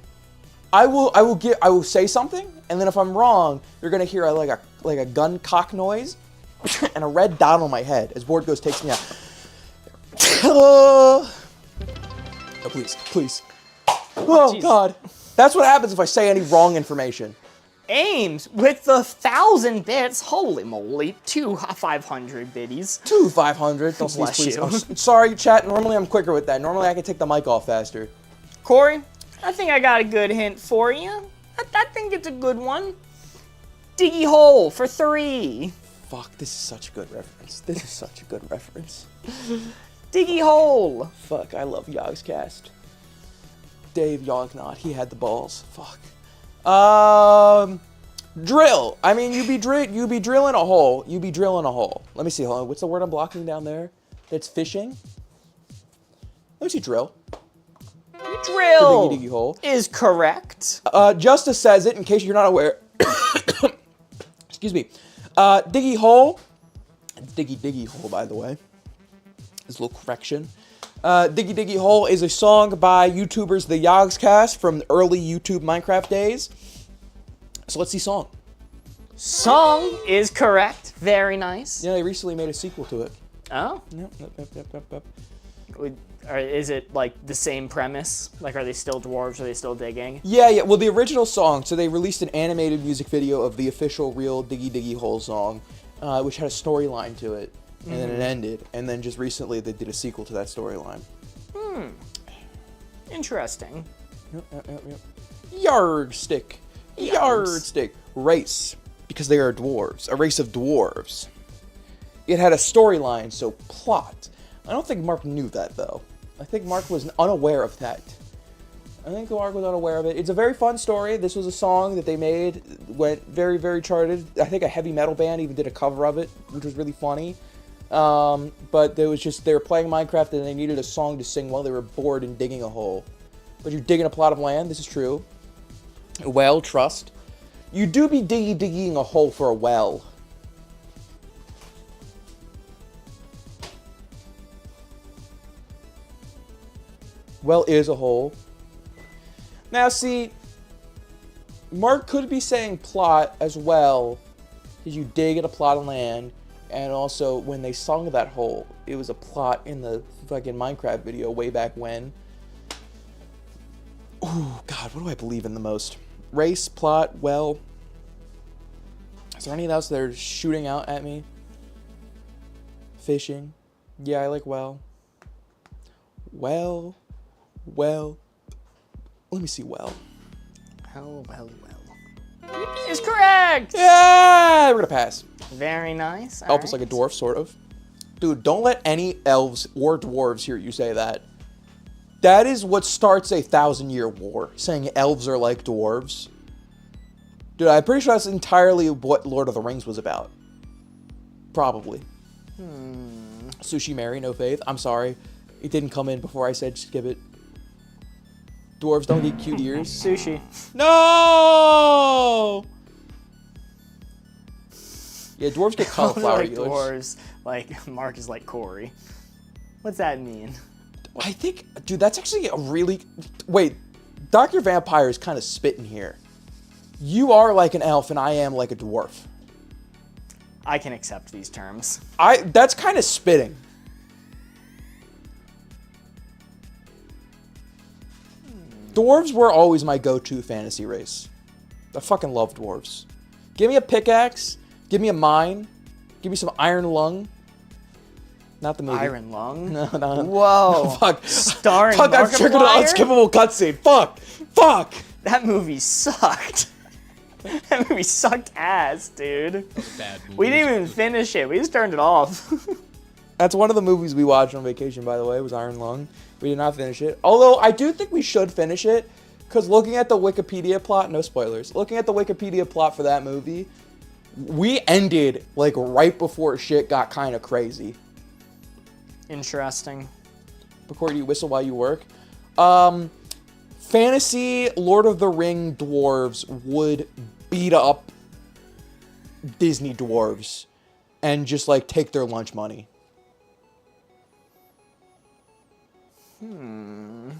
I will say something, and then if I'm wrong, you're gonna hear like a gun cock noise and a red dot on my head as Boardgos takes me out. Oh, please. Oh, Jeez. God. That's what happens if I say any wrong information. Ames with the 1,000 bits. Holy moly. 2 500 biddies. 2 500. Don't Bless please. you. I'm sorry, chat. Normally I'm quicker with that. Normally I can take the mic off faster. Corey, I think I got a good hint for you. I think it's a good one. Diggy hole for 3. Fuck, this is such a good reference. This is such a good reference. Diggy hole. Fuck, I love Yogscast. Dave Yognot, he had the balls. Fuck. Drill. I mean, you be drilling a hole. You be drilling a hole. Let me see. Hold on. What's the word I'm blocking down there? That's fishing. Let me see. Drill. Drill Diggy hole is correct. Justice says it in case you're not aware. Excuse me. Diggy hole. Diggy hole, by the way. This little correction. Diggy Hole is a song by YouTubers The Yogscast from the early YouTube Minecraft days. So let's see song. Song is correct. Very nice. Yeah, they recently made a sequel to it. Oh? Yep. Is it like the same premise? Like, are they still dwarves? Are they still digging? Yeah. Well, the original song, so they released an animated music video of the official real Diggy Hole song, which had a storyline to it. And then it ended. And then just recently they did a sequel to that storyline. Interesting. Yep. Yardstick. Race. Because they are dwarves. A race of dwarves. It had a storyline, so plot. I don't think Mark knew that, though. I think Mark was unaware of that. It's a very fun story. This was a song that they made. Went very, very charted. I think a heavy metal band even did a cover of it, which was really funny. But they were playing Minecraft and they needed a song to sing while they were bored and digging a hole. But you're digging a plot of land, this is true. A well, trust. You do be digging a hole for a well. Well is a hole. Now see, Mark could be saying plot as well, because you dig at a plot of land. And also, when they sung that hole, it was a plot in the fucking Minecraft video way back when. Ooh, God, what do I believe in the most? Race, plot, well. Is there anything else that are shooting out at me? Fishing. Yeah, I like well. Well. Let me see well. Well. Yippee is correct! Yeah! We're gonna pass. Very nice. Elf is like a dwarf, sort of. Dude, don't let any elves or dwarves hear you say that. That is what starts a 1,000-year war, saying elves are like dwarves. Dude, I'm pretty sure that's entirely what Lord of the Rings was about. Probably. Sushi Mary, no faith. I'm sorry. It didn't come in before I said skip it. Dwarves don't eat cute ears. Sushi. No! Yeah, dwarves get cauliflower like ears. dwarves. Like, Mark is like Corey. What's that mean? I think, dude, that's actually a really... Wait, Dr. Vampire is kind of spitting here. You are like an elf and I am like a dwarf. I can accept these terms. That's kind of spitting. Dwarves were always my go-to fantasy race. I fucking love dwarves. Give me a pickaxe. Give me a mine. Give me some iron lung. Not the movie. Iron Lung? No. Whoa. No, fuck. Starring Fuck, I've triggered an Markiplier? unskippable cutscene. Fuck. That movie sucked. That movie sucked ass, dude. Bad movie. We didn't even finish it. We just turned it off. That's one of the movies we watched on vacation, by the way, was Iron Lung. We did not finish it. Although, I do think we should finish it, because looking at the Wikipedia plot, no spoilers, looking at the Wikipedia plot for that movie, we ended, like, right before shit got kind of crazy. Interesting. Before you whistle while you work. Fantasy Lord of the Ring dwarves would beat up Disney dwarves and just, like, take their lunch money. It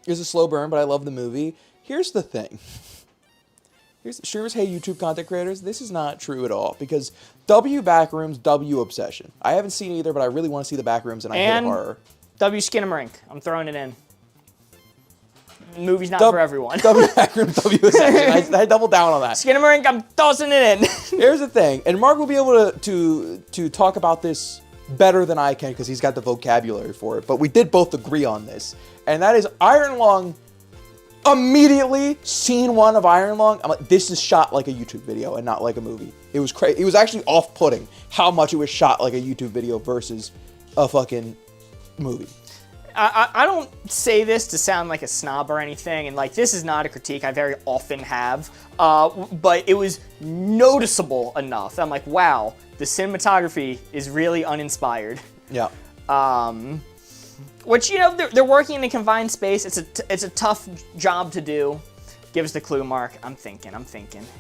was a slow burn, but I love the movie. Here's the thing. Streamers hate YouTube content creators. This is not true at all, because W Backrooms, W Obsession. I haven't seen either, but I really want to see the Backrooms, and I hate horror. W Skinamarink. I'm throwing it in. Movie's not for everyone. W Backrooms, W Obsession. I double down on that. Skinamarink, I'm tossing it in. Here's the thing, and Mark will be able to talk about this better than I can because he's got the vocabulary for it, but we did both agree on this, and that is Iron Lung. Immediately, scene one of Iron Lung, I'm like, this is shot like a YouTube video and not like a movie. It was crazy. It was actually off-putting how much it was shot like a YouTube video versus a fucking movie. I don't say this to sound like a snob or anything, and like this is not a critique I very often have, but it was noticeable enough. I'm like, wow, the cinematography is really uninspired. Yeah. Which, you know, they're working in a confined space. It's a tough job to do. Give us the clue, Mark. I'm thinking.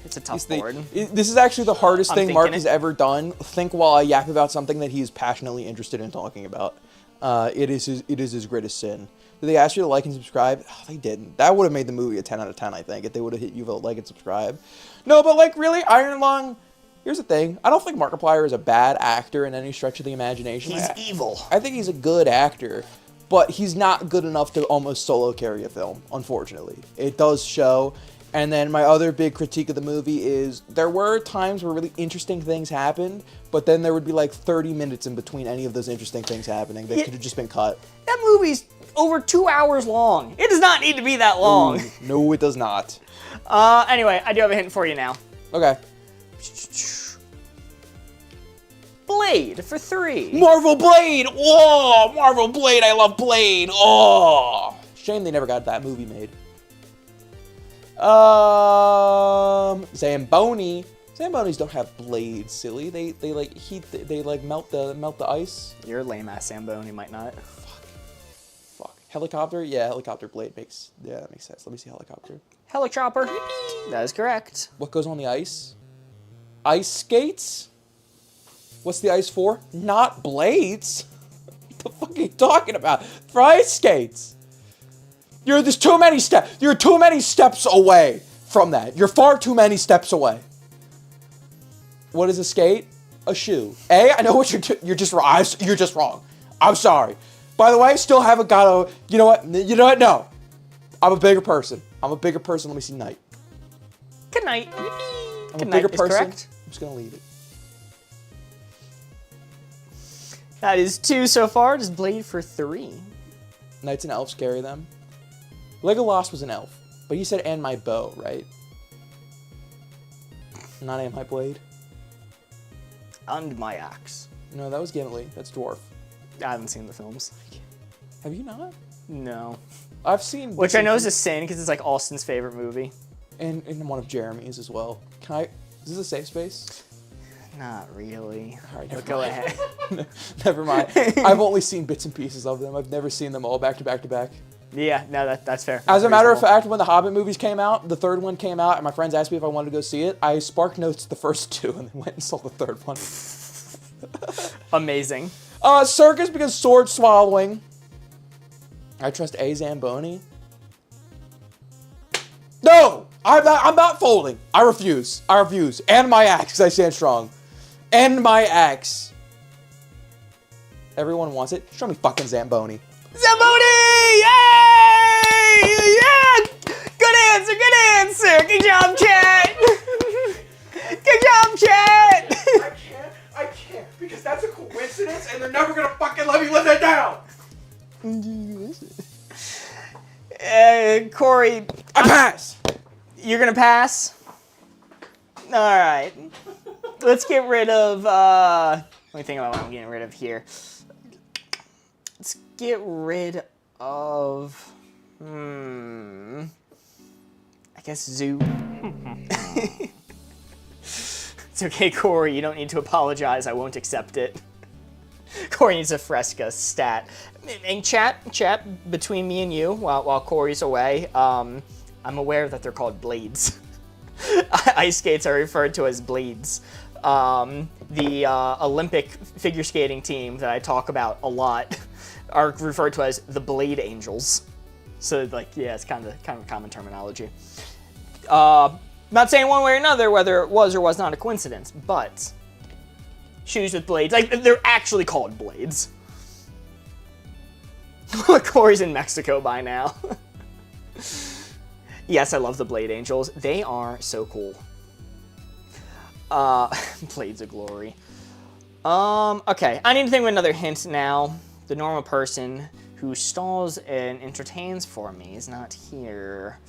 It's a tough board. This is actually the hardest thing Mark has it. ever done. Think while I yap about something that he is passionately interested in talking about. It is his greatest sin. Did they ask you to like and subscribe? Oh, they didn't. That would have made the movie a 10 out of 10, I think, if they would have hit you vote like and subscribe. No, but like really, Iron Lung. Here's the thing. I don't think Markiplier is a bad actor in any stretch of the imagination. He's evil. I think he's a good actor, but he's not good enough to almost solo carry a film, unfortunately. It does show. And then my other big critique of the movie is there were times where really interesting things happened, but then there would be like 30 minutes in between any of those interesting things happening that could have just been cut. That movie's over 2 hours long. It does not need to be that long. Ooh, no, it does not. Anyway, I do have a hint for you now. Okay. Blade for 3. Marvel Blade! Oh, Marvel Blade! I love Blade! Oh! Shame they never got that movie made. Zamboni. Zambonis don't have blades, silly. They like heat. They like melt the ice. You're a lame ass Zamboni, might not. Fuck. Helicopter? Yeah, helicopter blade makes. Yeah, that makes sense. Let me see helicopter. Helichopper. That is correct. What goes on the ice? Ice skates? What's the ice for? Not blades. What the fuck are you talking about? For ice skates. There's too many steps. You're too many steps away from that. You're far too many steps away. What is a skate? A shoe. I know what you're just wrong. You're just wrong. I'm sorry. By the way, I still haven't got a. You know what? No. I'm a bigger person. Let me see night. Good night. I'm a bigger person. Correct. I'm just gonna leave it. That is 2 so far. Just Blade for 3. Knights and elves carry them. Legolas was an elf, but he said, and my bow, right? Not and my blade? And my axe. No, that was Gimli. That's dwarf. I haven't seen the films. Have you not? No. I've seen... Which I know is a sin, because it's like Austin's favorite movie. And one of Jeremy's as well. Can I... Is this a safe space? Not really. All right, But never go mind. ahead. Never mind. I've only seen bits and pieces of them. I've never seen them all back to back to back. Yeah, no, that's fair. As a That's matter of reasonable. fact, when the Hobbit movies came out, the third one came out, and my friends asked me if I wanted to go see it, I spark notes the first two and then went and saw the third one. Amazing. Circus because sword swallowing. I trust A. Zamboni. No! I'm not folding. I refuse. I refuse. And my axe, because I stand strong. And my axe. Everyone wants it. Show me fucking Zamboni. Zamboni! Yay! Yeah! Good answer, good answer! Good job, chat! Good job, chat! I can't, because that's a coincidence, and they're never gonna fucking let me live that down! Corey, I pass! you're gonna pass? Alright. Let's get rid of, let me think about what I'm getting rid of here. Let's get rid of, I guess zoo. It's okay, Corey, you don't need to apologize, I won't accept it. Corey needs a Fresca stat. And chat between me and you, while Corey's away, I'm aware that they're called blades. Ice skates are referred to as blades. The Olympic figure skating team that I talk about a lot are referred to as the Blade Angels. So, like, yeah, it's kind of common terminology. Not saying one way or another whether it was or was not a coincidence, but shoes with blades, like, they're actually called blades. Corey's in Mexico by now. Yes, I love the Blade Angels. They are so cool. Blades of Glory. Okay, I need to think of another hint now. The normal person who stalls and entertains for me is not here.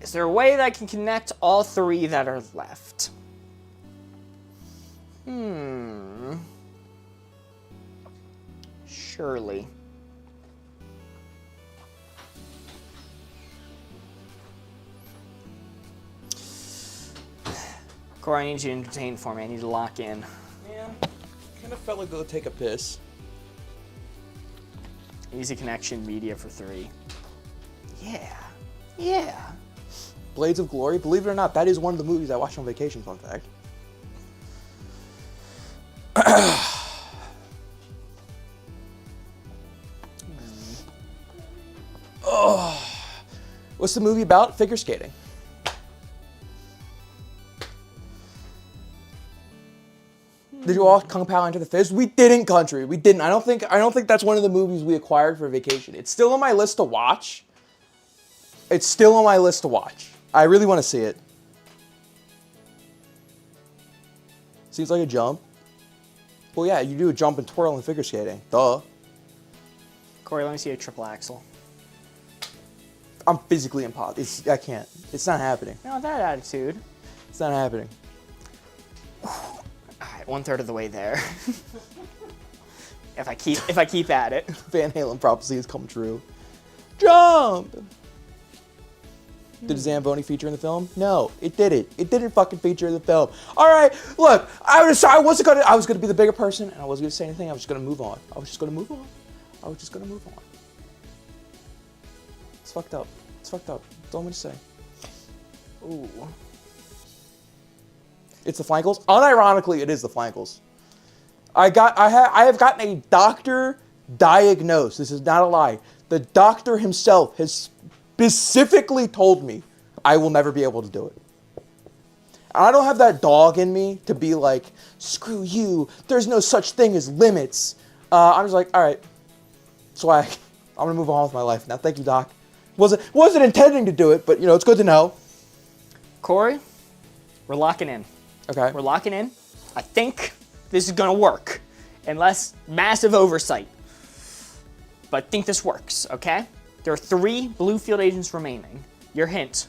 Is there a way that I can connect all three that are left? Surely. Corey, I need you to entertain for me. I need to lock in. Man, kind of felt like go take a piss. Easy connection, media for 3. Yeah. Yeah. Blades of Glory, believe it or not, that is one of the movies I watched on vacation, fun fact. Oh. What's the movie about? Figure skating. Did you all Kung Pao Enter the Fist? We didn't, country. We didn't. I don't think that's one of the movies we acquired for vacation. It's still on my list to watch. It's still on my list to watch. I really want to see it. Seems like a jump. Well, yeah, you do a jump and twirl in figure skating. Duh. Corey, let me see a triple axel. I'm physically impossible. I can't. It's not happening. No, that attitude. It's not happening. Alright, 1/3 of the way there. if I keep at it. Van Halen prophecy has come true. Jump! Did Zamboni feature in the film? No, it didn't. It didn't fucking feature in the film. All right, look, I was gonna be the bigger person, and I wasn't gonna say anything. I was just gonna move on. It's fucked up. That's all I'm gonna say. Ooh. It's the Flankles. Unironically, it is the Flankles. I have gotten a doctor diagnosed. This is not a lie. The doctor himself has specifically told me I will never be able to do it. I don't have that dog in me to be like, screw you, there's no such thing as limits. I'm just like, all right, swag. I'm gonna move on with my life now. Thank you, doc. Wasn't intending to do it, but you know, it's good to know. Corey, we're locking in. Okay. We're locking in. I think this is gonna work, unless massive oversight. But I think this works, okay? There are 3 blue field agents remaining. Your hint,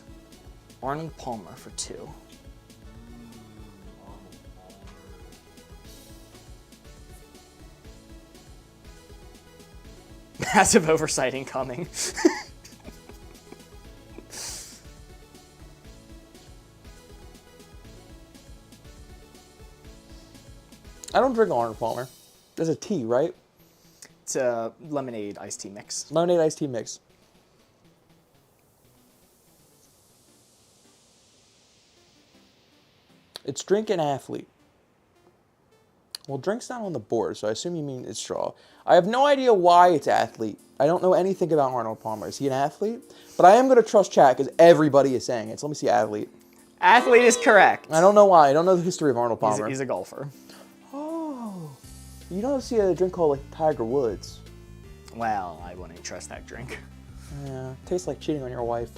Arnold Palmer for 2. Passive oversight incoming. I don't drink Arnold Palmer. There's a tea, right? It's a lemonade iced tea mix. Lemonade iced tea mix. It's drink and athlete. Well, drink's not on the board, so I assume you mean it's straw. I have no idea why it's athlete. I don't know anything about Arnold Palmer. Is he an athlete? But I am going to trust chat because everybody is saying it. So let me see athlete. Athlete is correct. I don't know why. I don't know the history of Arnold Palmer. He's a golfer. Oh. You don't see a drink called like Tiger Woods. Well, I wouldn't trust that drink. Yeah, tastes like cheating on your wife.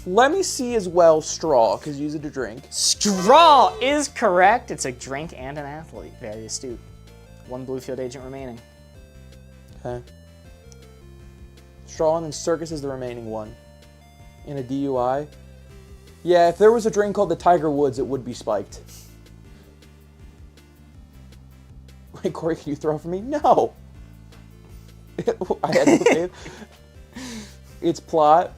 Let me see as well straw, because use it to drink. Straw is correct. It's a drink and an athlete. Very astute. One blue field agent remaining. Okay. Straw and then circus is the remaining one. In a DUI. Yeah, if there was a drink called the Tiger Woods, it would be spiked. Wait, Corey, can you throw for me? No! I had no faith. It's plot.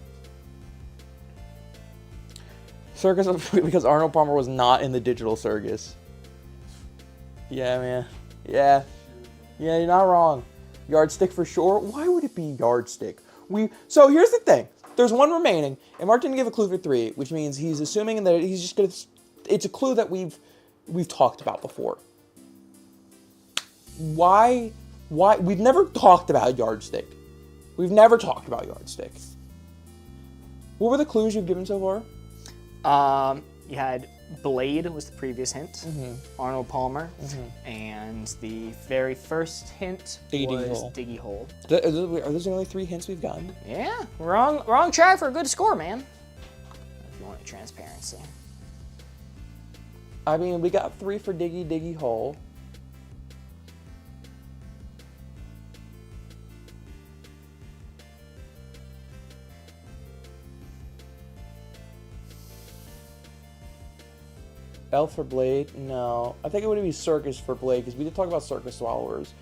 Circus, because Arnold Palmer was not in the digital circus. Yeah, man. Yeah. Yeah, you're not wrong. Yardstick for sure. Why would it be yardstick? So here's the thing. There's one remaining, and Mark didn't give a clue for 3, which means he's assuming that he's just gonna. It's a clue that we've talked about before. Why? We've never talked about yardstick. We've never talked about yardstick. What were the clues you've given so far? You had Blade was the previous hint. Arnold Palmer. And the very first hint was Diggy Hole. Are those the only 3 hints we've gotten? Yeah, wrong track for a good score, man. If you want transparency. I mean, we got 3 for Diggy Hole. Elf for Blade? No. I think it would be Circus for Blade, because we did talk about Circus Swallowers.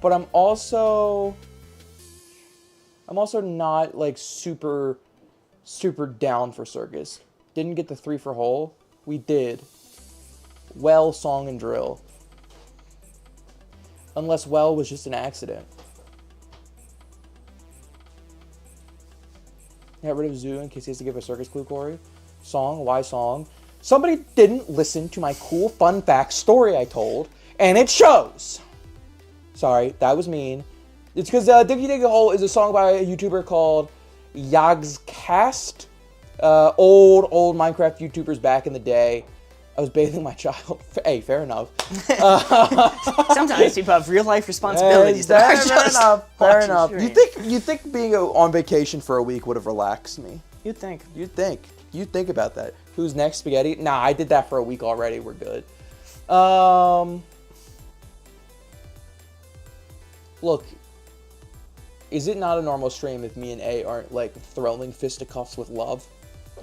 But I'm also not, like, super down for Circus. Didn't get the 3 for Hole. We did. Well, Song, and Drill. Unless Well was just an accident. Get rid of Zoo in case he has to give a Circus clue, Corey. Song, why Song? Somebody didn't listen to my cool fun fact story I told, and it shows. Sorry, that was mean. It's because Diggy Hole is a song by a YouTuber called Yogscast. Old Minecraft YouTubers back in the day. I was bathing my child. Hey, fair enough. Sometimes people have real life responsibilities. Fair enough. You think being on vacation for a week would have relaxed me? You'd think. You think about that. Who's next, Spaghetti? Nah, I did that for a week already. We're good. Look, is it not a normal stream if me and A aren't, like, throwing fisticuffs with love?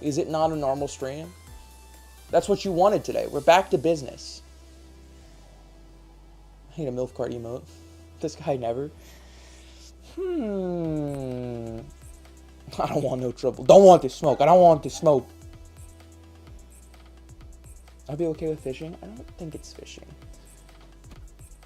Is it not a normal stream? That's what you wanted today. We're back to business. I hate a MILF card emote. This guy never. I don't want no trouble. Don't want this smoke. I don't want this smoke. I'd be okay with fishing. I don't think it's fishing.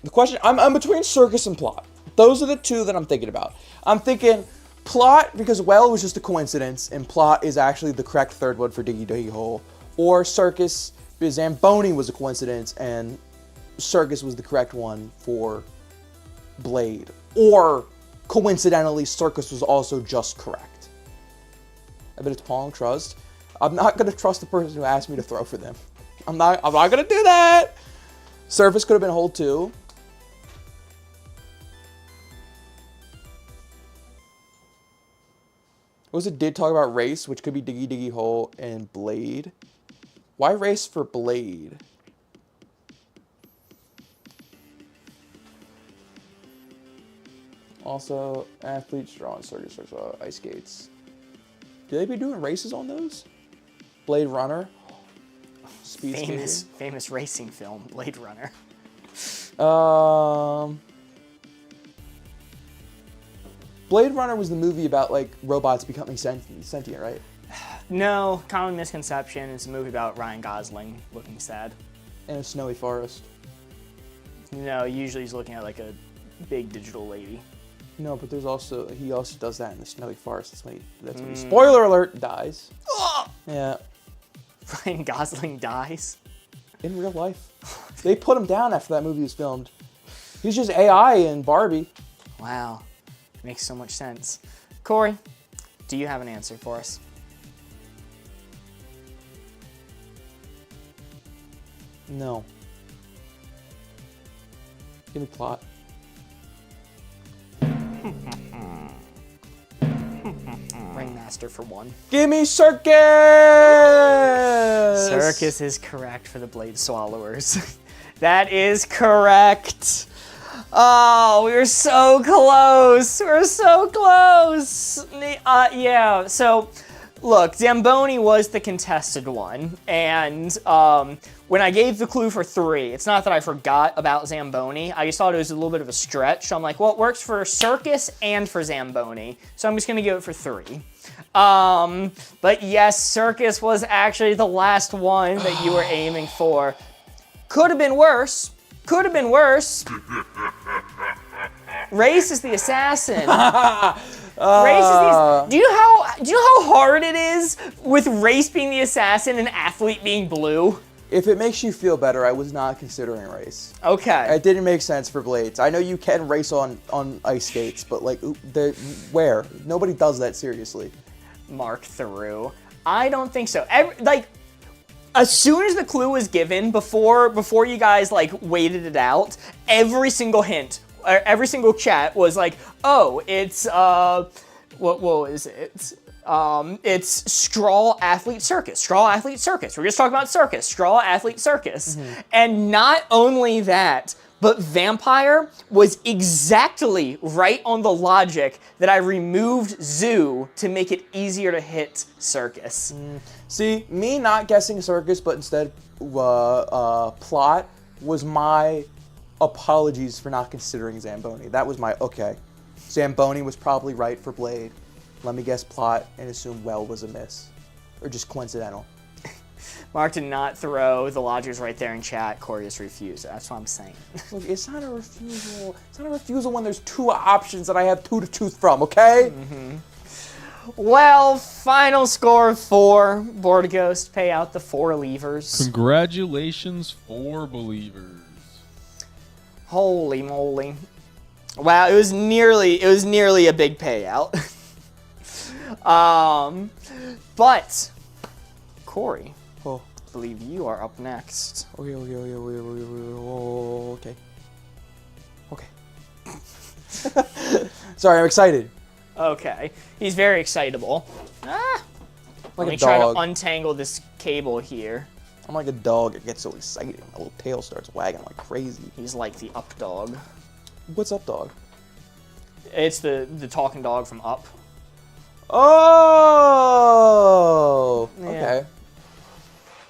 The question, I'm between Circus and Plot. Those are the 2 that I'm thinking about. I'm thinking Plot because Well was just a coincidence, and Plot is actually the correct 3rd one for Diggy Hole. Or Circus because Zamboni was a coincidence, and Circus was the correct one for Blade. Or coincidentally, Circus was also just correct. I bet it's Pong Trust. I'm not gonna trust the person who asked me to throw for them. I'm not gonna do that. Surface could have been Hole 2. It did talk about Race, which could be Diggy Hole and Blade. Why Race for Blade? Also, Athlete, Straw, and Circus, Ice Skates. Do they be doing races on those? Blade Runner? Speed famous racing film, Blade Runner. Blade Runner was the movie about like robots becoming sentient, right? No, common misconception. It's a movie about Ryan Gosling looking sad. In a snowy forest. No, usually he's looking at like a big digital lady. No, but he also does that in the snowy forest. That's when he, spoiler alert, dies. Yeah. Ryan Gosling dies. In real life. They put him down after that movie was filmed. He's just AI in Barbie. Wow. Makes so much sense. Corey, do you have an answer for us? No. Give me plot. Ringmaster for one. Give me circus! Circus is correct for the Blade Swallowers. That is correct. Oh, we were so close. We were so close. Yeah, so look, Zamboni was the contested one. And when I gave the clue for 3, it's not that I forgot about Zamboni. I just thought it was a little bit of a stretch. So I'm like, well, it works for circus and for Zamboni. So I'm just going to give it for 3. But yes, circus was actually the last one that you were aiming for. Could have been worse. Could have been worse. Race is the assassin. Race is the. Do you know how hard it is with Race being the assassin and Athlete being blue? If it makes you feel better, I was not considering Race. Okay. It didn't make sense for Blades. I know you can race on ice skates, but like, where? Nobody does that seriously. Mark through. I don't think so. As soon as the clue was given, before you guys like waited it out, every single hint, every single chat was like, oh, it's what was it? It's Straw Athlete Circus. Straw Athlete Circus. We're just talking about circus. Straw Athlete Circus. And not only that, but Vampire was exactly right on the logic that I removed Zoo to make it easier to hit Circus. See, me not guessing circus, but instead plot was my apologies for not considering Zamboni. That was my, okay, Zamboni was probably right for Blade. Let me guess plot and assume well was a miss. Or just coincidental. Mark did not throw the logic right there in chat. Corey just refused. That's what I'm saying. Look, it's not a refusal. It's not a refusal when there's 2 options that I have 2 to choose from, okay? Well, final score of 4. Board Ghost, pay out the 4 levers. Congratulations, 4 believers. Holy moly. Wow, it was nearly a big payout. But Corey, I believe you are up next. Okay. Sorry, I'm excited. Okay, he's very excitable. Let me a try to dog. untangle this cable here. I'm like a dog. It gets so excited. My little tail starts wagging like crazy. He's like the Up dog. What's up, dog? It's the talking dog from Up. Oh! Yeah. Okay.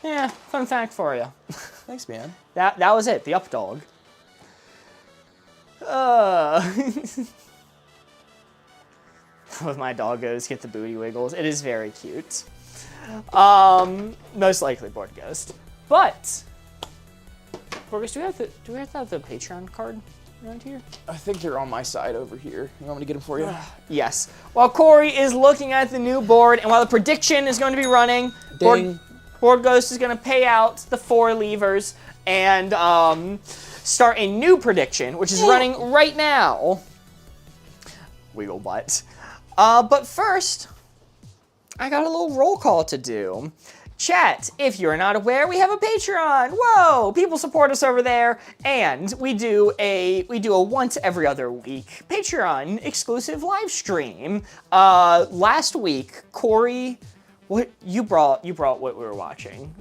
Yeah, fun fact for you. Thanks, man. That was it, the Up dog. With my doggos get the booty wiggles. It is very cute. Most likely Board Ghost. But Board Ghost, do we have to have the Patreon card around here? I think they're on my side over here. You want me to get them for you? Yes. While Corey is looking at the new board, and while the prediction is going to be running, Ding. Board Ghost is going to pay out the 4 levers and start a new prediction, which is running right now. Wiggle butt. But first, I got a little roll call to do. Chat, if you're not aware, we have a Patreon. Whoa, people support us over there, and we do a once every other week Patreon exclusive live stream. Last week, Corey, what you brought what we were watching.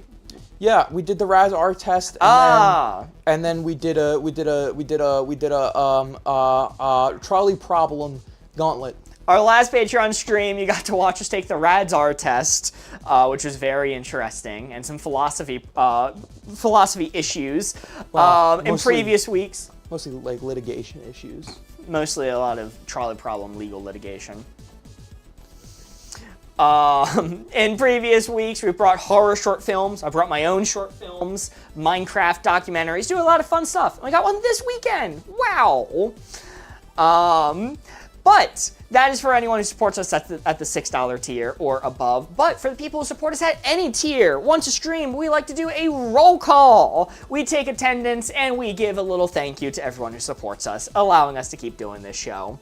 Yeah, we did the Raz R test, and then we did a trolley problem gauntlet. Our last Patreon stream, you got to watch us take the Radzar test, which was very interesting, and some philosophy issues. Wow, in previous weeks. Mostly like litigation issues. Mostly a lot of trolley problem legal litigation. In previous weeks, we brought horror short films. I brought my own short films, Minecraft documentaries, do a lot of fun stuff. And we got one this weekend. Wow. But that is for anyone who supports us at the $6 tier or above. But for the people who support us at any tier, once a stream, we like to do a roll call. We take attendance and we give a little thank you to everyone who supports us, allowing us to keep doing this show.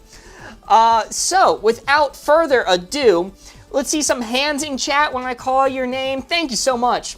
So, without further ado, let's see some hands in chat when I call your name. Thank you so much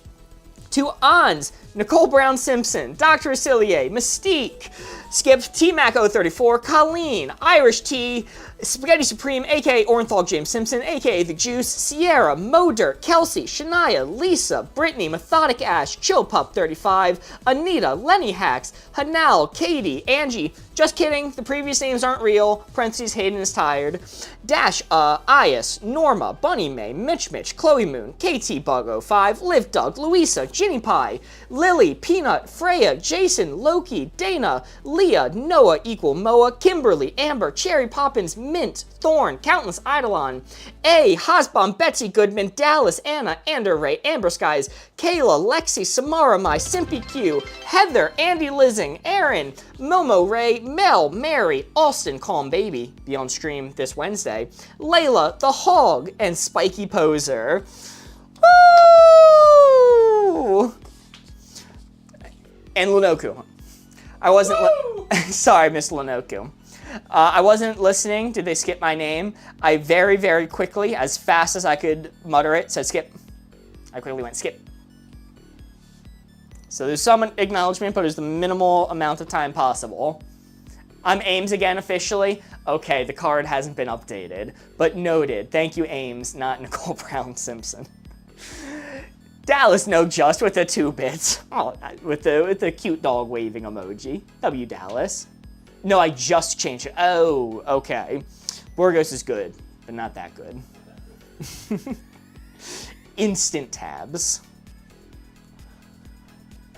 to Ons, Nicole Brown Simpson, Dr. Acilier, Mystique, Skip, T-Mac034, Colleen, Irish T, Spaghetti Supreme, aka Ornthal James Simpson, aka The Juice, Sierra, Moder, Kelsey, Shania, Lisa, Brittany, Methodic Ash, Chillpup35, Anita, Lenny Hacks, Hanal, Katie, Angie, just kidding, the previous names aren't real, parentheses, Hayden is tired, Dash, Ias, Norma, Bunny May, Mitch, Chloe Moon, KT Bug05, Liv Doug, Louisa, Ginny Pie, Lily, Peanut, Freya, Jason, Loki, Dana, Leah, Noah equal Moa, Kimberly, Amber, Cherry Poppins, Mint, Thorn, Countless Eidolon, A, Hosbomb, Betsy Goodman, Dallas, Anna, Ander Ray, Amber Skies, Kayla, Lexi, Samara, My, Simpy Q, Heather, Andy Lizzing, Aaron, Momo Ray, Mel, Mary, Austin, Calm Baby, be on stream this Wednesday, Layla, The Hog, and Spiky Poser. Woo! And Lenoku. I wasn't. Sorry, Miss Lenoku. I wasn't listening. Did they skip my name? I very, very quickly, as fast as I could mutter it, said skip. I quickly went skip. So there's some acknowledgement, but there's the minimal amount of time possible. I'm Ames again officially. Okay, the card hasn't been updated, but noted. Thank you, Ames, not Nicole Brown Simpson. Dallas No Just with the 2 bits. Oh, with the cute dog waving emoji. W Dallas. No, I just changed it. Oh, okay. Burgos is good, but not that good. Instant tabs.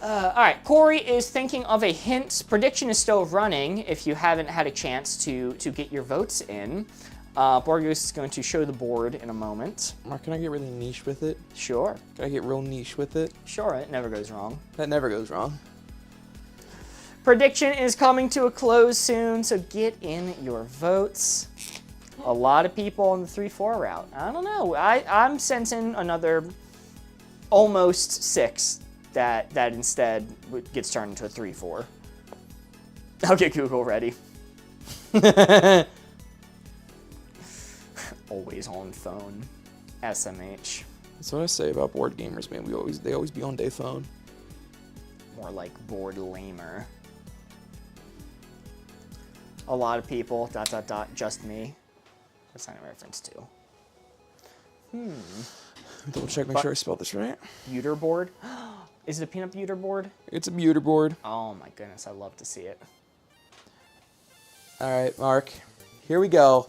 All right, Corey is thinking of a hint. Prediction is still running if you haven't had a chance to get your votes in. Burgos is going to show the board in a moment. Mark, can I get really niche with it? Sure. Can I get real niche with it? Sure, it never goes wrong. That never goes wrong. Prediction is coming to a close soon, so get in your votes. A lot of people on the 3-4 route. I don't know. I'm sensing another almost 6 that instead gets turned into a 3-4. I'll get Google ready. Always on phone. SMH. That's what I say about board gamers, man. They always be on their phone. More like board lamer. A lot of people, ... just me. That's not a reference to. Double check, make sure I spelled this right. Buter board? Is it a peanut buter board? It's a buter board. Oh my goodness, I love to see it. All right, Mark. Here we go.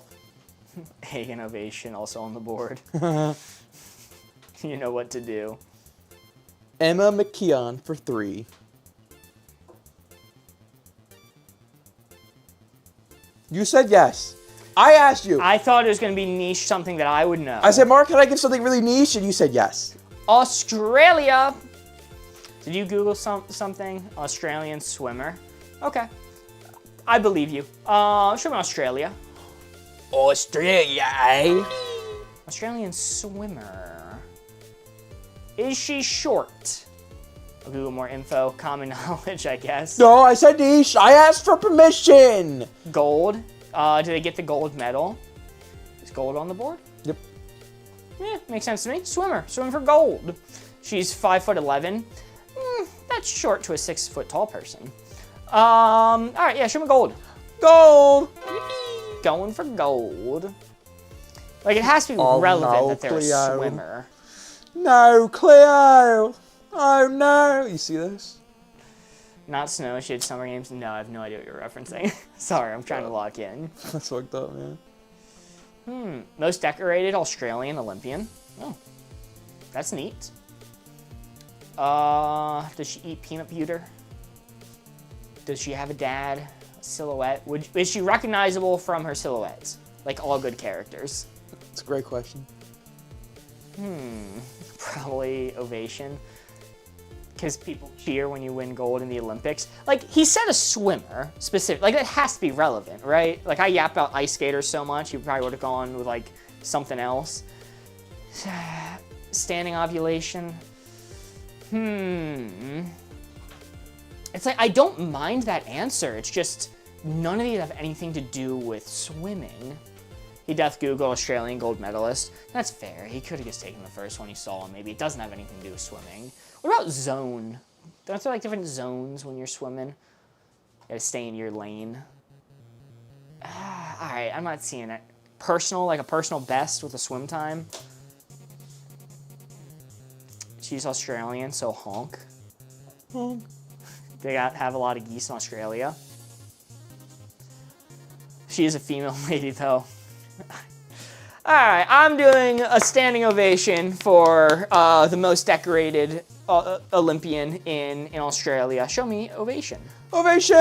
Egg Innovation also on the board. You know what to do. Emma McKeon for 3. You said yes. I asked you. I thought it was going to be niche, something that I would know. I said, Mark, can I give something really niche? And you said yes. Australia. Did you Google something? Australian swimmer. Okay. I believe you. Show me Australia. Australia, eh? Australian swimmer. Is she short? I'll Google more info. Common knowledge, I guess. No, I said niche. I asked for permission. Gold. Do they get the gold medal? Is gold on the board? Yep. Yeah, makes sense to me. Swimmer. Swimming for gold. She's 5'11". That's short to a 6 foot tall person. All right, yeah, show me gold. Gold. Going for gold. Like, it has to be relevant that they're a swimmer. No, Cleo. Oh, no. You see this? Not Snow, she had Summer Games. No, I have no idea what you're referencing. Sorry, I'm trying to lock in. That's fucked up, man. Most decorated Australian Olympian. Oh, that's neat. Does she eat peanut butter? Does she have a dad? A silhouette? Is she recognizable from her silhouettes? Like all good characters. It's a great question. Probably Ovation. Because people cheer when you win gold in the Olympics. Like, he said a swimmer, specific. Like, it has to be relevant, right? Like, I yap about ice skaters so much, you probably would have gone with, like, something else. Standing ovulation. It's like, I don't mind that answer. It's just, none of these have anything to do with swimming. He Death Google, Australian gold medalist. That's fair. He could have just taken the first one he saw, and maybe it doesn't have anything to do with swimming. What about zone? Don't there like different zones when you're swimming? You gotta stay in your lane. Alright, I'm not seeing it. Personal, like a personal best with a swim time. She's Australian, so honk. Honk. They have a lot of geese in Australia. She is a female lady, though. Alright, I'm doing a standing ovation for the most decorated Olympian in Australia. Show me ovation. Ovation!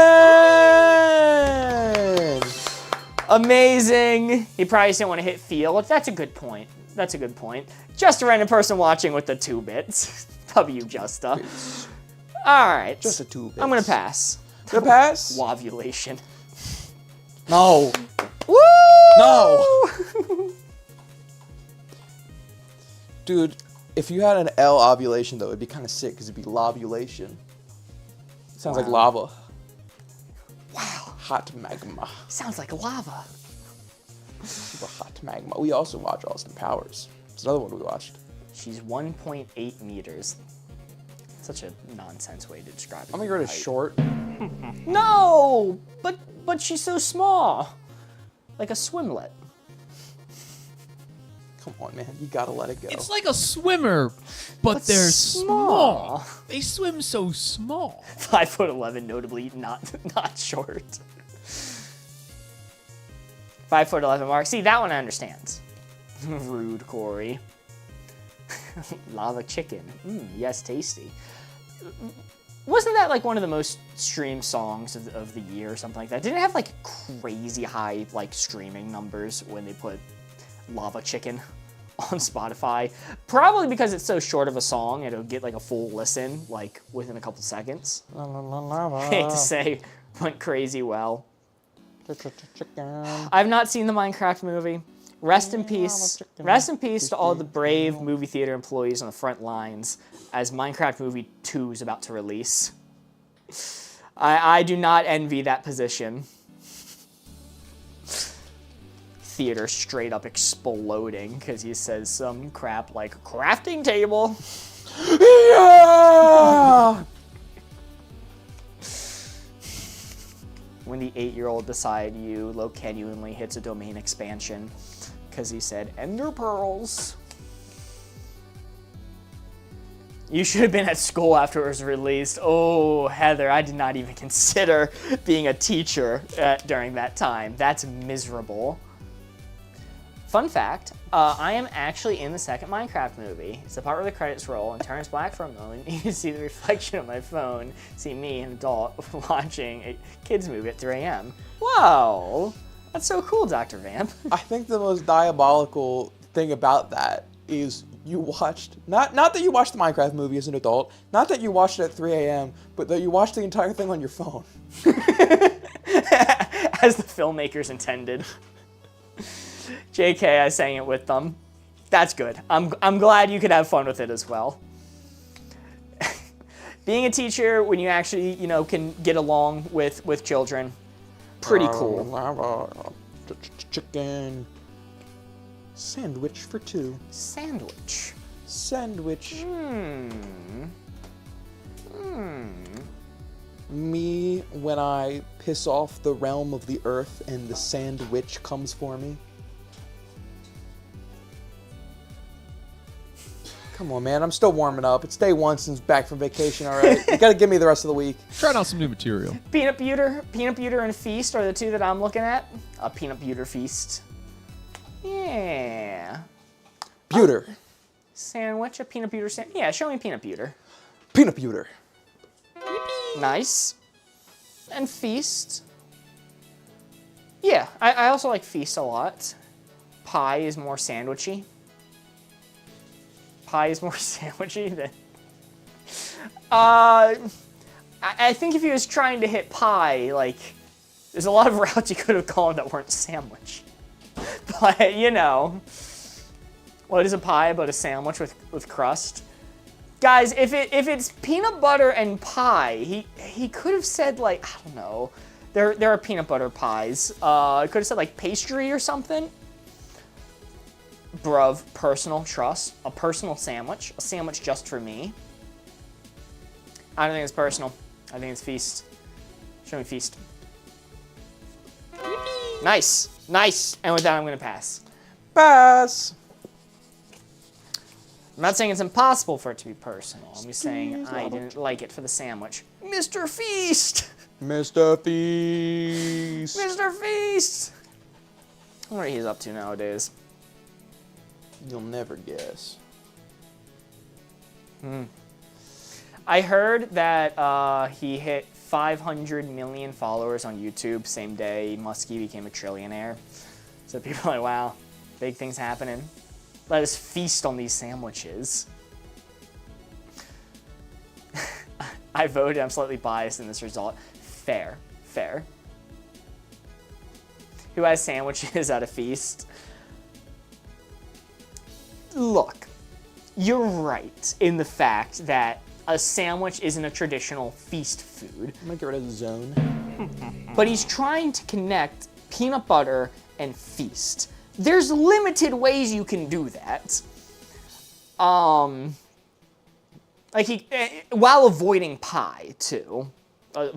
Amazing. He probably just didn't want to hit field. That's a good point. That's a good point. Just a random person watching with the 2 bits. W, Justa. Alright. Just a 2 bits. I'm gonna pass. Gonna pass? Wovulation. No. Woo! No. Dude, if you had an L ovulation, though, it'd be kind of sick, because it'd be lobulation. Sounds like lava. Wow. Hot magma. Sounds like lava. Super hot magma. We also watch Austin Powers. It's another one we watched. She's 1.8 meters. Such a nonsense way to describe it. I'm gonna go to short. No! But she's so small. Like a swimlet. Come on, man. You gotta let it go. It's like a swimmer, but they're small. They swim so small. 5'11", notably not short. 5'11" mark. See, that one I understand. Rude, Corey. Lava chicken. Yes, tasty. Wasn't that like one of the most streamed songs of the year or something like that? Didn't it have like crazy high like streaming numbers when they put Lava Chicken on Spotify? Probably because it's so short of a song, it'll get like a full listen like within a couple seconds. I hate to say, went crazy well. I've not seen the Minecraft movie. Rest in peace. Rest in peace to all the brave movie theater employees on the front lines as Minecraft Movie 2 is about to release. I do not envy that position. Theater straight up exploding because he says some crap like crafting table. Yeah! When the 8-year-old beside you genuinely hits a domain expansion because he said ender pearls. You should have been at school after it was released. Oh, Heather, I did not even consider being a teacher during that time. That's miserable. Fun fact, I am actually in the second Minecraft movie. It's the part where the credits roll and turns black for a moment. You can see the reflection of my phone, see me, an adult, watching a kids movie at 3 a.m. Wow, that's so cool, Dr. Vamp. I think the most diabolical thing about that is you watched, not that you watched the Minecraft movie as an adult, not that you watched it at 3 a.m., but that you watched the entire thing on your phone. As the filmmakers intended. JK, I sang it with them. That's good. I'm glad you could have fun with it as well. Being a teacher when you actually, can get along with children, pretty cool. Chicken. Sandwich for 2. Sandwich. Sandwich. Me when I piss off the realm of the earth and the sandwich comes for me. Come on, man. I'm still warming up. It's day 1 since back from vacation, all right? You gotta give me the rest of the week. Trying out some new material. Peanut butter and feast are the 2 that I'm looking at. A peanut butter feast. Yeah. Butter. Sandwich, a peanut butter sandwich. Yeah, show me peanut butter. Peanut butter. Nice. and feast. Yeah, I also like feast a lot. Pie is more sandwichy. Pie is more sandwichy than... I think if he was trying to hit pie, like, there's a lot of routes you could have gone that weren't sandwich. But, you know, what is a pie but a sandwich with crust? Guys, if it's peanut butter and pie, he could have said, like, I don't know. There are peanut butter pies. It could have said, like, pastry or something. Bruv, personal trust. A personal sandwich. A sandwich just for me. I don't think it's personal. I think it's feast. Show me feast. Nice. Nice. And with that, I'm going to pass. Pass. I'm not saying it's impossible for it to be personal. I'm just saying I didn't like it for the sandwich. Mr. Feast! Mr. Feast. Mr. Feast! I wonder what he's up to nowadays. You'll never guess. I heard that he hit 500 million followers on YouTube same day Muskie became a trillionaire. So people are like, wow, big things happening. Let us feast on these sandwiches. I voted. I'm slightly biased in this result. Fair. Fair. Who has sandwiches at a feast? Look, you're right in the fact that a sandwich isn't a traditional feast food. I'm gonna get rid of the zone. But he's trying to connect peanut butter and feast. There's limited ways you can do that. Like while avoiding pie too.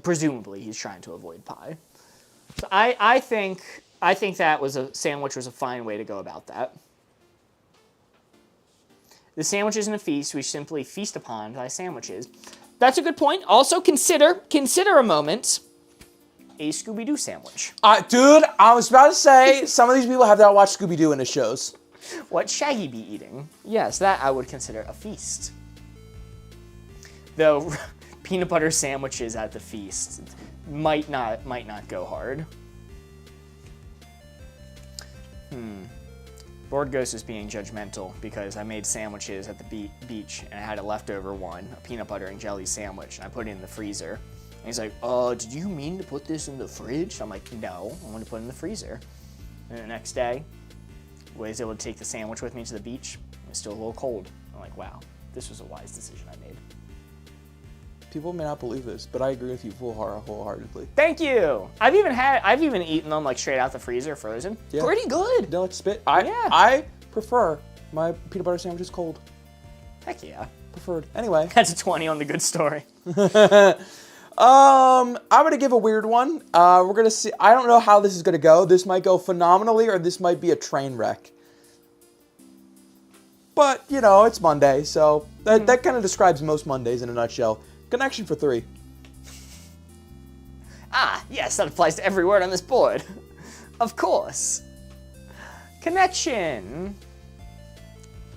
Presumably he's trying to avoid pie. So I think that was a sandwich was a fine way to go about that. The sandwich isn't a feast. We simply feast upon thy sandwiches. That's a good point. Also consider a moment a Scooby-Doo sandwich. Dude, I was about to say, some of these people have not watched Scooby-Doo in the shows. What Shaggy be eating? Yes, that I would consider a feast. Though peanut butter sandwiches at the feast might not go hard. Board Ghost is being judgmental because I made sandwiches at the beach and I had a leftover one, a peanut butter and jelly sandwich, and I put it in the freezer. And he's like, did you mean to put this in the fridge? I'm like, no, I want to put it in the freezer. And the next day, I was able to take the sandwich with me to the beach. It was still a little cold. I'm like, wow, this was a wise decision I made. People may not believe this, but I agree with you wholeheartedly. Thank you. I've even eaten them like straight out the freezer, frozen. Yeah. Pretty good. Don't spit. Yeah. I prefer my peanut butter sandwiches cold. Heck yeah. Preferred. Anyway. That's a 20 on the good story. I'm gonna give a weird one. We're gonna see. I don't know how this is gonna go. This might go phenomenally, or this might be a train wreck. But you know, it's Monday, so that kind of describes most Mondays in a nutshell. Connection for 3. Yes, that applies to every word on this board. Of course. Connection.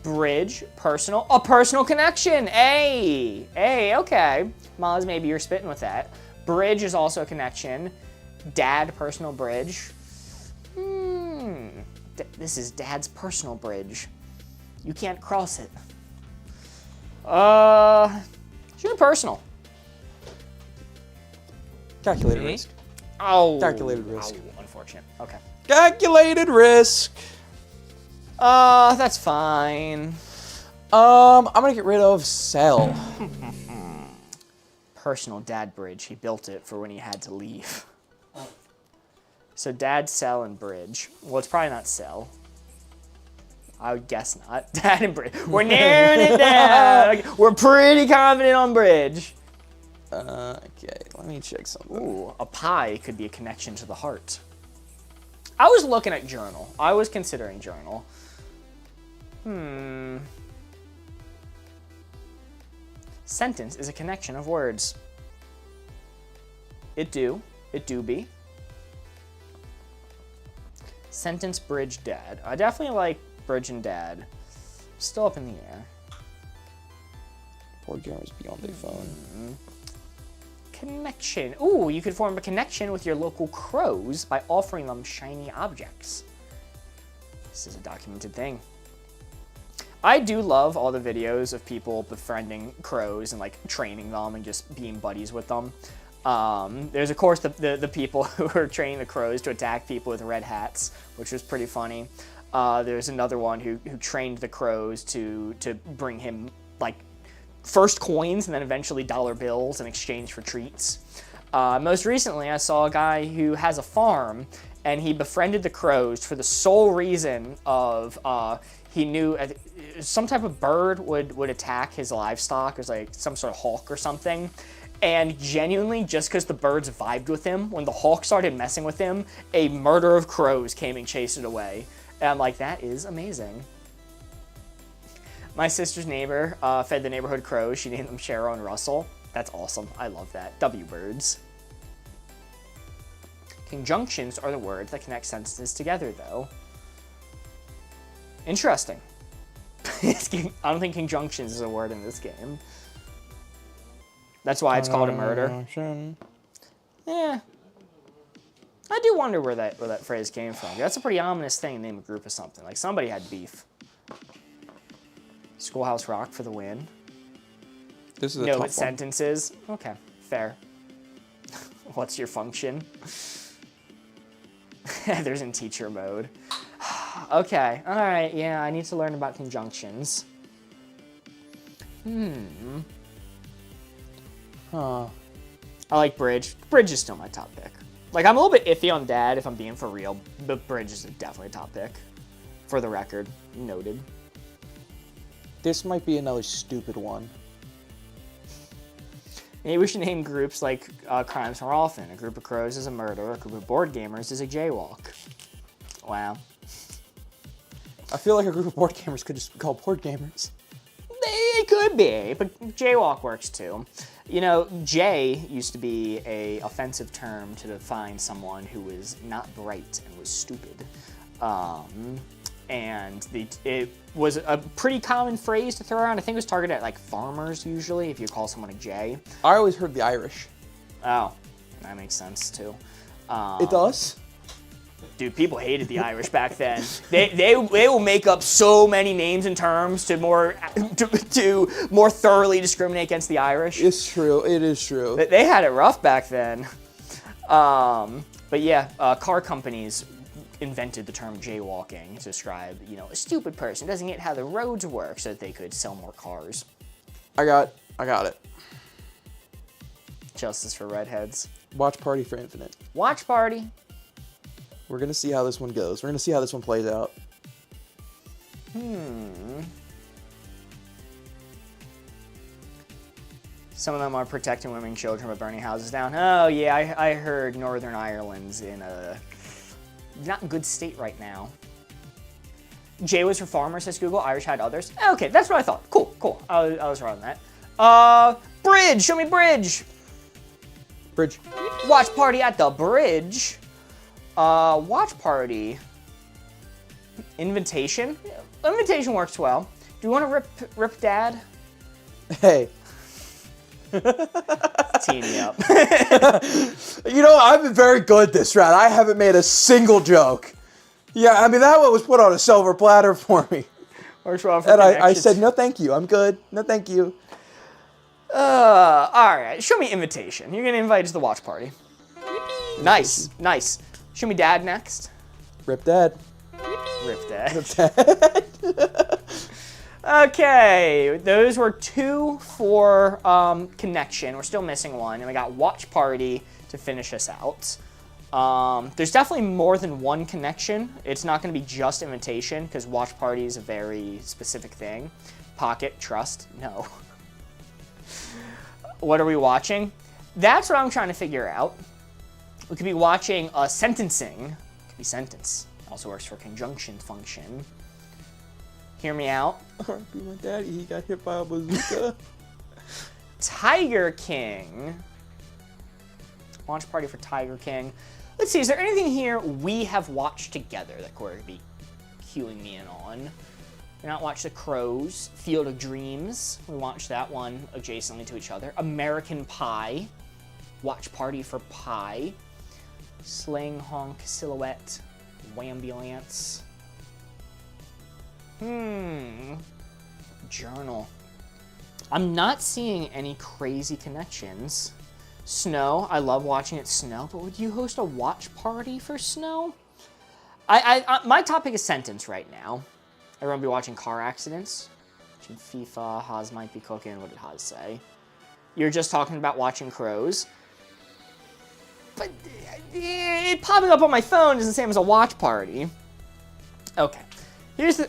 Bridge, personal. A personal connection. Hey, okay. Maz, maybe you're spitting with that. Bridge is also a connection. Dad, personal bridge. This is Dad's personal bridge. You can't cross it. Shoot personal. Calculated risk. Oh. Calculated risk. Oh, unfortunate. Okay. Calculated risk. That's fine. I'm gonna get rid of Cell. Personal dad bridge. He built it for when he had to leave. So dad, Cell, and bridge. Well, it's probably not Cell. I would guess not. Dad and bridge. We're narrowing it down. We're pretty confident on bridge. Okay, let me check something. Ooh, a pie could be a connection to the heart. I was looking at journal. I was considering journal. Sentence is a connection of words. It do be. Sentence, bridge, dad. I definitely like bridge and dad. Still up in the air. Board gamers be on their phone. connection. Ooh, you could form a connection with your local crows by offering them shiny objects. This is a documented thing. I do love all the videos of people befriending crows and like training them and just being buddies with them. There's of course the people who are training the crows to attack people with red hats, which was pretty funny. There's another one who trained the crows to bring him like first coins and then eventually dollar bills in exchange for treats. Most recently, I saw a guy who has a farm, and he befriended the crows for the sole reason of he knew some type of bird would attack his livestock. It was like some sort of hawk or something. And genuinely, just because the birds vibed with him, when the hawk started messing with him, a murder of crows came and chased it away. And I'm like, that is amazing. My sister's neighbor fed the neighborhood crows. She named them Cheryl and Russell. That's awesome. I love that. W-birds. Conjunctions are the words that connect sentences together, though. Interesting. I don't think conjunctions is a word in this game. That's why it's called a murder. Yeah. I do wonder where that phrase came from. That's a pretty ominous thing to name a group of something. Like, somebody had beef. Schoolhouse Rock for the win. This is a no tough one. sentences. Okay, fair. What's your function? There's in teacher mode. Okay, all right, yeah, I need to learn about conjunctions. Huh. I like bridge. Bridge is still my top pick. Like, I'm a little bit iffy on dad if I'm being for real, but bridge is definitely a top pick. For the record, noted. This might be another stupid one. Maybe we should name groups like Crimes More Often. A group of crows is a murder. A group of board gamers is a jaywalk. Wow. I feel like a group of board gamers could just be called board gamers. It could be, but jaywalk works too. You know, jay used to be an offensive term to define someone who was not bright and was stupid. And it was a pretty common phrase to throw around. I think it was targeted at like farmers usually, if you call someone a jay. I always heard the Irish. Oh, that makes sense too. It does? Dude, people hated the Irish back then. They will make up so many names and terms to more thoroughly discriminate against the Irish. It's true. It is true. They had it rough back then. But yeah, car companies invented the term jaywalking to describe, you know, a stupid person doesn't get how the roads work so that they could sell more cars. I got it. Justice for redheads. Watch Party for Infinite. Watch party. We're gonna see how this one goes. We're gonna see how this one plays out. Some of them are protecting women and children by burning houses down. Oh yeah, I heard Northern Ireland's in a not good state right now. J was for farmers, says Google. Irish had others. Okay, that's what I thought. Cool. I was wrong on that. Bridge. Show me bridge. Bridge. Watch party at the bridge. Watch party. Invitation. Invitation works well. Do you want to rip dad? Hey. Team me up. You know, I've been very good this round. I haven't made a single joke. Yeah, I mean, that one was put on a silver platter for me. Works well for And I connections. said, no, thank you. I'm good. No, thank you. All right. Show me invitation. You're gonna invite us to the watch party. Nice. Show me dad next. Rip dad. Rip dad. Rip dad. Okay, those were 2 for connection. We're still missing one, and we got watch party to finish us out. There's definitely more than one connection. It's not going to be just invitation, because watch party is a very specific thing. Pocket, trust, no. What are we watching? That's what I'm trying to figure out. We could be watching sentencing. It could be sentence. Also works for conjunction function. Hear me out. R.I.P. my daddy, he got hit by a bazooka. Tiger King. Launch party for Tiger King. Let's see, is there anything here we have watched together that Corey would be cueing me in on? We not watched The Crows, Field of Dreams. We watched that one adjacently to each other. American Pie. Watch Party for Pi. Sling, Honk, Silhouette, Wambulance. Journal. I'm not seeing any crazy connections. Snow, I love watching it snow, but would you host a watch party for snow? My topic is sentence right now. Everyone be watching car accidents. Watching FIFA, Haas might be cooking. What did Haas say? You're just talking about watching crows. But it popping up on my phone is the same as a watch party. Okay.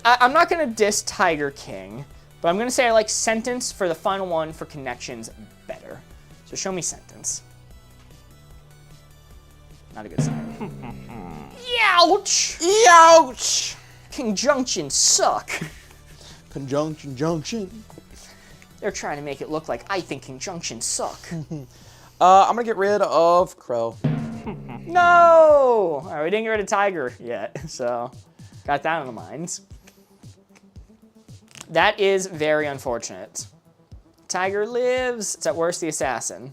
I'm not going to diss Tiger King, but I'm going to say I like sentence for the final one for connections better. So show me sentence. Not a good sign. Youch! Youch! Conjunctions suck. Conjunction, junction. They're trying to make it look like I think conjunctions suck. I'm gonna get rid of Crow. No! All right, we didn't get rid of Tiger yet, so got that on the minds. That is very unfortunate. Tiger lives. It's at worst the assassin.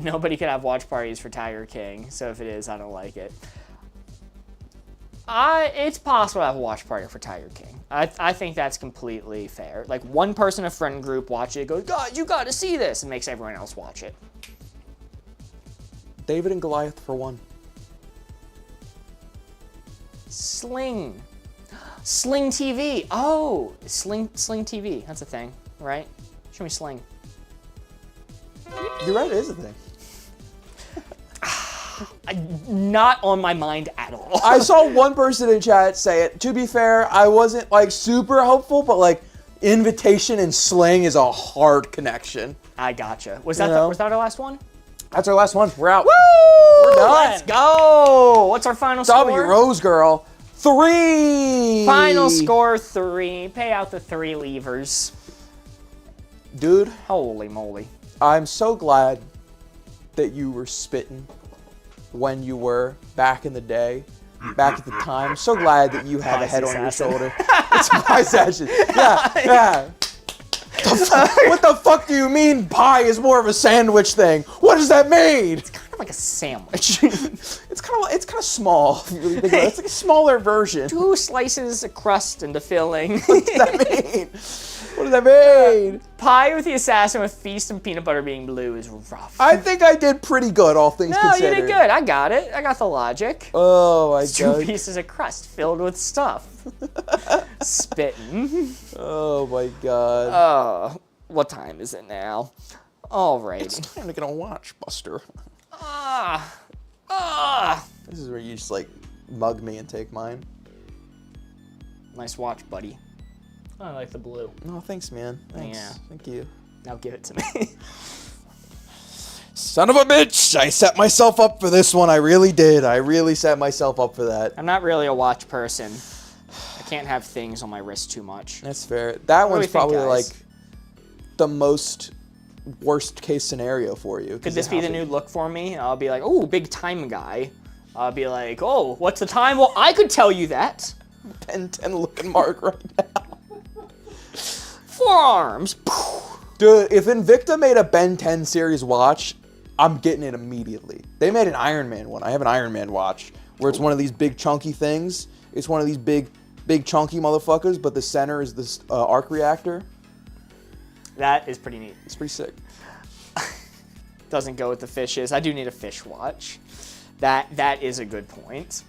Nobody can have watch parties for Tiger King, so if it is, I don't like it. It's possible to have a watch party for Tiger King. I think that's completely fair. Like, one person in a friend group watches it, goes, God, you gotta see this, and makes everyone else watch it. David and Goliath for one. Sling. Sling TV. Oh, Sling TV. That's a thing, right? Show me Sling. You're right, it is a thing. Not on my mind at all. I saw one person in chat say it. To be fair, I wasn't like super hopeful, but like invitation and sling is a hard connection. I gotcha. Was that our last one? That's our last one. We're out. Woo! We're done. Let's go. What's our final W score? Rose Girl 3. Final score 3. Pay out the 3 levers. Dude, Holy moly. I'm so glad that you were spitting when you were back in the day, back at the time. So glad that you had a head on your shoulder. It's my session. Yeah. What the fuck do you mean pie is more of a sandwich thing? What does that mean? It's kind of like a sandwich. It's kind of small. If you really think about it. It's like a smaller version. 2 slices of crust into filling. What does that mean? What does that mean? Pie with the assassin with feast and peanut butter being blue is rough. I think I did pretty good, all things No, considered. you did good. I got it. I got the logic. Oh my It's 2 god. pieces of crust filled with stuff. Spitting. Oh my god. Oh, what time is it now? Alrighty. It's time to get on Watch Buster. This is where you just like mug me and take mine. Nice watch, buddy. I like the blue. No, thanks, man. Thanks. Yeah. Thank you. Now give it to me. Son of a bitch! I set myself up for this one. I really did. I really set myself up for that. I'm not really a watch person. I can't have things on my wrist too much. That's fair. That do we one's think, probably guys? like the most worst case scenario for you. Could this be the new look for me? I'll be like, oh, big time guy. I'll be like, oh, what's the time? Well, I could tell you that. Ben 10 looking mark right now? Forearms. Dude, if Invicta made a Ben 10 series watch, I'm getting it immediately. They made an Iron Man one. I have an Iron Man watch where it's one of these big chunky things. It's one of these big chunky motherfuckers, but the center is this arc reactor. That is pretty neat. It's pretty sick. Doesn't go with the fishes. I do need a fish watch. That is a good point.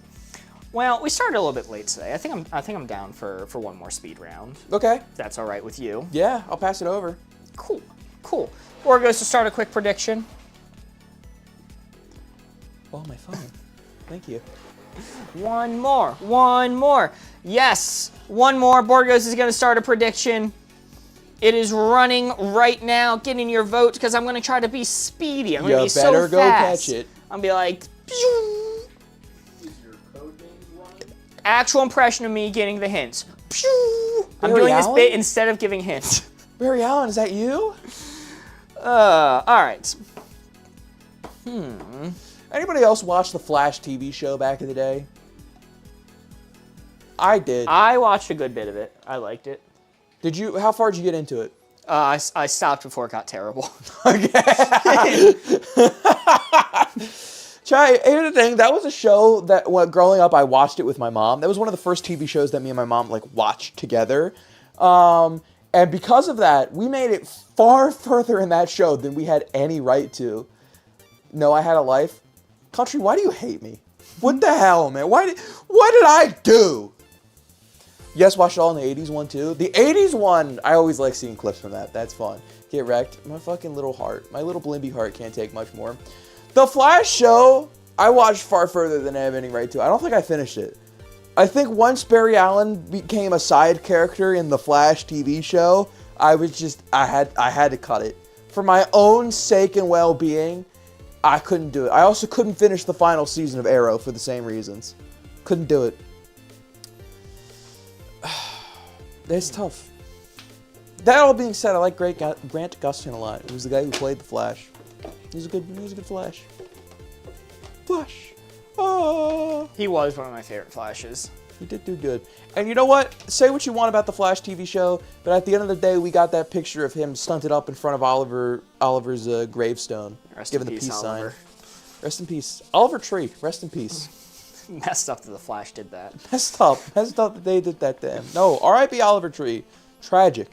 Well, we started a little bit late today. I think I'm down for one more speed round. Okay. If that's all right with you. Yeah, I'll pass it over. Cool. Or goes to start a quick prediction. Oh, my phone. Thank you. One more. Yes, one more. Borgos is going to start a prediction. It is running right now. Get in your vote because I'm going to try to be speedy. I'm going to be so fast. You better go catch it. I'm going to be like... Actual impression of me getting the hints. I'm doing this bit instead of giving hints. Barry Allen, is that you? All right. Anybody else watch the Flash TV show back in the day? I did. I watched a good bit of it. I liked it. Did you? How far did you get into it? I stopped before it got terrible. Okay. Chai, here's the thing. That was a show that, when growing up, I watched it with my mom. That was one of the first TV shows that me and my mom like watched together. And because of that, we made it far further in that show than we had any right to. No, I Had a Life. Country, why do you hate me? What the hell, man? What did I do? Yes, watched it all in the 80s one, too. The 80s one, I always like seeing clips from that. That's fun. Get wrecked. My fucking little heart. My little blimby heart can't take much more. The Flash show, I watched far further than I have any right to. I don't think I finished it. I think once Barry Allen became a side character in the Flash TV show, I had to cut it. For my own sake and well-being, I couldn't do it. I also couldn't finish the final season of Arrow for the same reasons. Couldn't do it. It's tough. That all being said, I like Grant Gustin a lot. He was the guy who played the Flash. He was a good Flash. Flash. Oh. He was one of my favorite Flashes. He did do good. And you know what? Say what you want about the Flash TV show, but at the end of the day, we got that picture of him stunted up in front of Oliver's gravestone, giving the peace sign. Rest in peace, Oliver Tree. Rest in peace. Messed up that the Flash did that. Messed up that they did that to him. No, R.I.P. Oliver Tree. Tragic.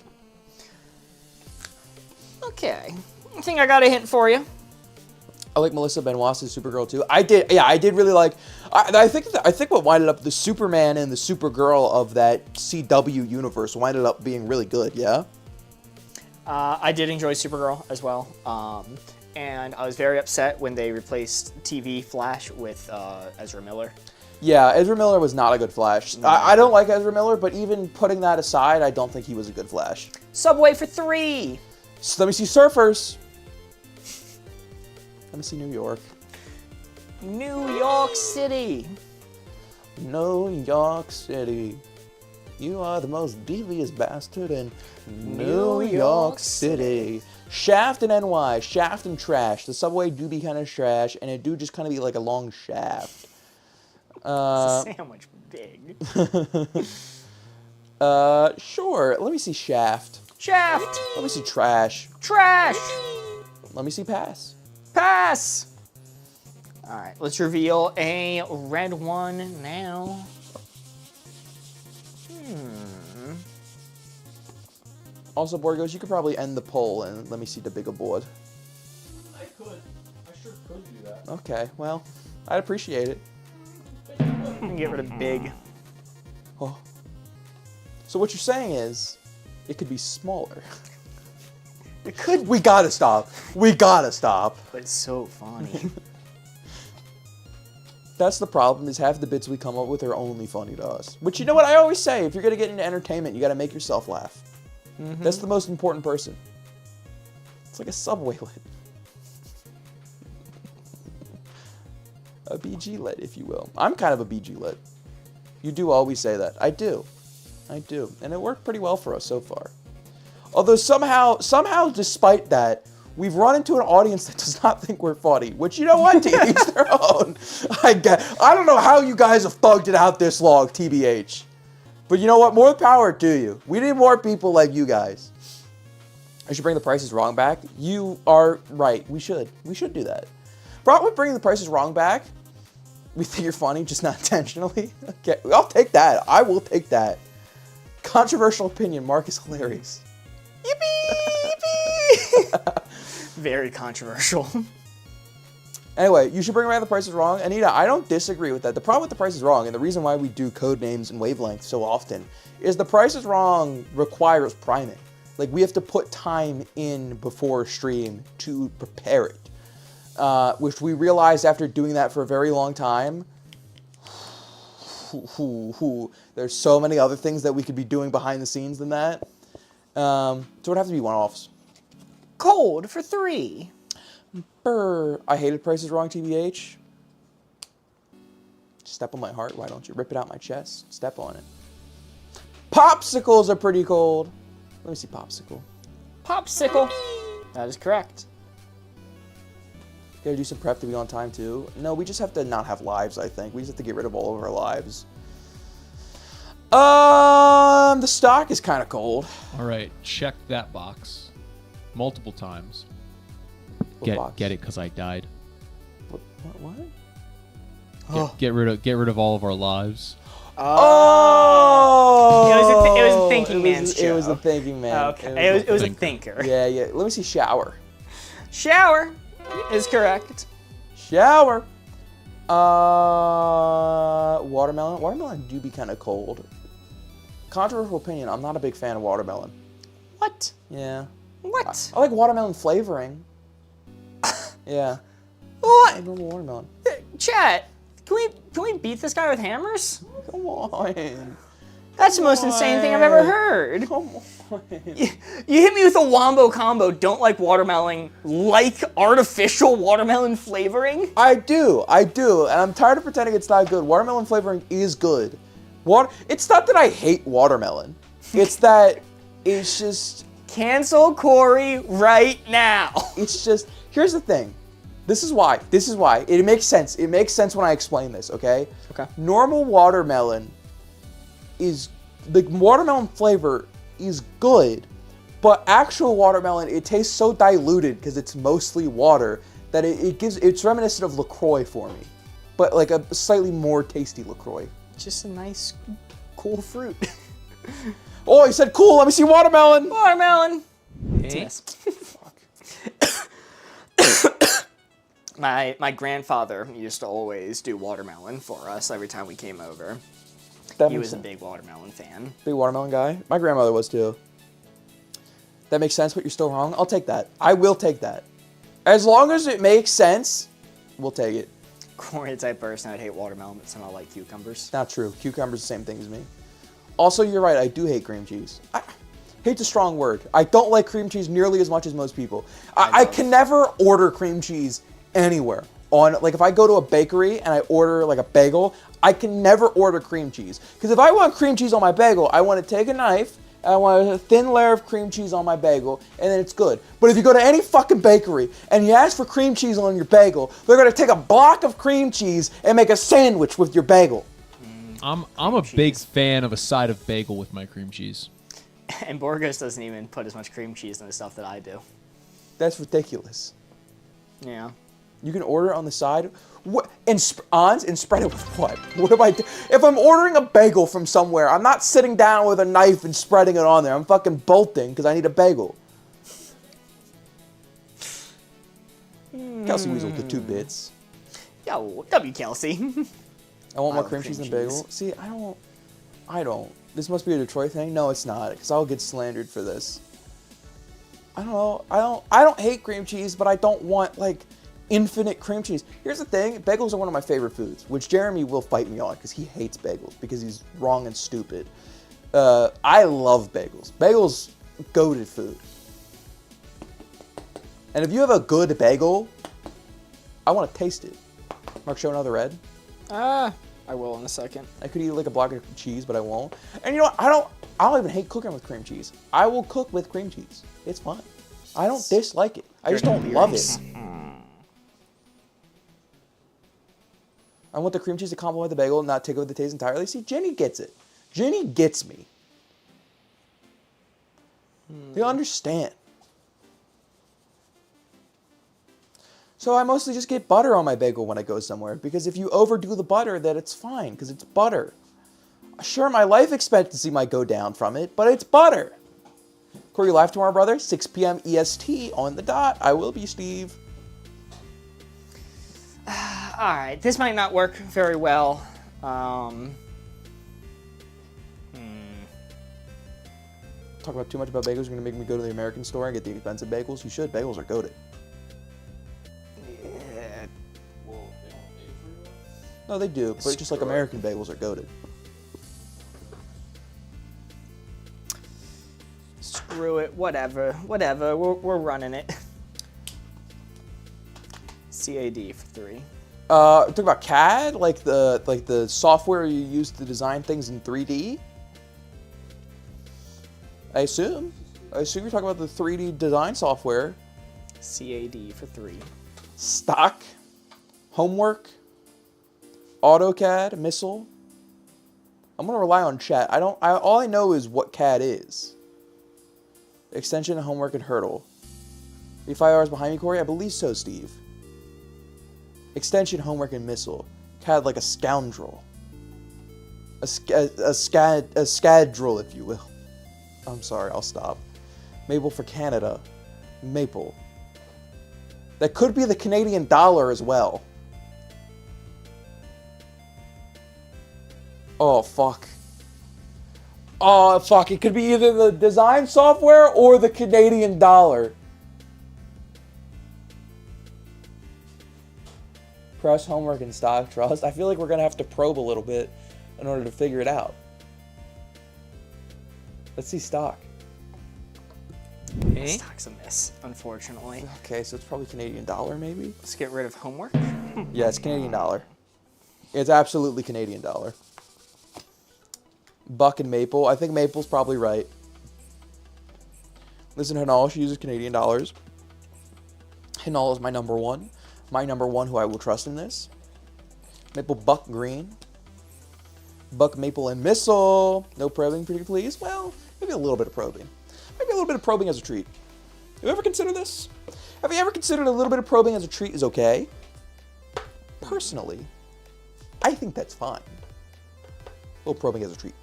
Okay, I think I got a hint for you. I like Melissa Benoist's Supergirl too. I did really like. I think what winded up the Superman and the Supergirl of that CW universe winded up being really good. Yeah. I did enjoy Supergirl as well, and I was very upset when they replaced TV Flash with Ezra Miller. Yeah, Ezra Miller was not a good Flash. No. I don't like Ezra Miller, but even putting that aside, I don't think he was a good Flash. Subway for 3. So let me see Surfers. Let me see New York. New York City. New York City. You are the most devious bastard in New York City. Shaft and NY. Shaft and trash. The subway do be kind of trash, and it do just kind of be like a long shaft. It's a sandwich big. Sure. Let me see Shaft. Shaft. Let me see Trash. Trash. Let me see Pass. Pass. All right, let's reveal a red one now. Also, Borgos, you could probably end the poll and let me see the bigger board. I could. I sure could do that. Okay, well, I'd appreciate it. Get rid of big. Oh. So what you're saying is, it could be smaller. It could, We gotta stop. We gotta stop. but it's so funny. That's the problem, is half the bits we come up with are only funny to us. Which, you know what I always say, if you're gonna get into entertainment, you gotta make yourself laugh. That's the most important person. It's like a subway lit. A BG lit, if you will. I'm kind of a BG lit. You do always say that. I do. I do. And it worked pretty well for us so far. Although somehow, despite that, we've run into an audience that does not think we're funny. Which, you know what? To each their own. I don't know how you guys have thugged it out this long, TBH. But you know what? More power to you. We need more people like you guys. I should bring the Price is Wrong back. You are right. We should. We should do that. Problem with bringing the Price is Wrong back, we think you're funny, just not intentionally. Okay, I'll take that. I will take that. Controversial opinion. Mark is hilarious. Yippee! Yippee! Very controversial. Anyway, you should bring back the Price is Wrong. Anita, I don't disagree with that. The problem with the Price is Wrong, and the reason why we do code names and wavelengths so often, is the Price is Wrong requires priming. Like, we have to put time in before stream to prepare it. Which we realized after doing that for a very long time, there's so many other things that we could be doing behind the scenes than that. So it would have to be one-offs. Cold for 3. Brr. I hated Price is Wrong, TBH. Step on my heart, why don't you? Rip it out my chest. Step on it. Popsicles are pretty cold. Let me see Popsicle. Popsicle. That is correct. Gotta do some prep to be on time too. No, we just have to not have lives, I think. We just have to get rid of all of our lives. The stock is kind of cold. All right, check that box multiple times. What box? Get it because I died. What? Get rid of all of our lives. Oh! It was a thinking man's It was show. a thinking man. Okay, it was a thinker. Yeah, yeah. Let me see shower. Shower is correct. Shower. Watermelon. Watermelon do be kind of cold. Controversial opinion. I'm not a big fan of watermelon. What? Yeah. What? I like watermelon flavoring. Yeah. What? I love watermelon. Chat, can we beat this guy with hammers? Come on. That's the most insane thing I've ever heard. Come on. You hit me with a wombo combo. Don't like watermelon. Like artificial watermelon flavoring? I do, and I'm tired of pretending it's not good. Watermelon flavoring is good. It's not that I hate watermelon. It's that it's just. Cancel Corey right now. It's just. Here's the thing. This is why. It makes sense. It makes sense when I explain this. Okay. Okay. Normal watermelon is the watermelon flavor is good, but actual watermelon, it tastes so diluted because it's mostly water that it's reminiscent of LaCroix for me, but like a slightly more tasty LaCroix. Just a nice, cool fruit. Oh, he said cool. Let me see watermelon. Watermelon. Hey. My grandfather used to always do watermelon for us every time we came over. He was a big watermelon fan. Big watermelon guy. My grandmother was too. That makes sense, but you're still wrong. I'll take that. I will take that. As long as it makes sense, we'll take it. Corey, the type of person I'd hate watermelon, but somehow like cucumbers. Not true. Cucumber's the same thing as me. Also, you're right. I do hate cream cheese. Hate's a strong word. I don't like cream cheese nearly as much as most people. I can never order cream cheese anywhere. Like if I go to a bakery and I order like a bagel, I can never order cream cheese. Because if I want cream cheese on my bagel, I want to take a knife, and I want a thin layer of cream cheese on my bagel, and then it's good. But if you go to any fucking bakery and you ask for cream cheese on your bagel, they're going to take a block of cream cheese and make a sandwich with your bagel. I'm a big fan of a side of bagel with my cream cheese. And Borges doesn't even put as much cream cheese in the stuff that I do. That's ridiculous. Yeah. You can order it on the side. What, and spread it with what? What do I do? If I'm ordering a bagel from somewhere, I'm not sitting down with a knife and spreading it on there. I'm fucking bolting because I need a bagel. Kelsey Weasel, the 2 bits. Yo, W. Kelsey. I want more cream cheese than bagel. See, I don't. This must be a Detroit thing. No, it's not, because I'll get slandered for this. I don't know. I don't hate cream cheese, but I don't want like infinite cream cheese. Here's the thing, bagels are one of my favorite foods, which Jeremy will fight me on because he hates bagels because he's wrong and stupid. I love bagels. Bagels, goated food. And if you have a good bagel, I want to taste it. Mark, show another red. I will in a second. I could eat like a block of cheese, but I won't. And you know what? I don't even hate cooking with cream cheese. I will cook with cream cheese. It's fun. I don't dislike it. I just don't love it. I want the cream cheese to complement the bagel and not take away the taste entirely. See, Jenny gets it. Jenny gets me. They understand. So I mostly just get butter on my bagel when I go somewhere, because if you overdo the butter, then it's fine, because it's butter. Sure, my life expectancy might go down from it, but it's butter. Corey, live tomorrow, brother, 6 p.m. EST on the dot. I will be, Steve. All right, this might not work very well. Talk about too much about bagels. You're going to make me go to the American store and get the expensive bagels. You should. Bagels are goated. Yeah. No, they do, but just like American bagels are goated. Screw it. Whatever. We're running it. CAD for 3. Talk about CAD, like the software you use to design things in 3D. I assume you're talking about the 3D design software. CAD for 3. Stock, Homework, AutoCAD, Missile. I'm gonna rely on chat. All I know is what CAD is. Extension, homework, and hurdle. Are you 5 hours behind me, Corey? I believe so, Steve. Extension, homework, and missile. CAD like a scoundrel. A scadrel, if you will. I'm sorry, I'll stop. Maple for Canada. Maple. That could be the Canadian dollar as well. Oh, fuck. Oh, fuck. It could be either the design software or the Canadian dollar. Press, homework, and stock trust. I feel like we're going to have to probe a little bit in order to figure it out. Let's see stock. Okay. Stock's a miss, unfortunately. Okay, so it's probably Canadian dollar, maybe? Let's get rid of homework. Yeah, it's Canadian dollar. It's absolutely Canadian dollar. Buck and Maple. I think Maple's probably right. Listen, Hanal, she uses Canadian dollars. Hanal is my number one. My number one who I will trust in this. Maple, Buck, Green. Buck, Maple, and Missile. No probing, pretty please. Well, maybe a little bit of probing. Maybe a little bit of probing as a treat. Have you ever considered this? Have you ever considered a little bit of probing as a treat is okay? Personally, I think that's fine. A little probing as a treat.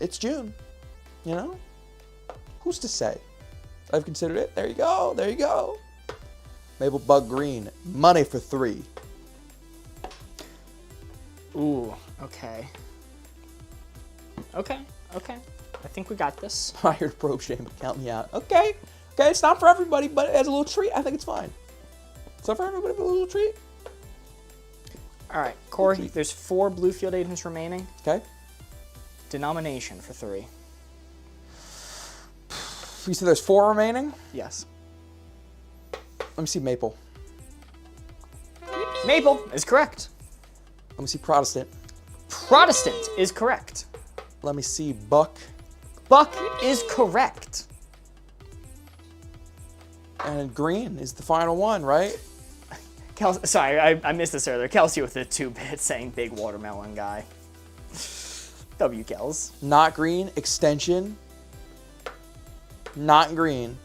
It's June, you know? Who's to say? I've considered it. There you go. There you go. Maple, Bug, Green. Money for 3. Ooh, okay. Okay. I think we got this. Hired probe shame, but count me out. Okay. Okay, it's not for everybody, but as a little treat, I think it's fine. It's not for everybody, but a little treat. All right, Corey, there's 4 blue field agents remaining. Okay. Denomination for 3. You said there's 4 remaining? Yes. Let me see Maple. Maple is correct. Let me see Protestant. Protestant is correct. Let me see Buck. Buck is correct. And Green is the final one, right? Sorry, I missed this earlier. Kelsey with the 2-bit saying big watermelon guy. W. Kels. Not Green. Extension. Not Green.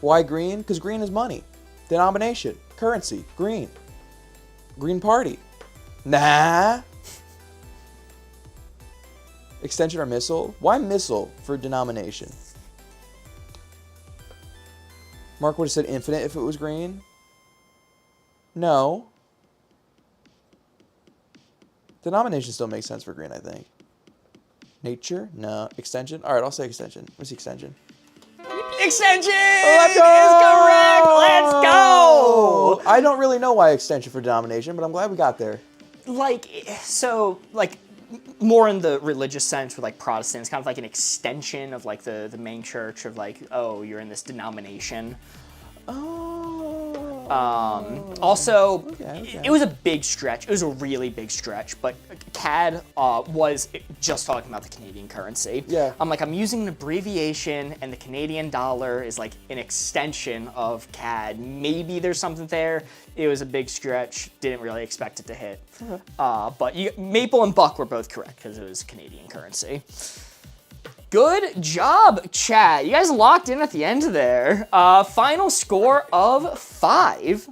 Why Green? Because Green is money. Denomination. Currency. Green. Green Party. Nah. Extension or missile? Why missile for denomination? Mark would have said infinite if it was green. No. Denomination still makes sense for green, I think. Nature? No. Extension? All right, I'll say extension. What's the extension? Extension Let's is correct. Let's go. I don't really know why extension for denomination, but I'm glad we got there. Like, more in the religious sense with like Protestants, kind of like an extension of like the main church of like, oh, you're in this denomination. Also, okay. It was a big stretch. It was a really big stretch, but CAD was just talking about the Canadian currency. Yeah. I'm using an abbreviation, and the Canadian dollar is like an extension of CAD. Maybe there's something there. It was a big stretch. Didn't really expect it to hit. Okay. But Maple and Buck were both correct because it was Canadian currency. Good job, chat. You guys locked in at the end there. Final score of 5.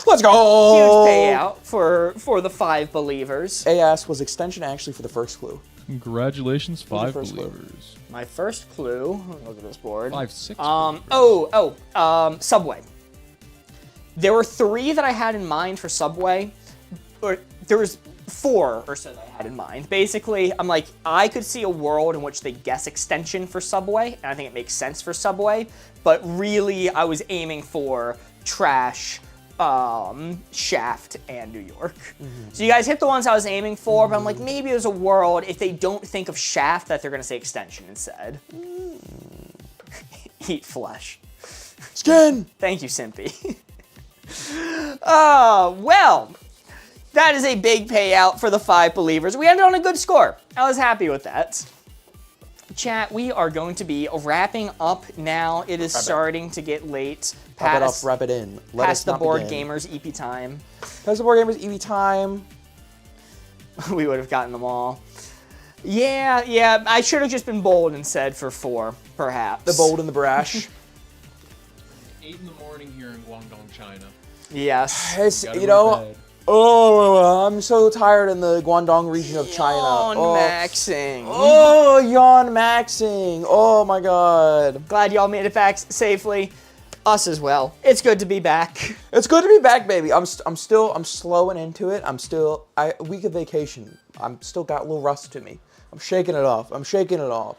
Let's go! Huge payout for the 5 believers. AS was extension actually for the first clue. Congratulations, 5 first clue? believers. My first clue. Look at this board. 5, 6. Subway. There were 3 that I had in mind for Subway, or there was 4 or so that I had in mind. Basically, I'm like, I could see a world in which they guess extension for Subway, and I think it makes sense for Subway, but really I was aiming for Trash, Shaft, and New York. Mm-hmm. So you guys hit the ones I was aiming for, but I'm like, maybe there's a world, if they don't think of Shaft, that they're gonna say extension instead. Eat flesh. Skin! Thank you, Simpy. Well, that is a big payout for the 5 believers. We ended on a good score. I was happy with that. Chat, we are going to be wrapping up now. It is starting to get late. Wrap it up, wrap it in. Let past us the not Board begin. Gamers EP time. Past the Board Gamers EP time. we would have gotten them all. Yeah, I should have just been bold and said for 4, perhaps. The bold and the brash. 8 in the morning here in Guangdong, China. Yes. It's, Gotta you go know, to bed. oh, I'm so tired in the Guangdong region of China. Yawn Oh, maxing. oh, yawn maxing. Oh my god. Glad y'all made it back safely. Us as well. It's good to be back. It's good to be back, baby. I'm slowing into it. A week of vacation. I'm still got a little rust to me. I'm shaking it off.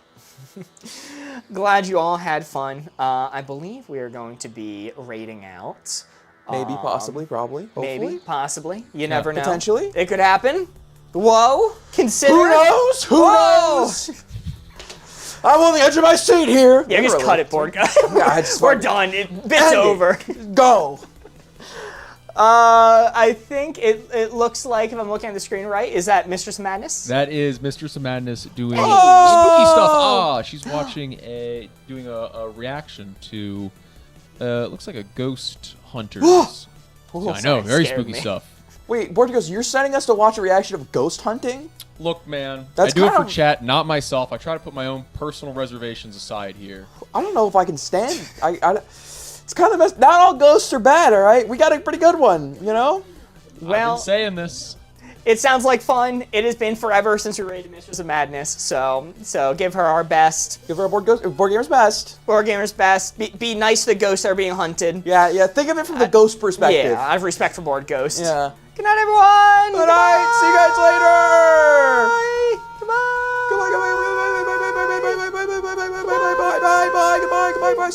Glad you all had fun. I believe we are going to be raiding out. Maybe, possibly, probably, hopefully. Maybe, possibly. You never know. Potentially. It could happen. Whoa. Consider Who it. knows? Who Whoa. knows? I'm on the edge of my seat here. Yeah, just Literally. cut it, board guy. Yeah, it's We're fine. done. Bit's End it. over. Go. I think it looks like, if I'm looking at the screen right, is that Mistress of Madness? That is Mistress of Madness doing Hey. spooky stuff. Ah, she's watching doing a reaction to looks like a ghost hunters. I know, very scared spooky me. stuff. Wait, Boardgos, you're sending us to watch a reaction of ghost hunting? Look, man, That's I do it kind for of- chat, not myself. I try to put my own personal reservations aside here. I don't know if I can stand. It's kind of messed. Not all ghosts are bad, all right. We got a pretty good one, you know. I've Well, been saying this. it sounds like fun. It has been forever since we raided Mistress of Madness, so give her our best. Give her a board gamer's best. Board gamers best. Be nice to the ghosts that are being hunted. Yeah. Think of it from the ghost perspective. Yeah, I have respect for board ghosts. Yeah. Good night, everyone. Good night. See you guys later. Goodbye. Goodbye. Goodbye. Bye. Bye. Bye. Bye. Bye. Bye. Bye. Bye. Bye. Bye. Bye. Bye. Bye. Bye. Bye. Bye. Bye. Bye. Bye.